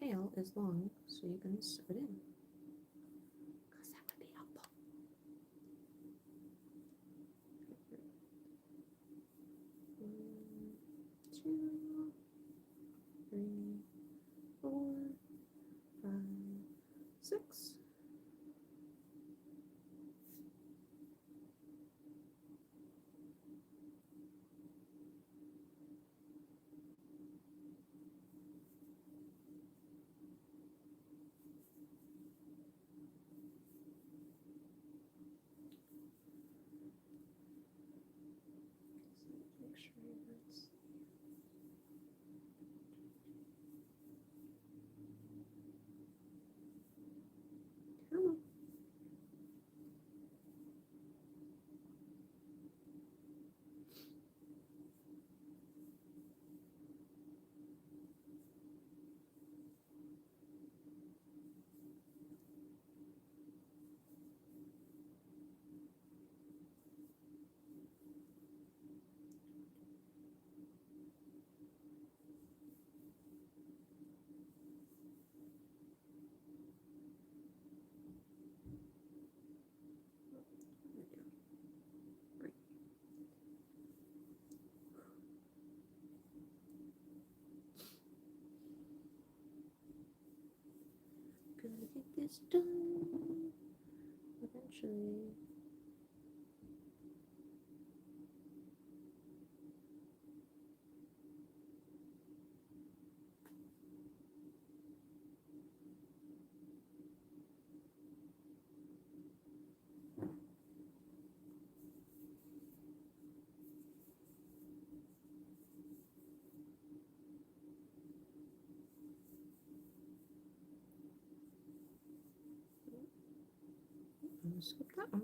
tail is long so you can sew it in. Because that would be helpful. 1, 2, 3, 4, 5, 6. is done eventually. I'm gonna skip that one.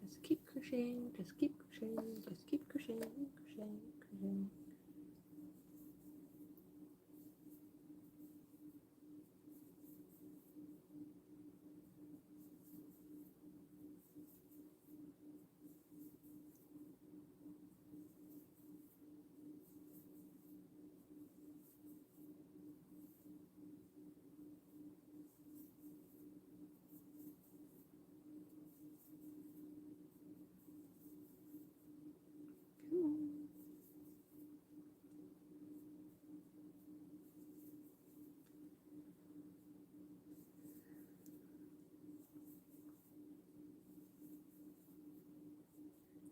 Just keep crocheting, just keep crocheting, just keep crocheting, crocheting, crocheting. Come on.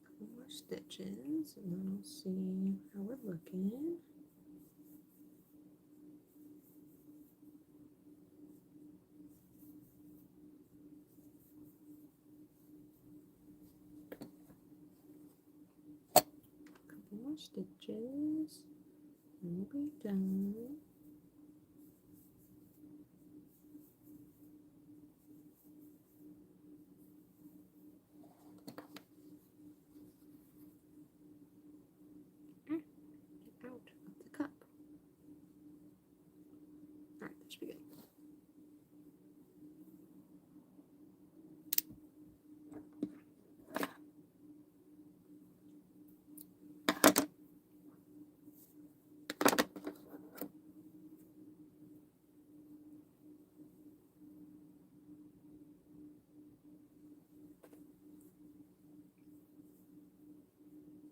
Couple more stitches, and then I'll see how we're looking. Couple more stitches, and we'll be done. Get out of the cup. Alright, that should be good.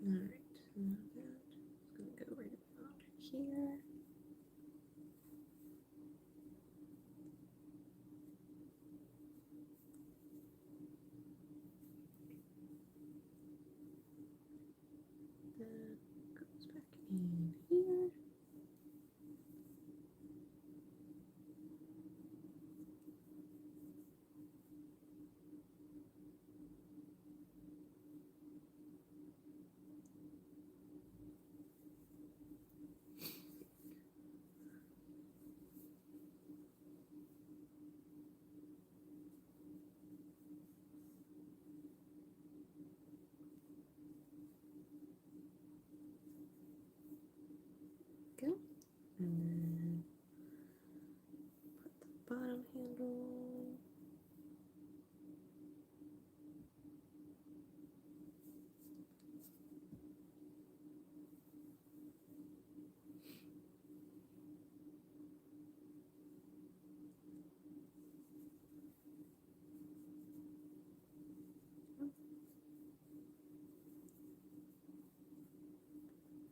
Alright, now that's gonna go right about here. That goes back in here. Go. And then put the bottom handle.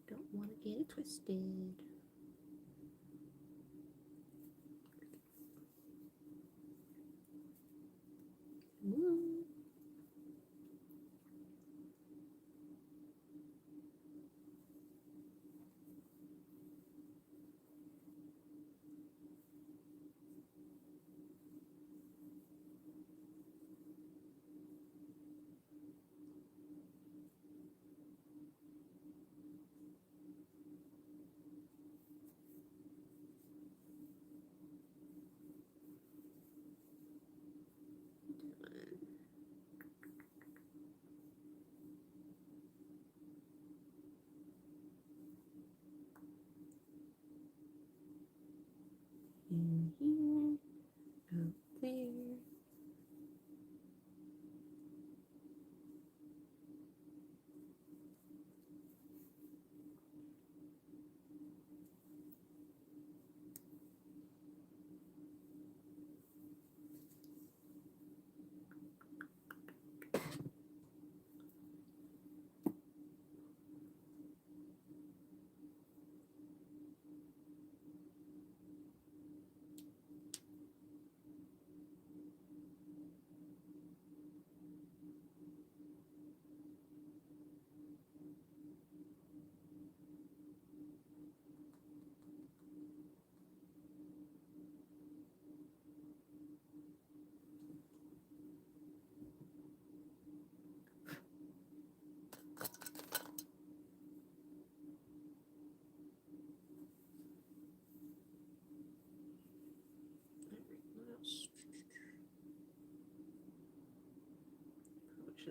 Don't want to get it twisted. Woo.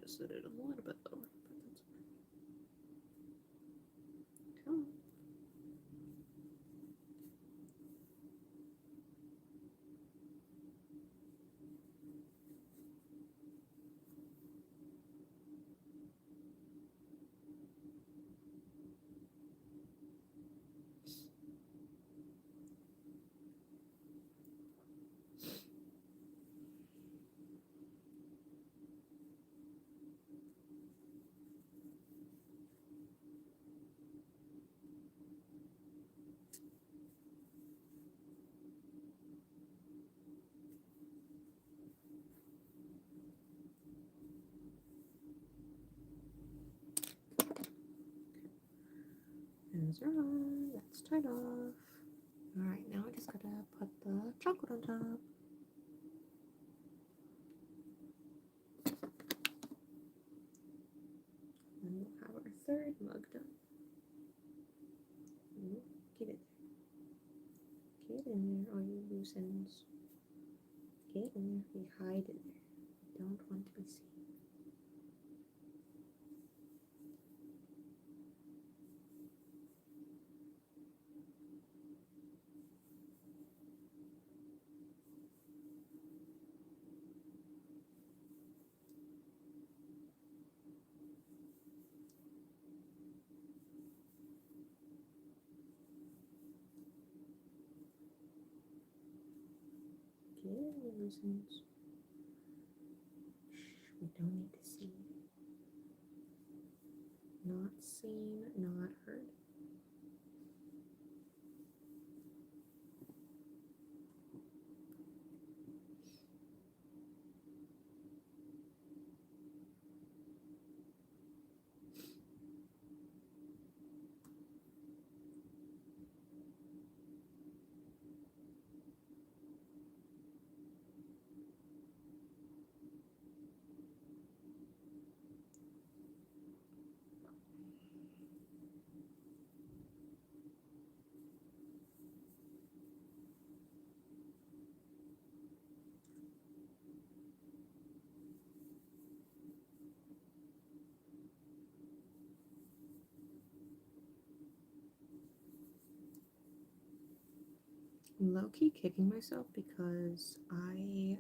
set it a little bit lower, but that's okay. Come on. Those are on. That's tied off. Alright, now I just gotta put the chocolate on top. And we'll have our third mug done. Get it there. Get in there, all you loose ends. Get in there. We hide in there. We don't want to be seen. Get in there, loose ends. Shh, we don't need to see. Not seen, not heard. I'm low-key kicking myself because I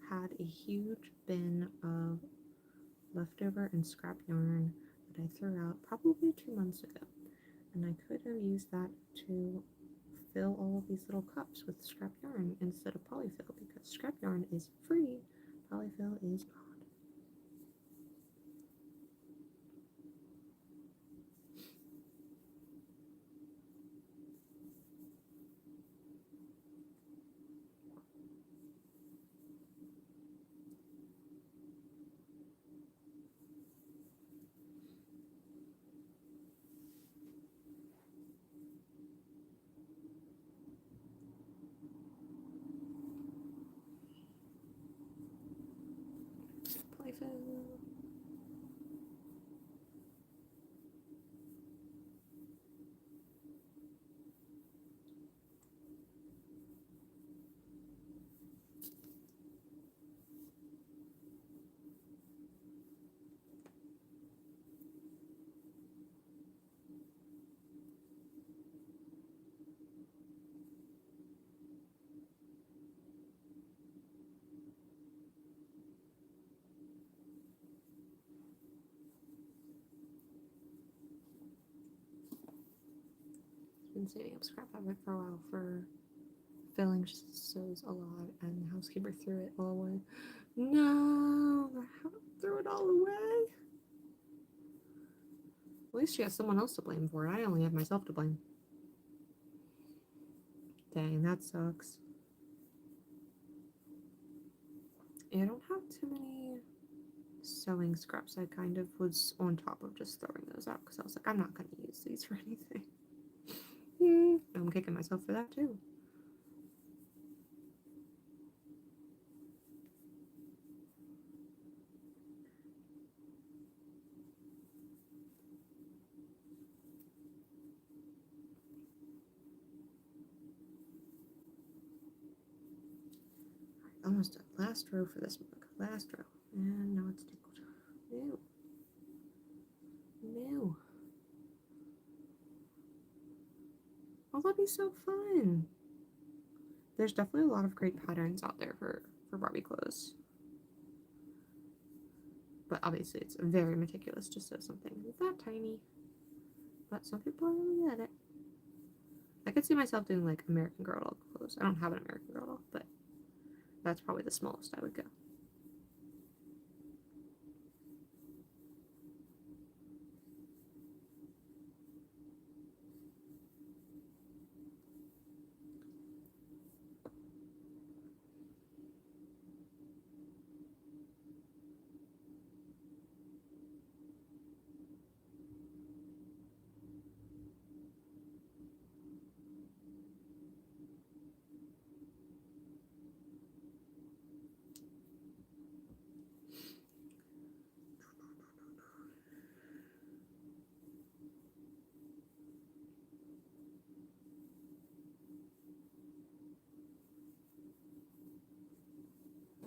had a huge bin of leftover and scrap yarn that I threw out probably 2 months ago. And I could have used that to fill all of these little cups with scrap yarn instead of polyfill because scrap yarn is free, polyfill is not. Polyfill. Been saving up scrap fabric for a while for filling sews a lot, and the housekeeper threw it all away. No, I threw it all away. At least she has someone else to blame for it. I only have myself to blame. Dang, that sucks. I don't have too many sewing scraps. I kind of was on top of just throwing those out because I was like, I'm not going to use these for anything. I'm kicking myself for that too. Almost done. last row for this mug. Last row. And now it's tangled. No. No. Oh, that'd be so fun. There's definitely a lot of great patterns out there for Barbie clothes. But obviously it's very meticulous to sew something that tiny. But some people are really good at it. I could see myself doing like American Girl doll clothes. I don't have an American Girl doll, but that's probably the smallest I would go.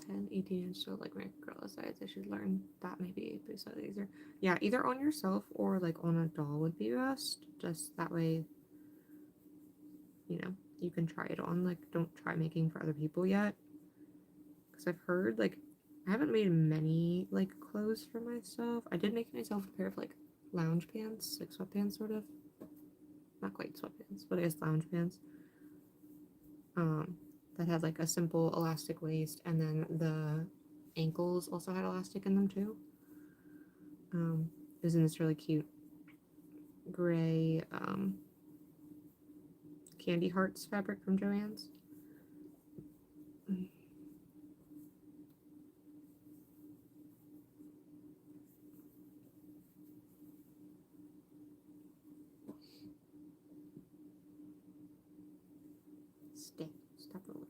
And 18-inch, so like American Girl size. I should learn that maybe be slightly easier. Yeah, either on yourself or like on a doll would be best. Just that way, you know, you can try it on. Like, don't try making for other people yet. Because I've heard, like, I haven't made many, like, clothes for myself. I did make myself a pair of, like, lounge pants, like sweatpants, sort of. Not quite sweatpants, but I guess lounge pants. That had, like, a simple elastic waist, and then the ankles also had elastic in them, too. It was in this really cute gray, Candy Hearts fabric from Joann's. Stop rolling.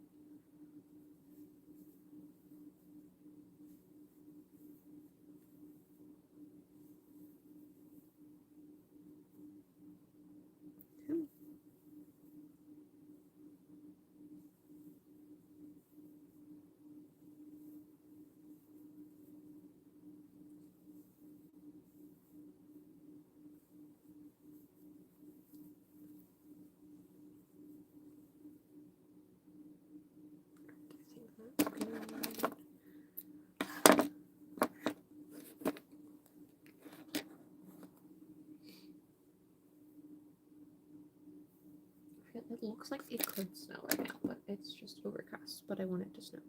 It looks like it could snow right now, but it's just overcast. But I want it to snow.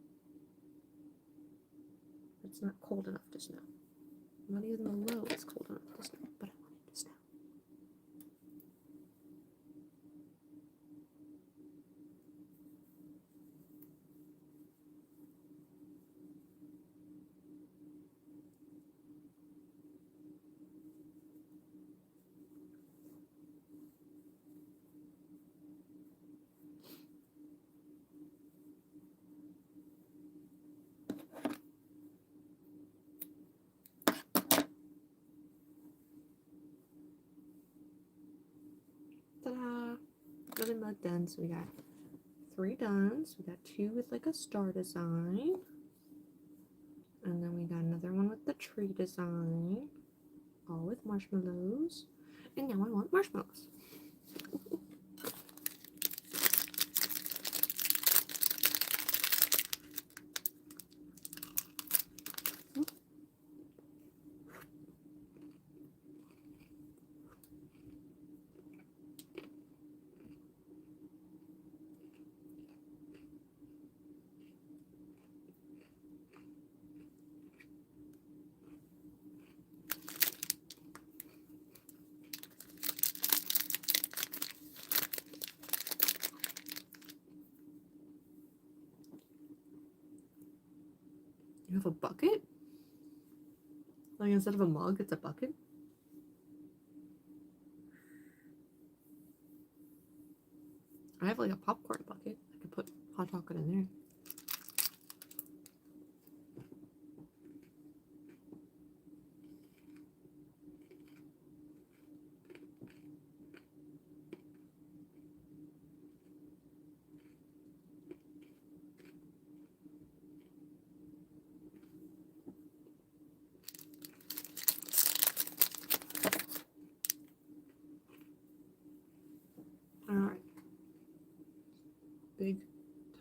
It's not cold enough to snow. Not even the low is cold enough to snow, but I want it to snow. Ta-da! Another mug done. So we got 3 done. So we got 2 with like a star design. And then we got another one with the tree design. All with marshmallows. And now I want marshmallows. You have a bucket? Like instead of a mug, it's a bucket? I have like a popcorn bucket. I could put hot chocolate in there.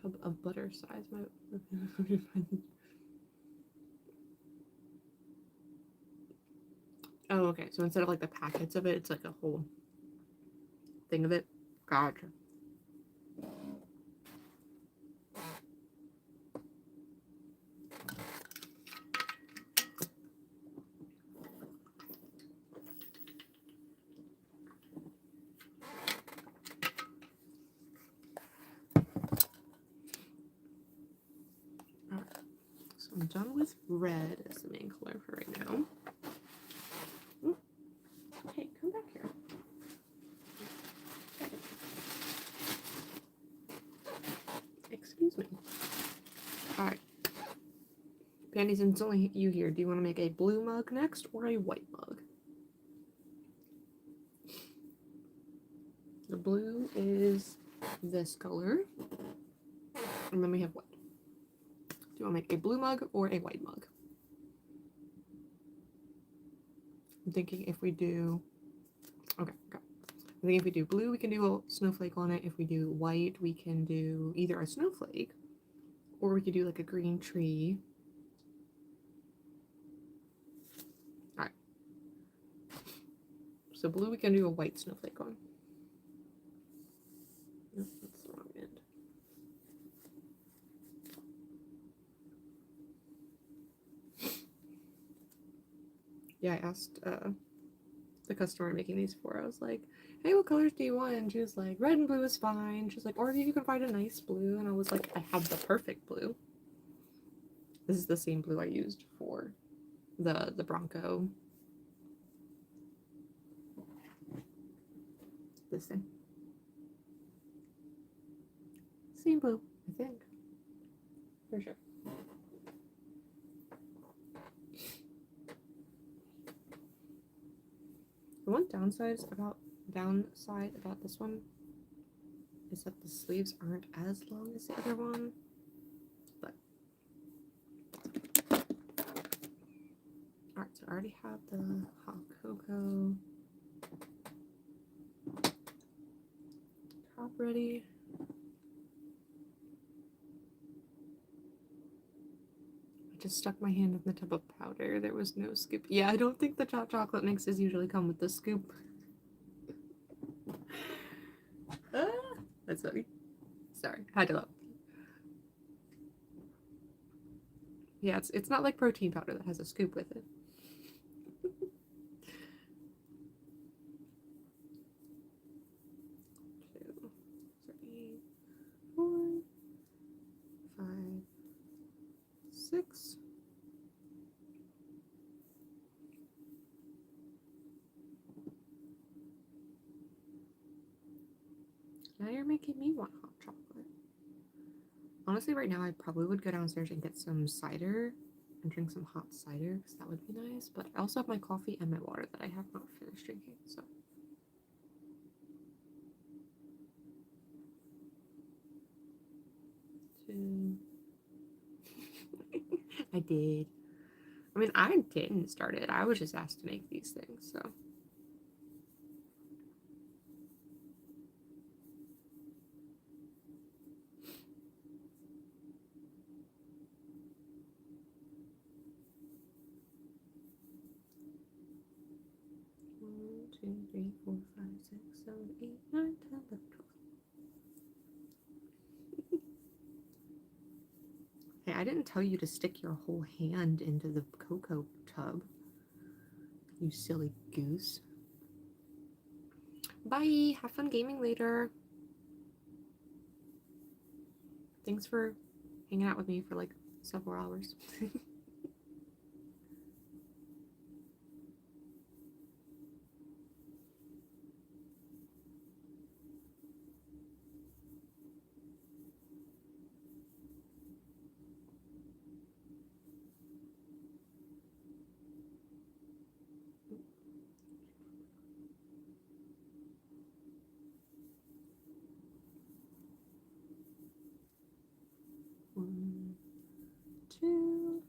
tub of butter size. Oh, okay. So instead of like the packets of it, it's like a whole thing of it. Gotcha. Alright. So I'm done with red as the main color for right now. Ooh. Hey, come back here. Excuse me. Alright. Pandy, since it's only you here, do you want to make a blue mug next or a white mug? The blue is this color. And then we have white. Do you want to make a blue mug or a white mug? I'm thinking if we do... Okay. I think if we do blue, we can do a snowflake on it. If we do white, we can do either a snowflake or we could do like a green tree. Alright. So blue, we can do a white snowflake on. Nope, that's the wrong end. Yeah, I asked the customer making these for. I was like, hey, what colors do you want? And she was like, red and blue is fine. She's like, or if you can find a nice blue. And I was like, I have the perfect blue. This is the same blue I used for the Bronco. This thing. Same blue, I think. For sure. The one downside about this one is that the sleeves aren't as long as the other one. But alright, so I already have the hot cocoa top ready. I just stuck my hand in the tub of powder. There was no scoop. Yeah, I don't think the hot chocolate mixes usually come with the scoop. That's funny. Sorry, had to laugh. Yeah, it's not like protein powder that has a scoop with it. 2, 3, 4, 5, 6. Now you're making me want hot chocolate. Honestly, right now I probably would go downstairs and get some cider and drink some hot cider because that would be nice. But I also have my coffee and my water that I have not finished drinking, so. I did. I mean, I didn't start it. I was just asked to make these things, so. One, 2, 3, 4, 5, 6, 7, 8, 9, 10, 11, 12. Hey, I didn't tell you to stick your whole hand into the cocoa tub. You silly goose. Bye. Have fun gaming later. Thanks for hanging out with me for like several hours. One, 2,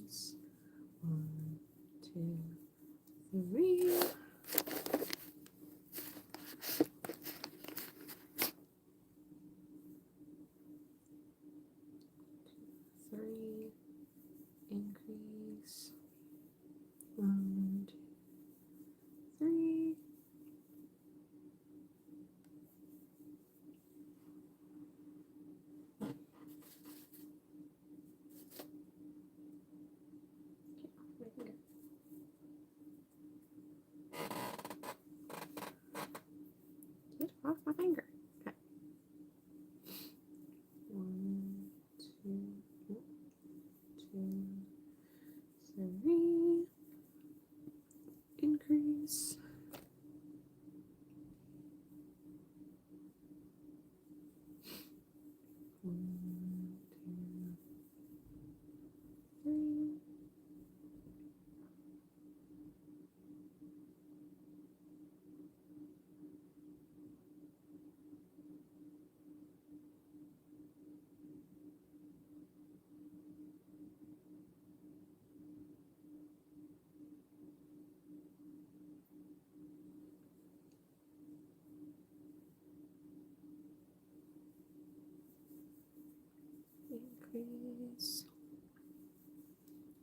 increase. 1, 2, 3. 3, increase. 1, 2, 3. Get off my finger. Okay. 1, 2, 3. Increase. 1, 2, 3. Increase.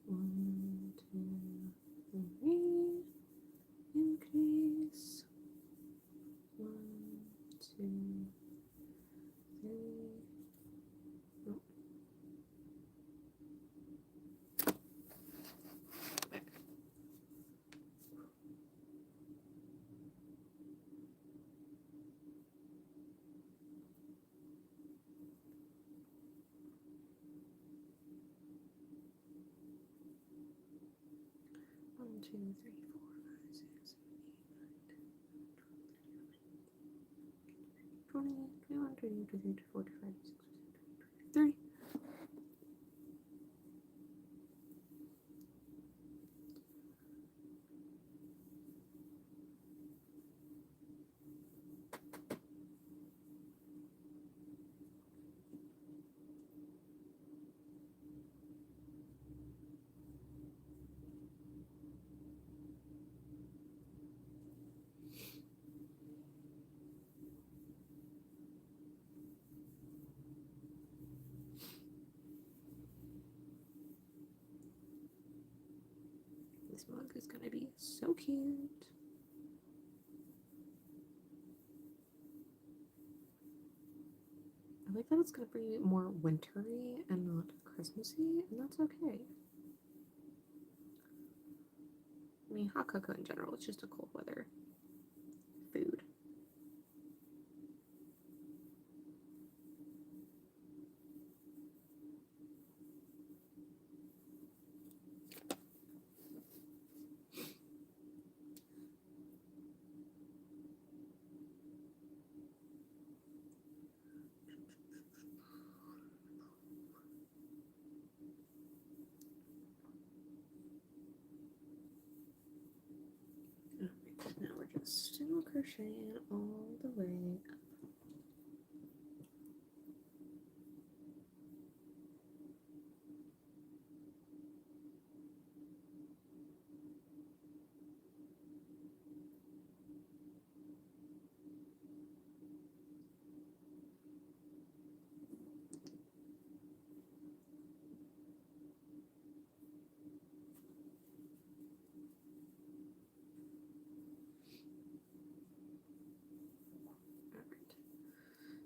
1, 2, 3. Increase. 1, 2, 3. Oh. One, two, three, 4, 5, 6, 7, 8, 9, 10, 11, 12, 13, 14, 15, 16, 17, 18, 20, 21, 22, 23, 24, 25, 26, 27, 28, 29, 30. This mug is gonna be so cute. I like that it's gonna be more wintry and not Christmassy, and that's okay. I mean, hot cocoa in general, it's just a cold weather food. Alright, now we're just single crocheting all the way up.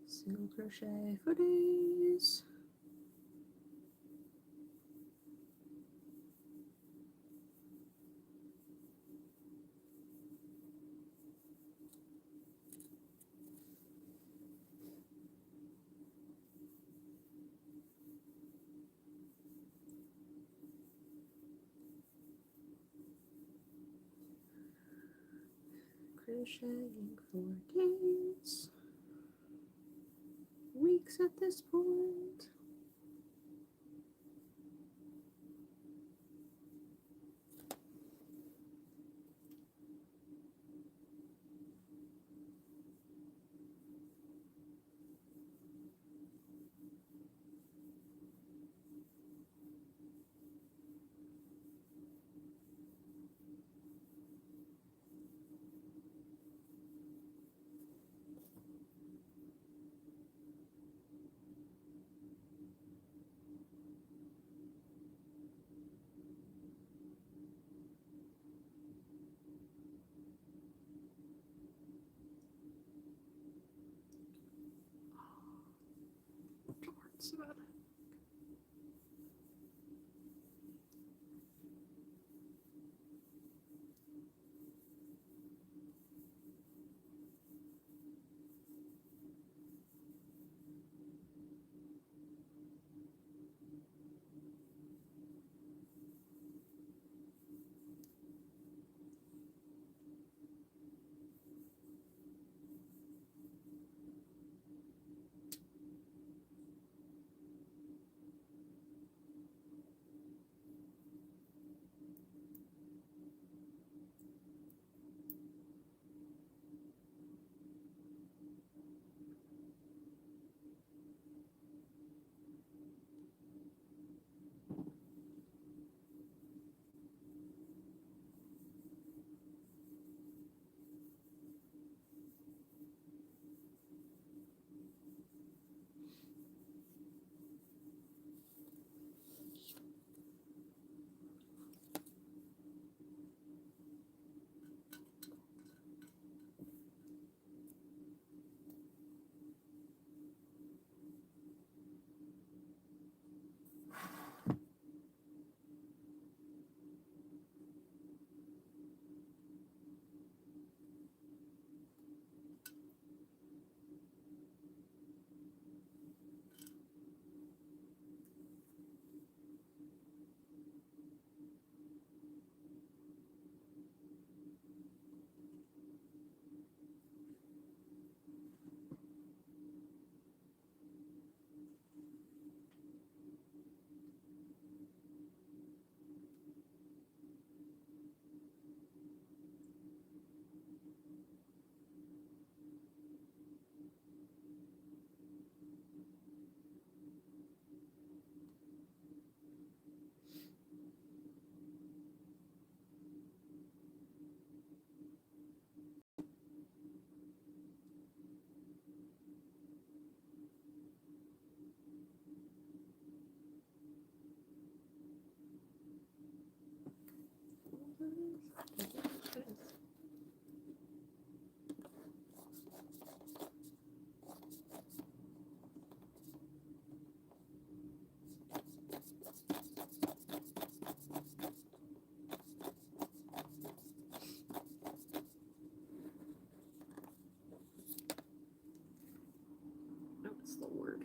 Single crochet for days. Crocheting for days, weeks at this point. so bad. No, it's the word.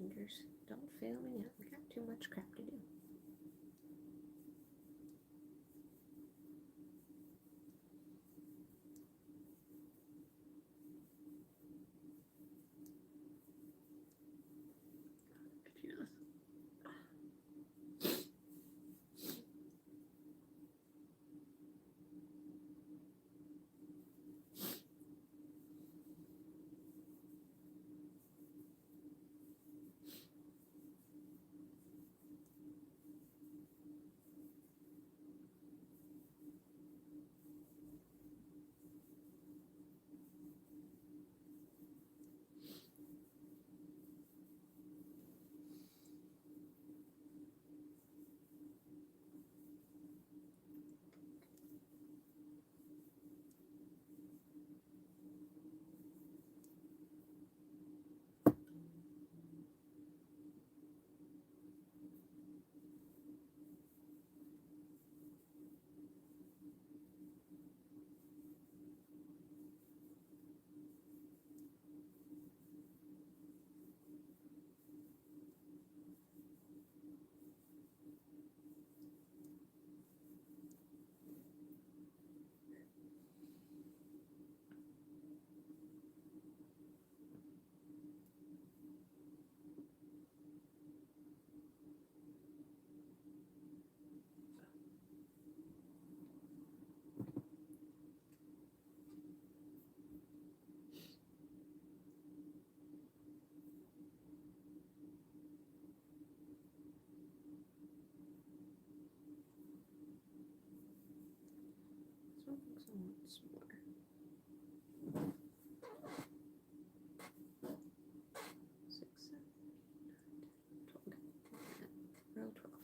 fingers. Don't fail me yet. We got too much crap to do. So once more. 6, 7, 8, 9, 10, 12. Row 12.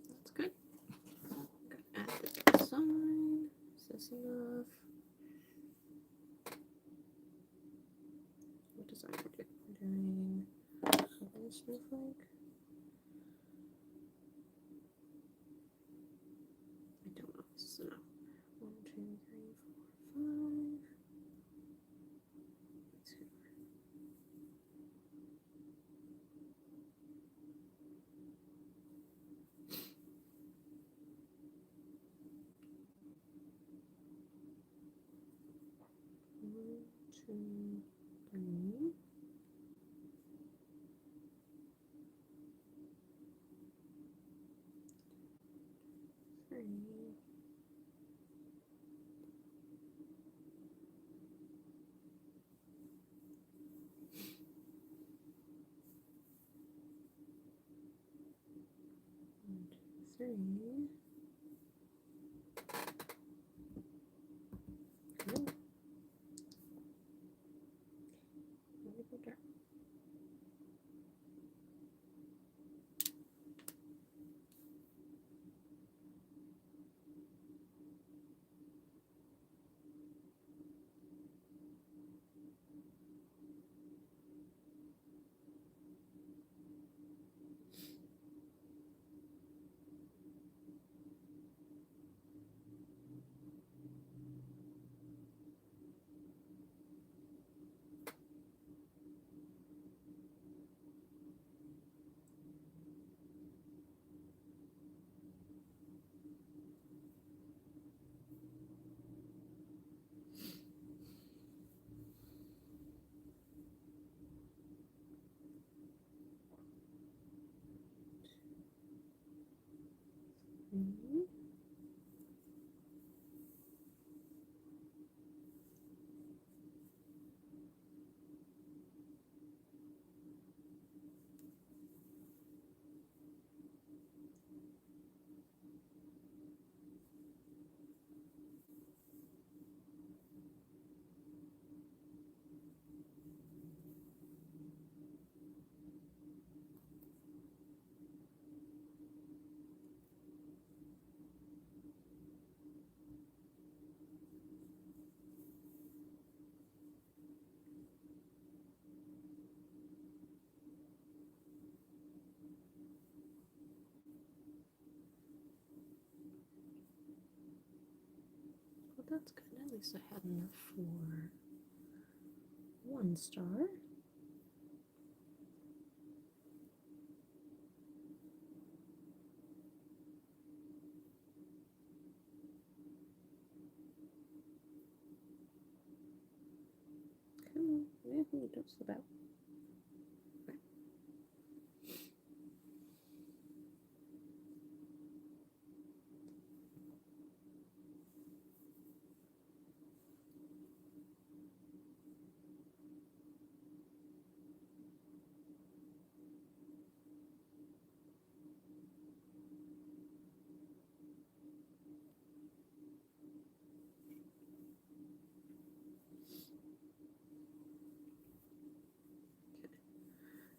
That's good. I'm gonna add the design. Is this enough? What design are we doing? We're doing a snowflake. I don't know if this is enough. 1, 2, 3, 4, 5. Let's see. 1, 2, 3. 3. 1, 2, 3. Cool. Let me go down. That's good. At least I had enough for 1 star. Come on, don't slip out.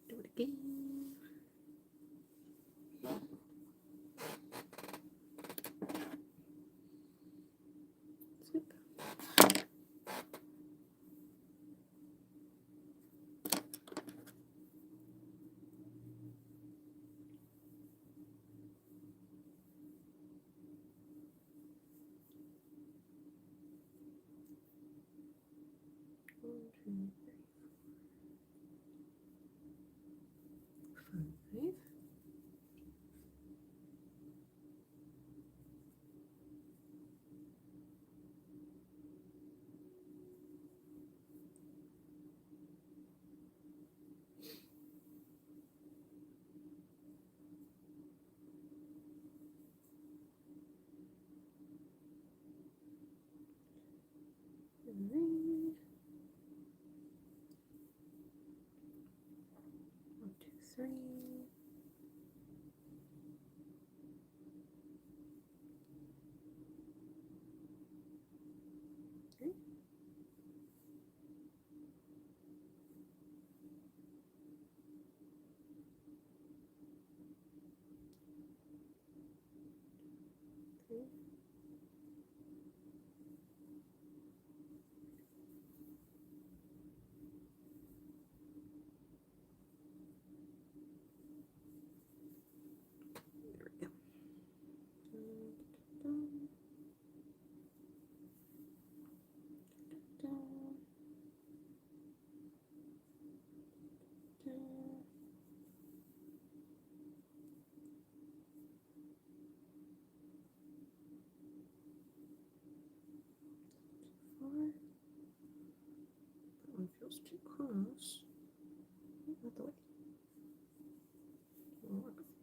Do it again. Snip. One, two, 3, 4, 5. Ring. 1, 2, 3. Okay. 3. There we go. That one feels too close. Not the way. We'll work with it.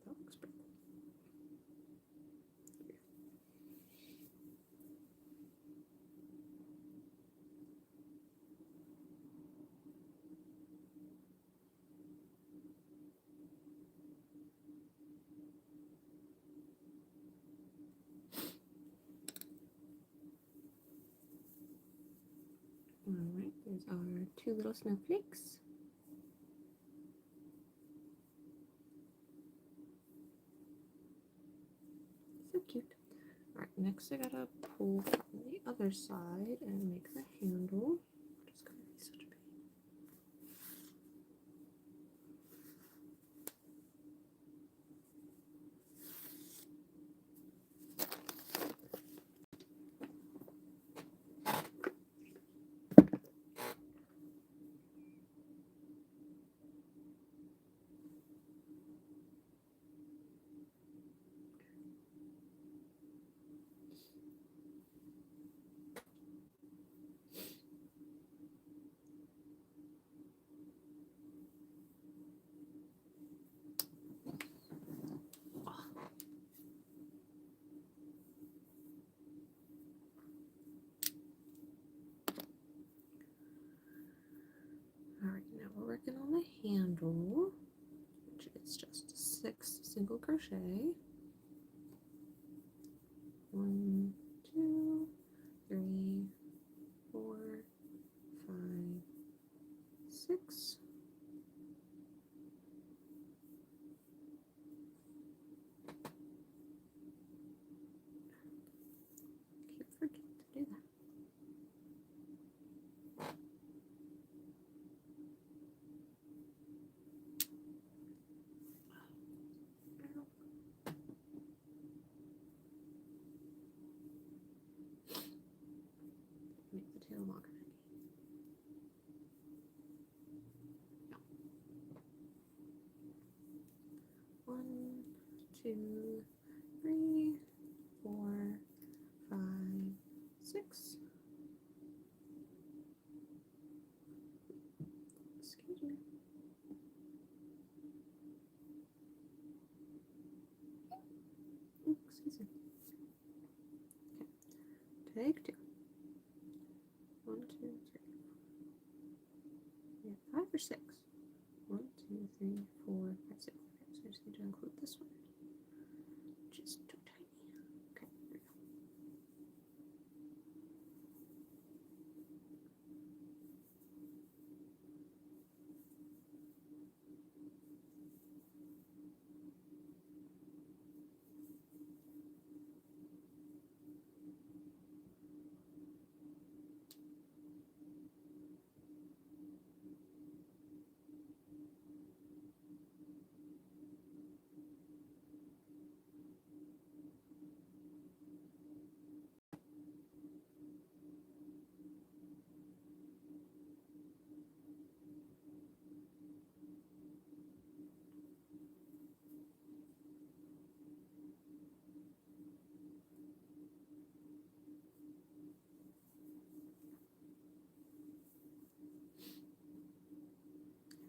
That looks pretty cool. Alright, there's our 2 little snowflakes. So cute. Alright, next I gotta pull from the other side and make the handle. Just gonna be such a pain. Alright, now we're working on the handle, which is just 6 single crochet. 1, 2, 3, 4, 5, 6. Keep forgetting to do that. 2, 3, 4, 5, 6. Excuse me. Oh, excuse me. Okay. Take 2. 1, 2, 3. We have 5 or 6. 1, 2, 3, 4, 5, 6. Okay, so I just need to include this one, which is too tiny. Okay, there we go.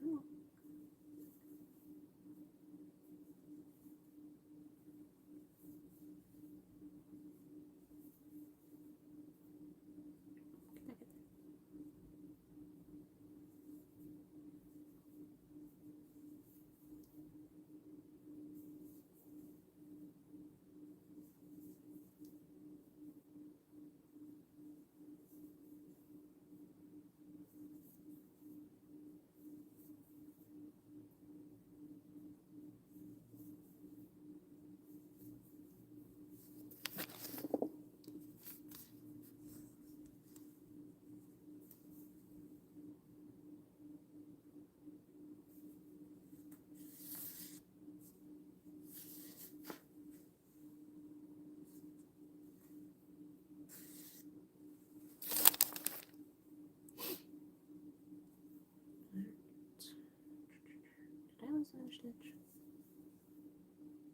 Oh, get back in there. Did I lose another stitch?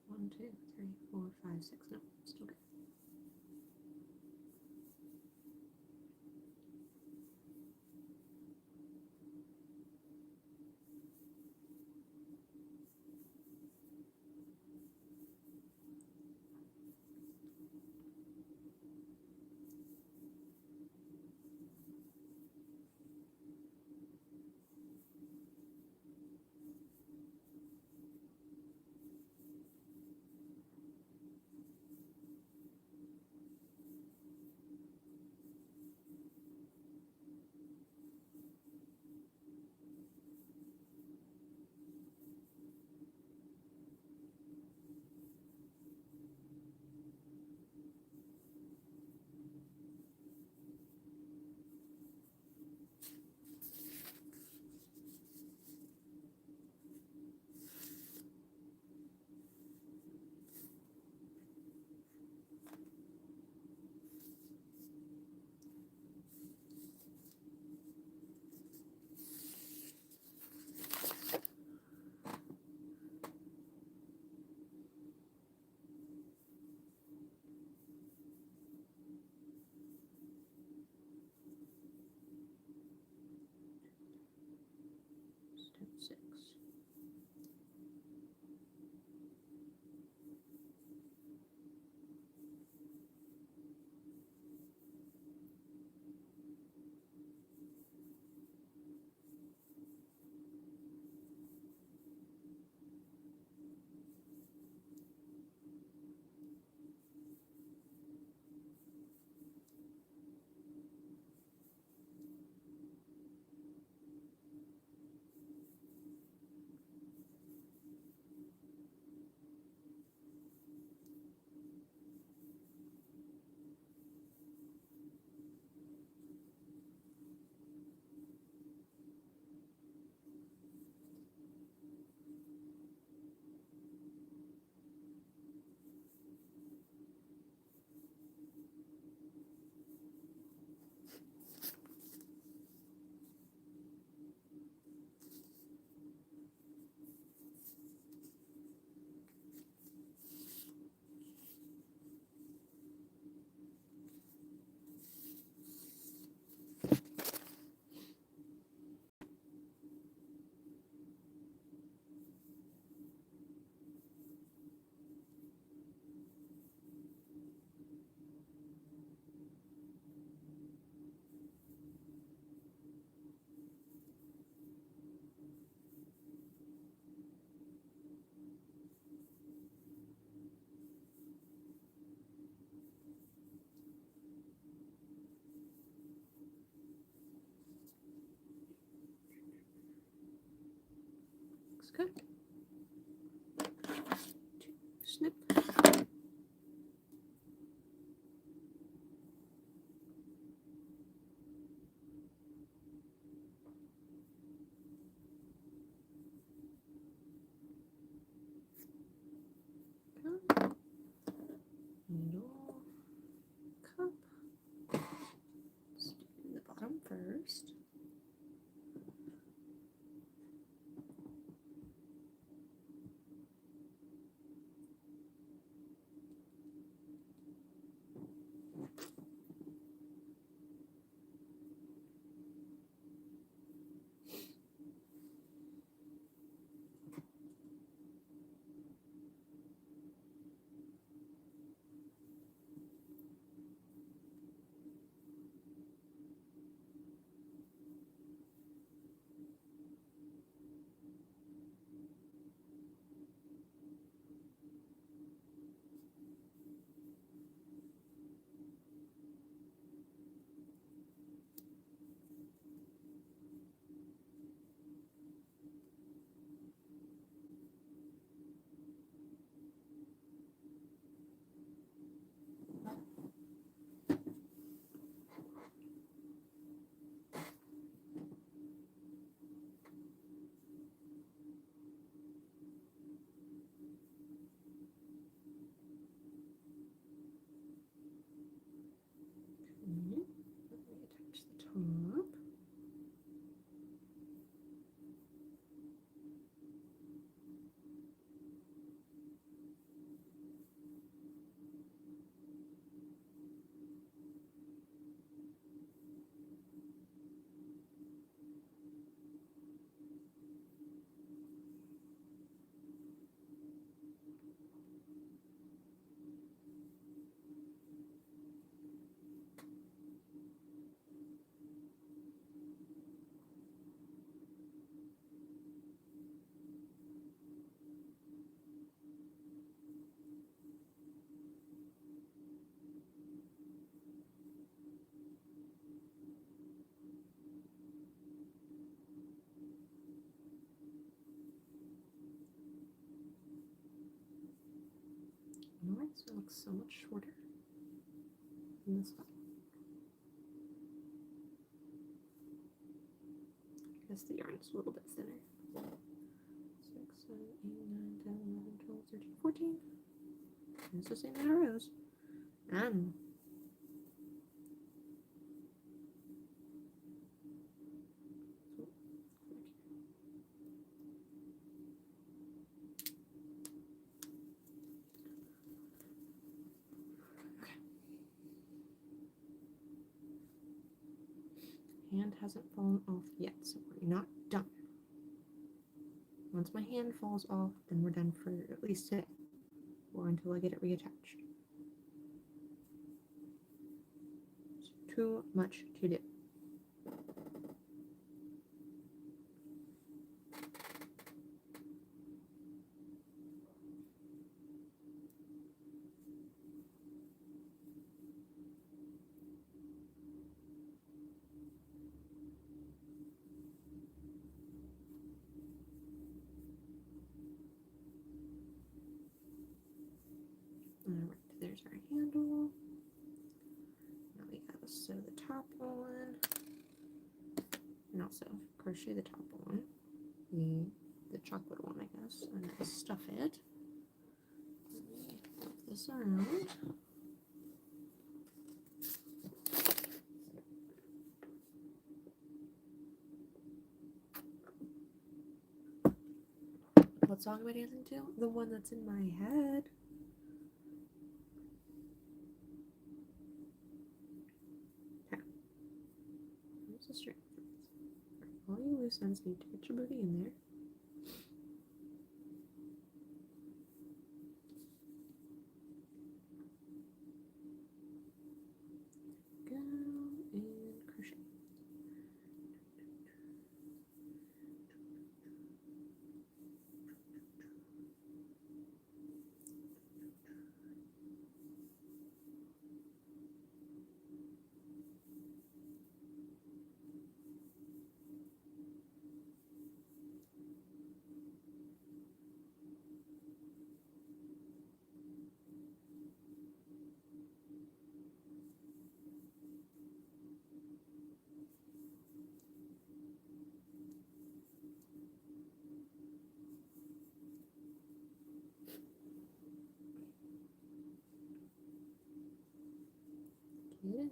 1, 2, 3, 4, 5, 6. No, still good. Good. Snip. Needle, cup. Let's do the bottom first. Attach the top. Alright, so it looks so much shorter than this one. I guess the yarn's a little bit thinner. 6, 7, 8, 9, 10, 11, 12, 13, 14. And it's the same amount of rows. And hand hasn't fallen off yet, so we're not done. Once my hand falls off, then we're done for at least today, or until I get it reattached. It's too much to do. Alright, there's our handle. Now we gotta sew the top on. And also crochet the top on. The chocolate one, I guess. And then stuff it. Flip this around. What song am I dancing to? The one that's in my head. The string. All you loose ends need to get your booty in there. Go and crochet.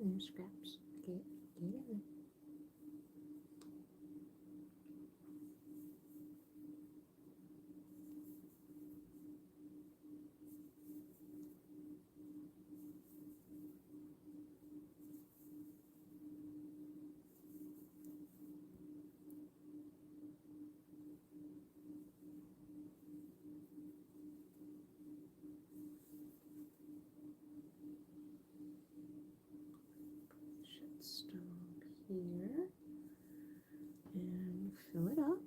in there, Scraps. Get in there. Should stop here and fill it up.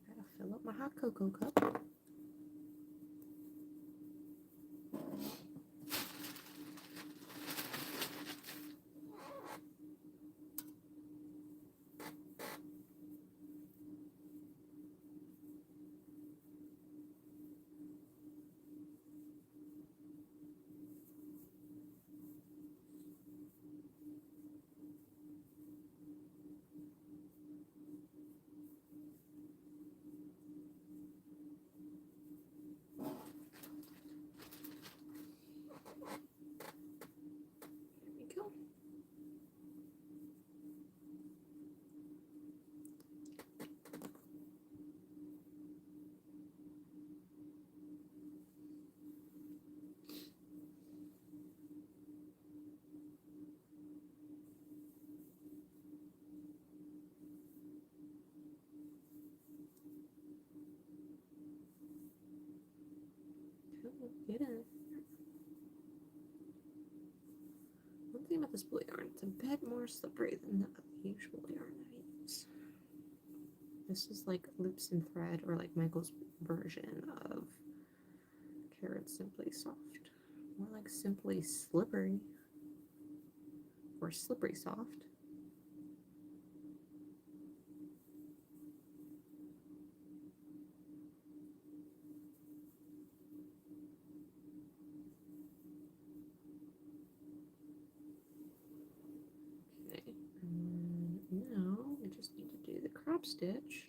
Gotta fill up my hot cocoa cup. Get in. One thing about this blue yarn, it's a bit more slippery than the usual yarn I use. This is like Loops and Thread, or like Michael's version of Carrot Simply Soft. More like Simply Slippery, or Slippery Soft. Now we just need to do the crop stitch,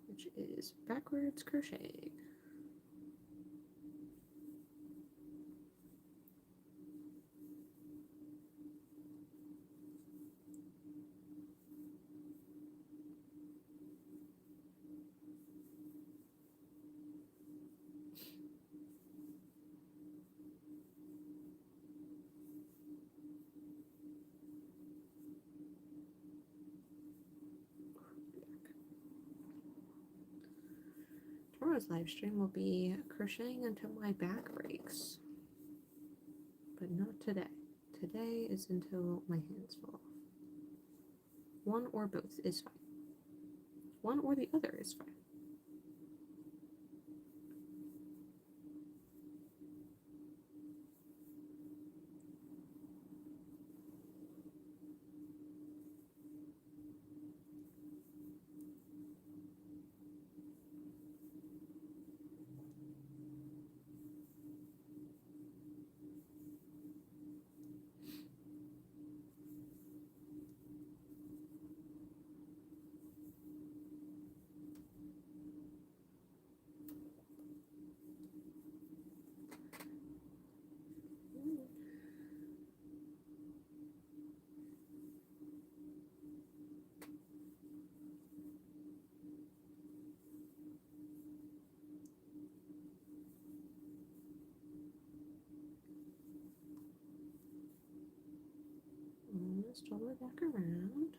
which is backwards crocheting. Tomorrow's live stream will be crocheting until my back breaks, but not today. Today is until my hands fall off. One or both is fine. One or the other is fine. Almost all the way back around.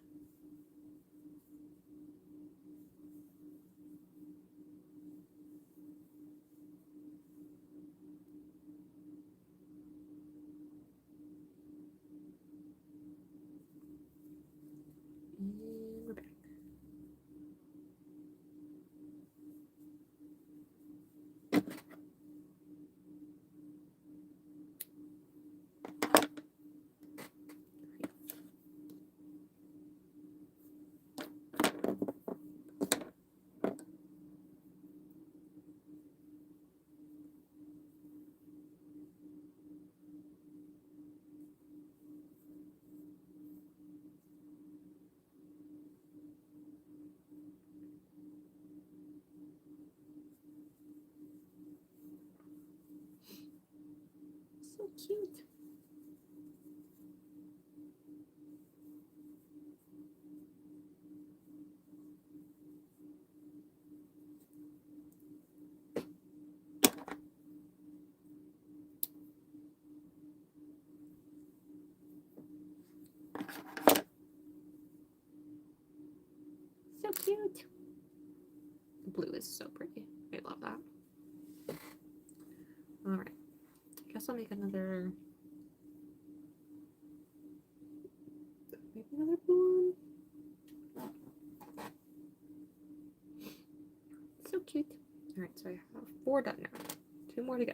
And we're back. So cute. Blue is so pretty. I love that. Alright. I guess I'll make another. Maybe another blue one. So cute. Alright, so I have 4 done now. 2 more to go.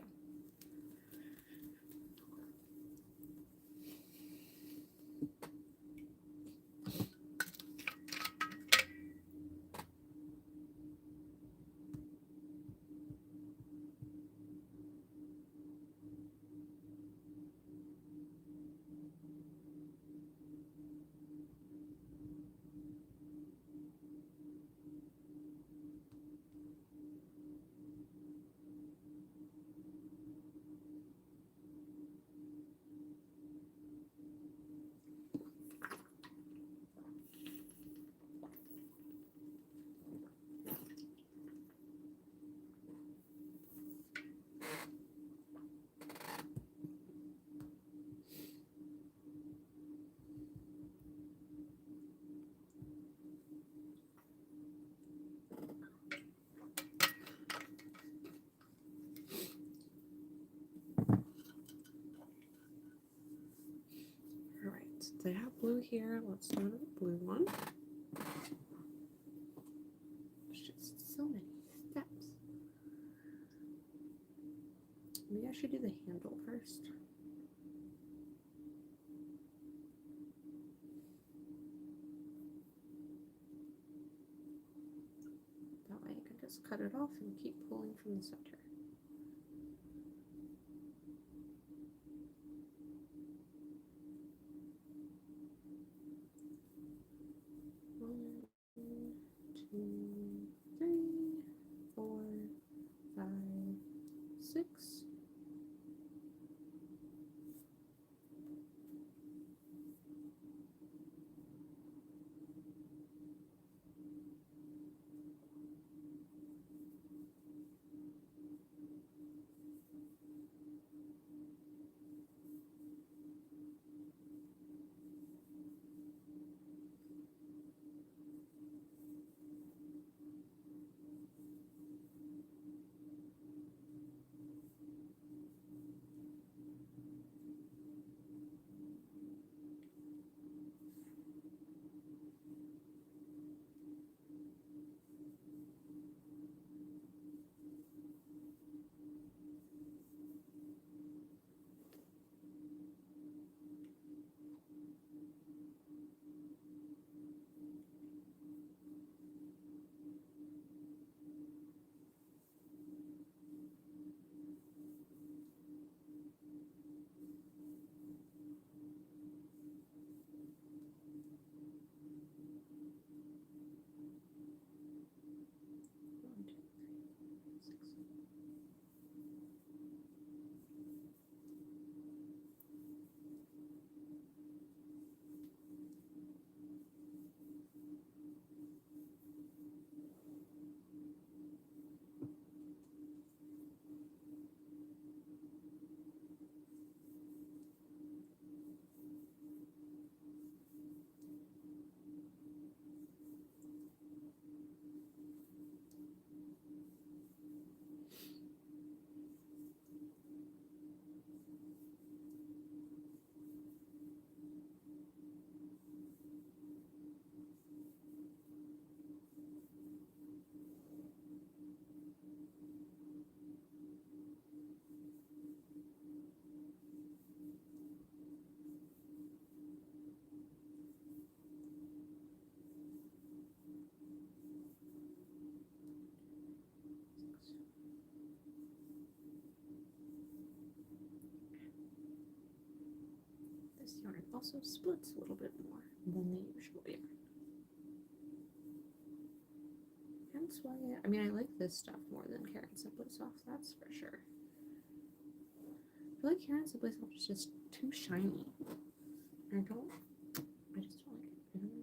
Alright, since I have blue here, let's do another blue one. There's just so many steps. Maybe I should do the handle first. That way I can just cut it off and keep pulling from the center. One, 2, 3, 4, 5, 6. This yarn also splits a little bit more than the usual yarn. Hence why, I mean, I like this stuff more than Karen Simply Soft, that's for sure. I feel like Karen Simply Soft is just too shiny. I just don't like it. I don't know.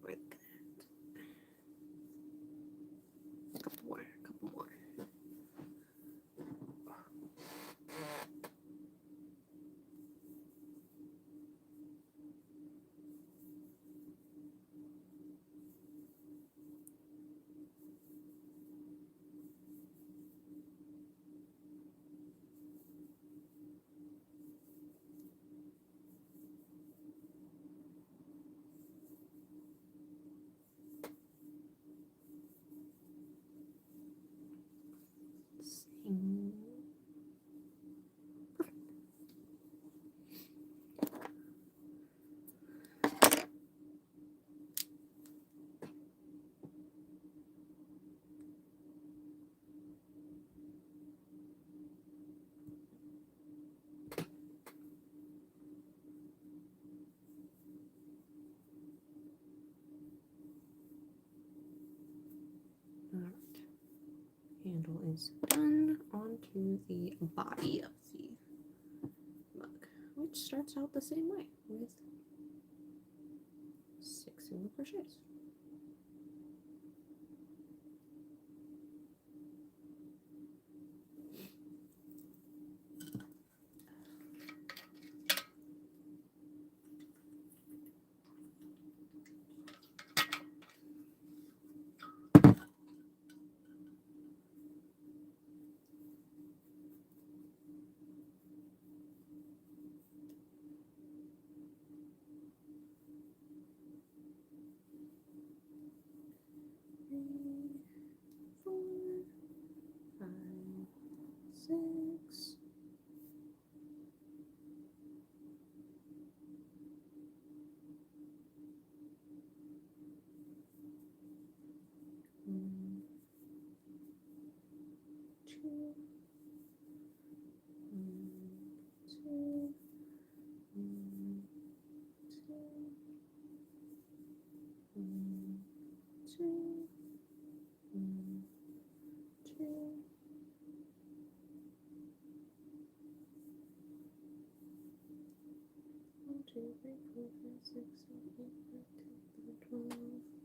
Like that. Couple more, couple more. Same. Alright, handle is done. Onto the body of the mug, which starts out the same way with 6 single crochets. Six. One, two, one, two, one, two, one, two. 1, 2, 3, 4, 5, 6, 7, 8, 9, 10, 11, 12.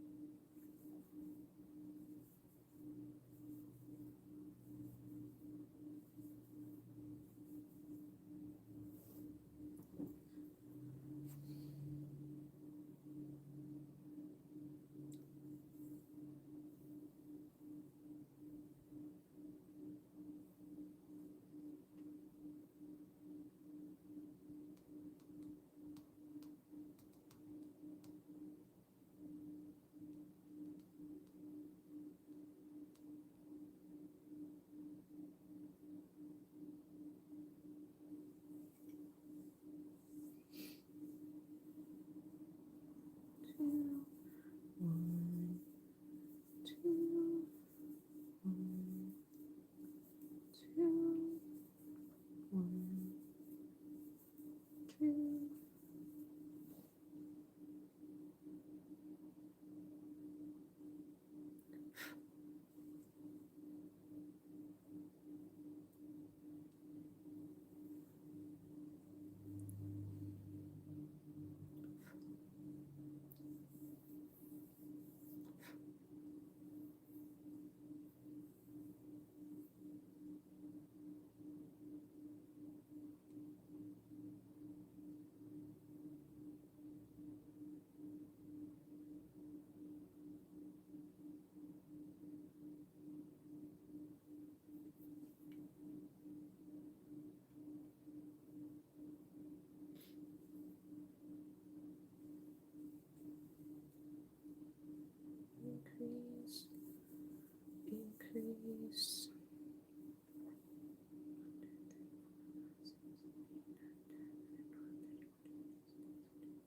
increase.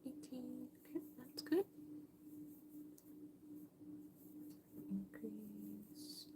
18. Okay, that's good. Increase.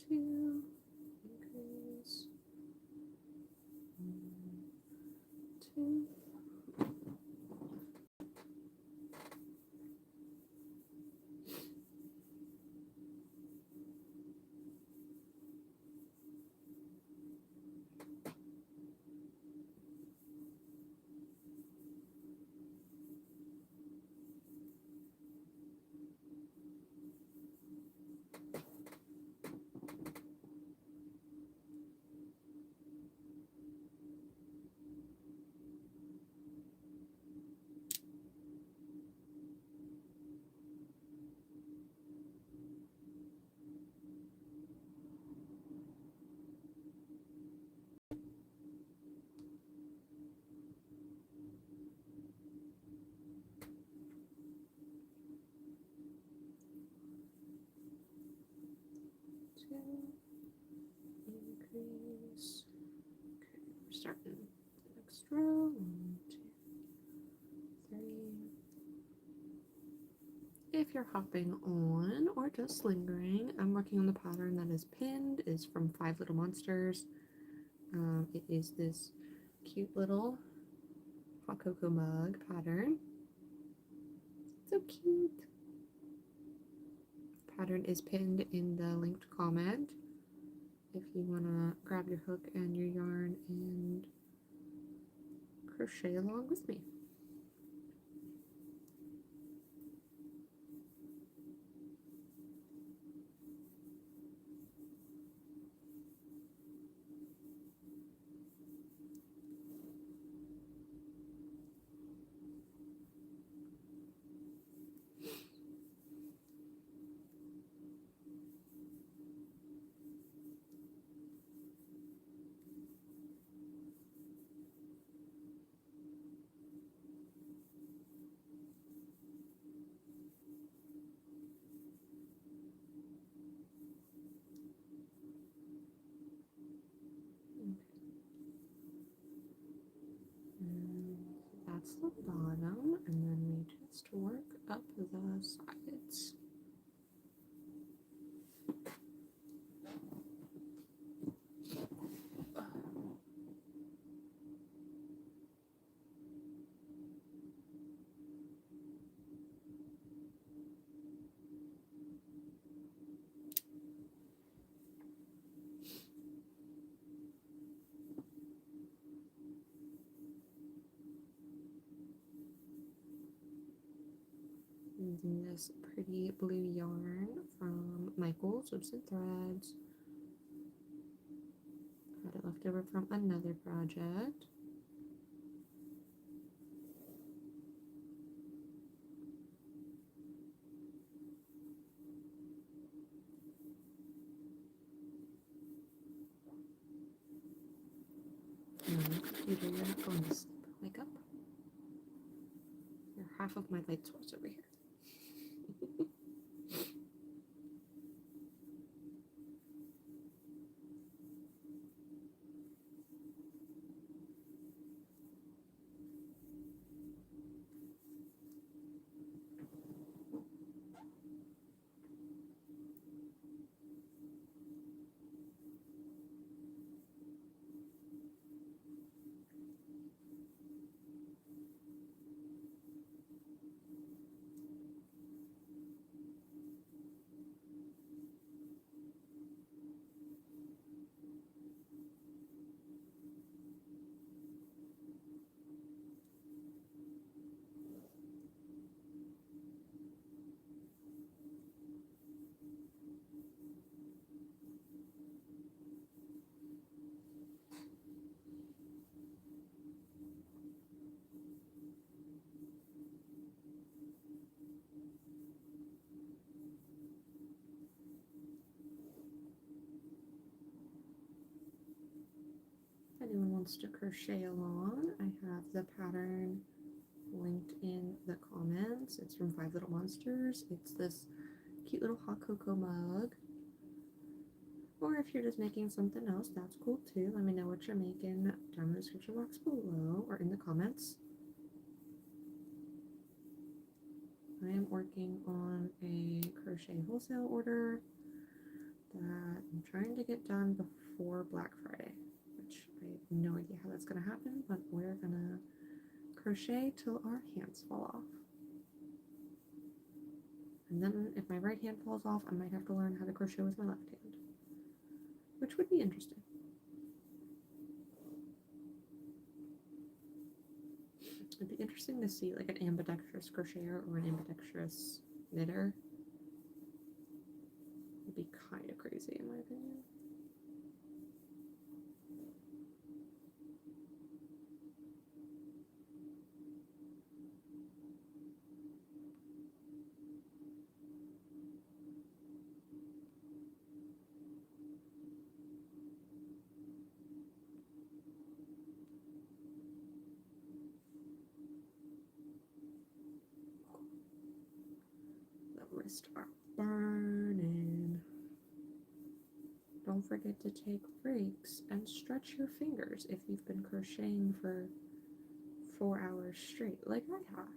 Two. Increase. 2. Increase. Okay, we're starting the next row. 1, 2, 3. If you're hopping on or just lingering, I'm working on the pattern that is pinned. Is from Five Little Monsters. It is this cute little hot cocoa mug pattern. So cute. Pattern is pinned in the linked comment if you want to grab your hook and your yarn and crochet along with me. That's the bottom, and then we just work up the sides. Using this pretty blue yarn from Michael's Whips and Threads. Had it left over from another project. No, computer, you're not going to sleep. Wake up. half of my light source over here. If anyone wants to crochet along, I have the pattern linked in the comments. It's from Five Little Monsters. It's this cute little hot cocoa mug. Or if you're just making something else, that's cool too. Let me know what you're making down in the description box below or in the comments. I am working on a crochet wholesale order that I'm trying to get done before Black Friday, which I have no idea how that's going to happen, but we're going to crochet till our hands fall off. And then if my right hand falls off, I might have to learn how to crochet with my left hand, which would be interesting. It'd be interesting to see like an ambidextrous crocheter or an ambidextrous knitter. It'd be kind of crazy in my opinion. The wrists are burning. Don't forget to take breaks and stretch your fingers if you've been crocheting for 4 hours straight, like I have.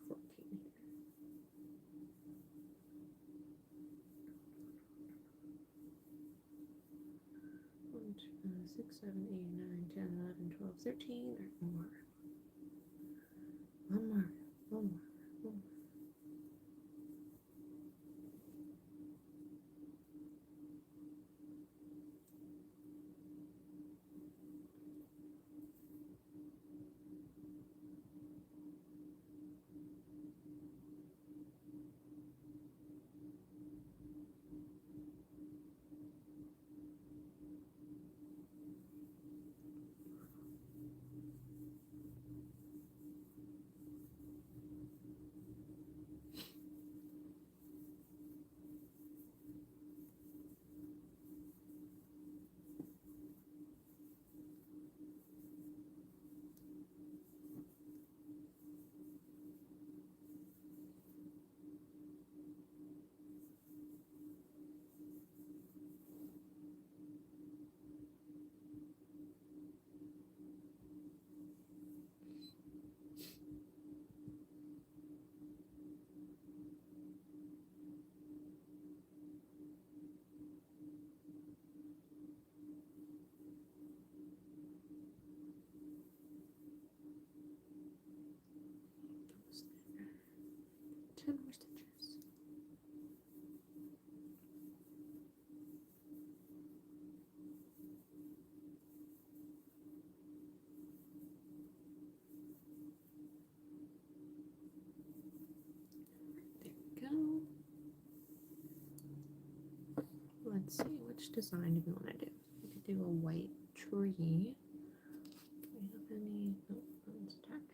14 here. 1, 2, 6, 7, 8, 9, 10, 11, 12, 13. One more. One more. One more. One more. Almost there. 10 more stitches. There we go. Let's see, which design do we want to do? We could do a white tree. Do we have any? Nope, none's attached.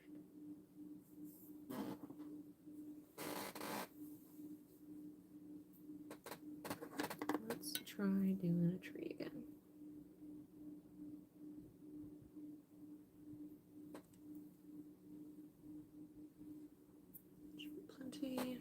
Let's try doing a tree again. Should be plenty.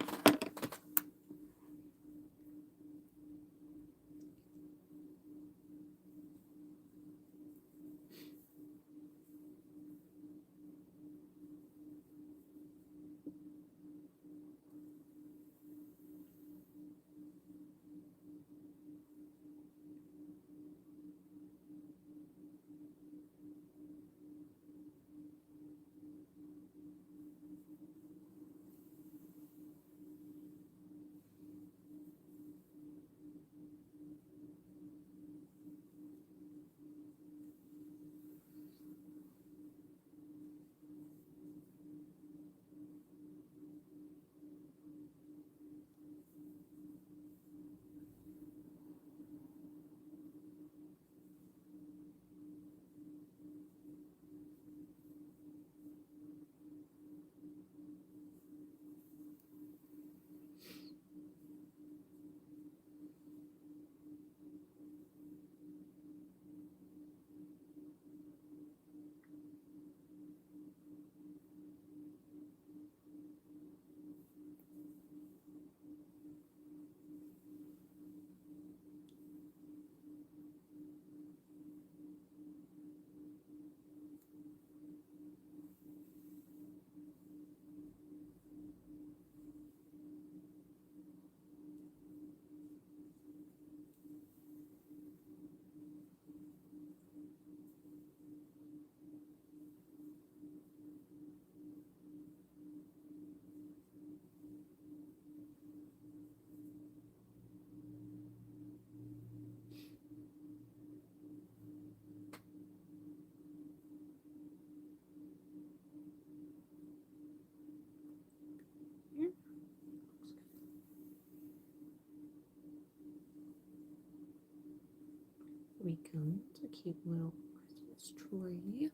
We come to cute little Christmas tree.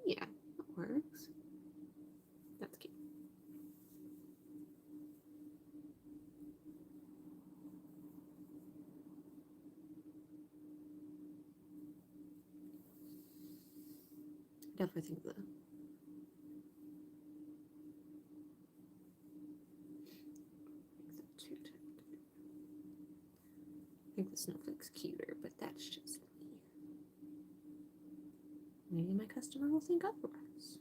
Yeah, that works. That's cute. Definitely think the makes it too tight. think the snowflake's cuter, but that's just me. Maybe my customer will think otherwise.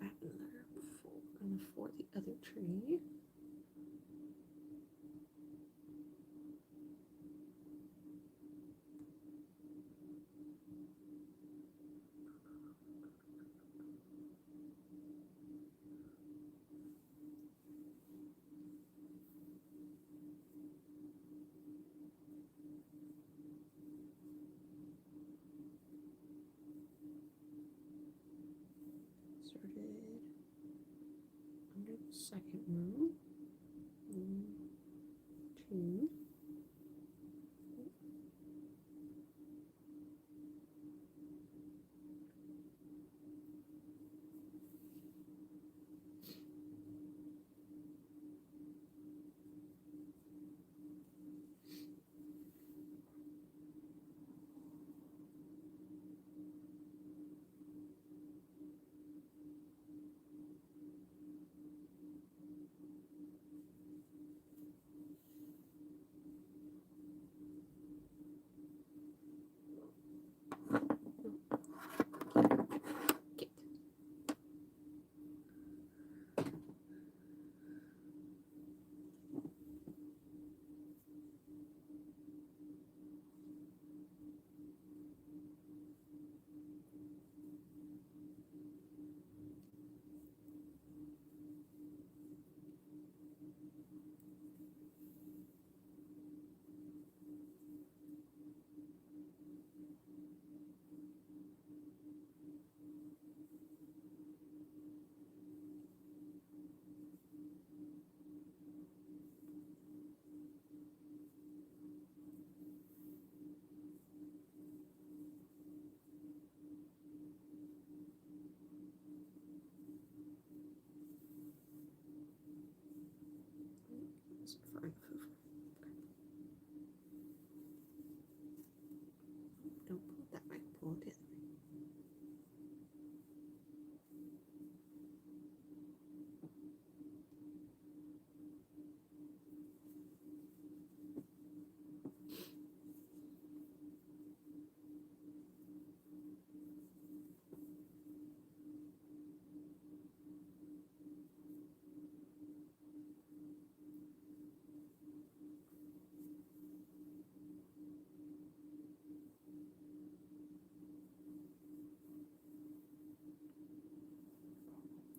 Back in there for the other tree. Started under the second row. 1, 2. Get. Far enough over. Don't pull it that way, pull it the other way.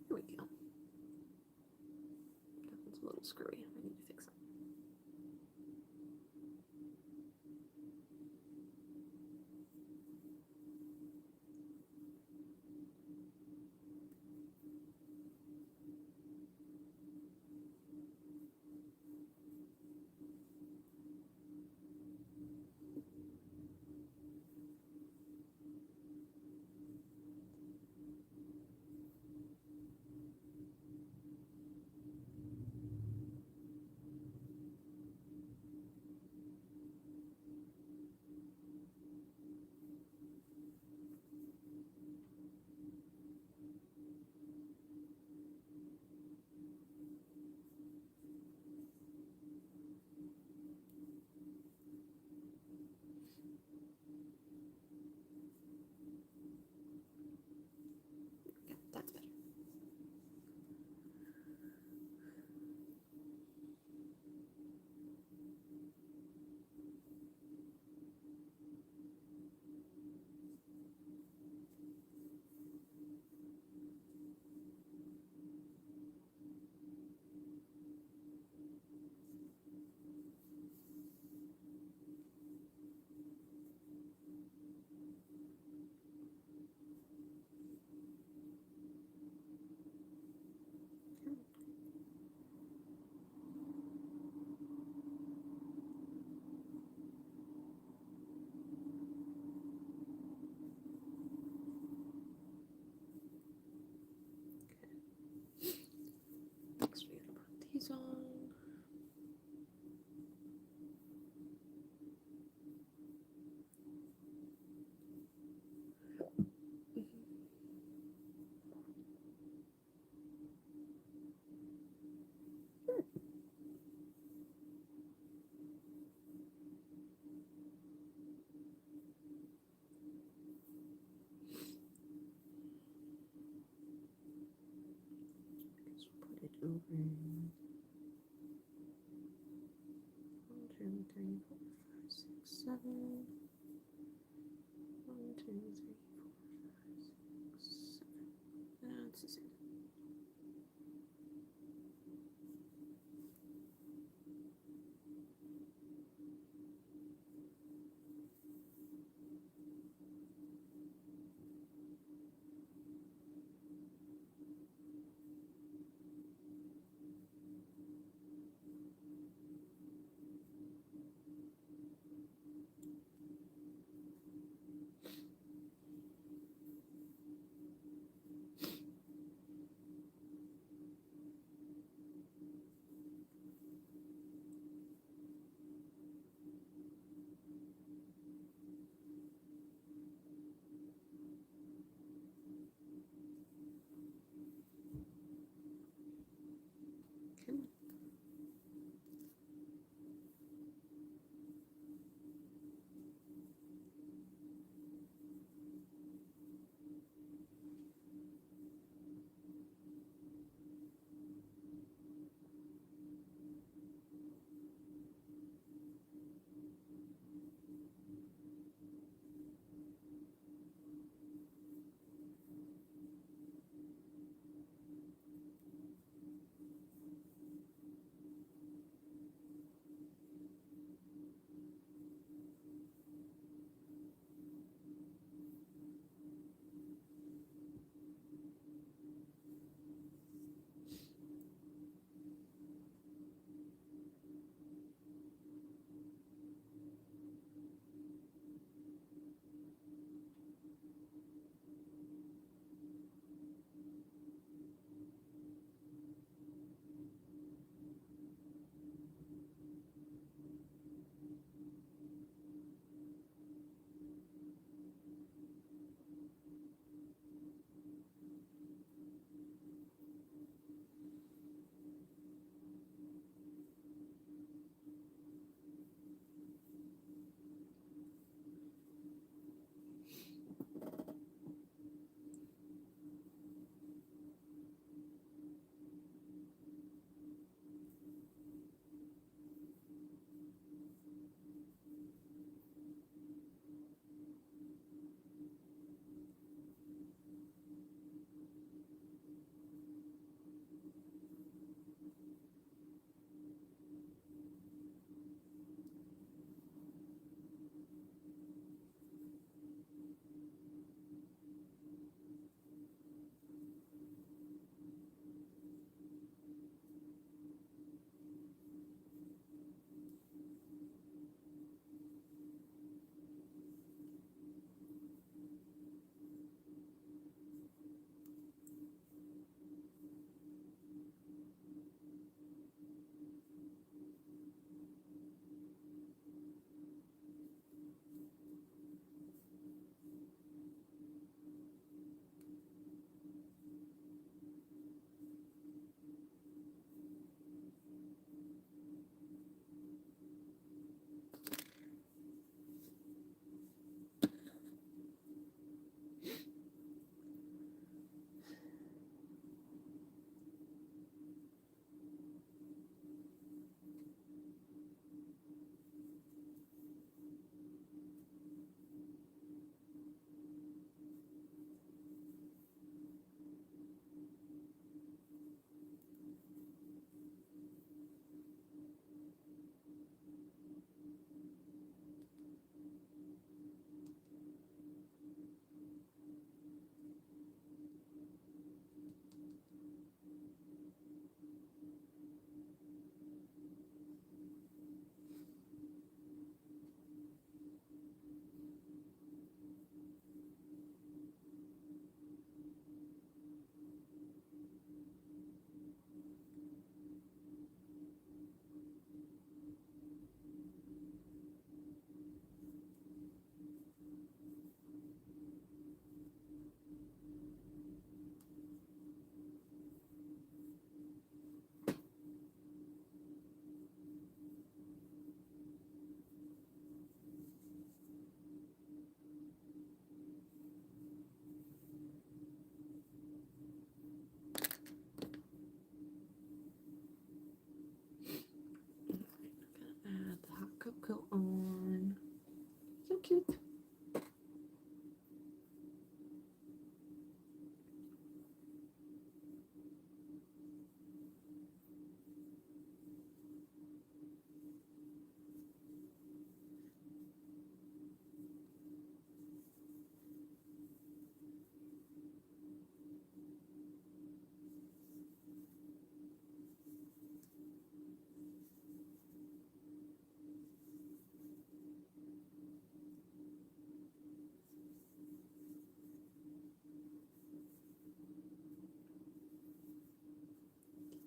Here we go. That one's a little screwy. I need to fix it. ring. 1, 2, 3, 4, 5, 6, 7. 1, 2, 3, 4, 5, 6, 7. That's the same. Come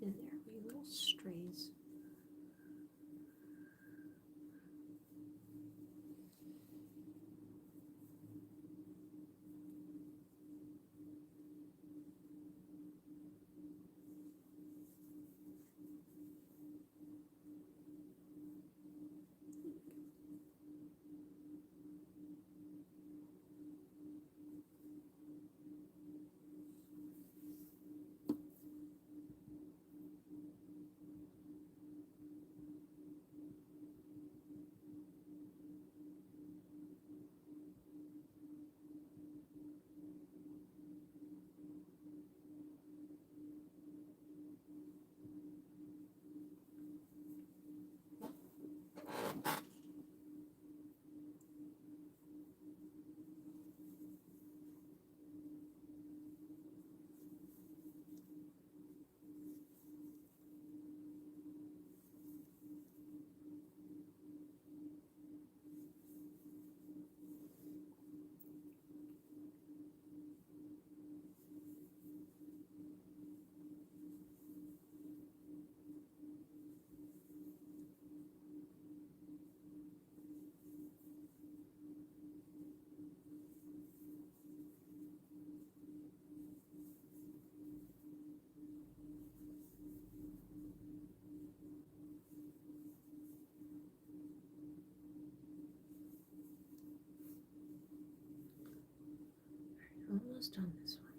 In there, you little strays. Almost done this one.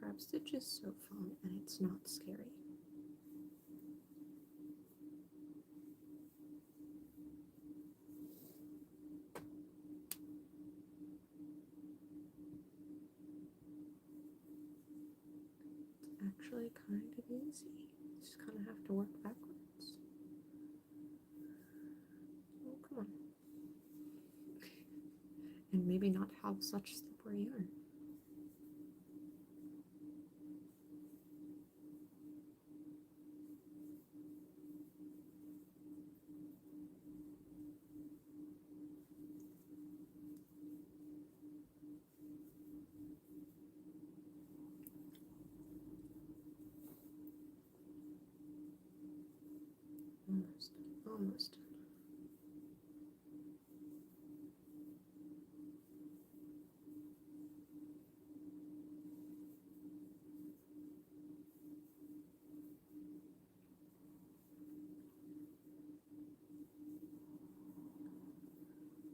Crab stitch is so fun and it's not scary. It's actually kind of easy. You just kind of have to work backwards. Oh, come on. And maybe not have such slippery yarn. Almost, almost.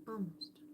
Almost.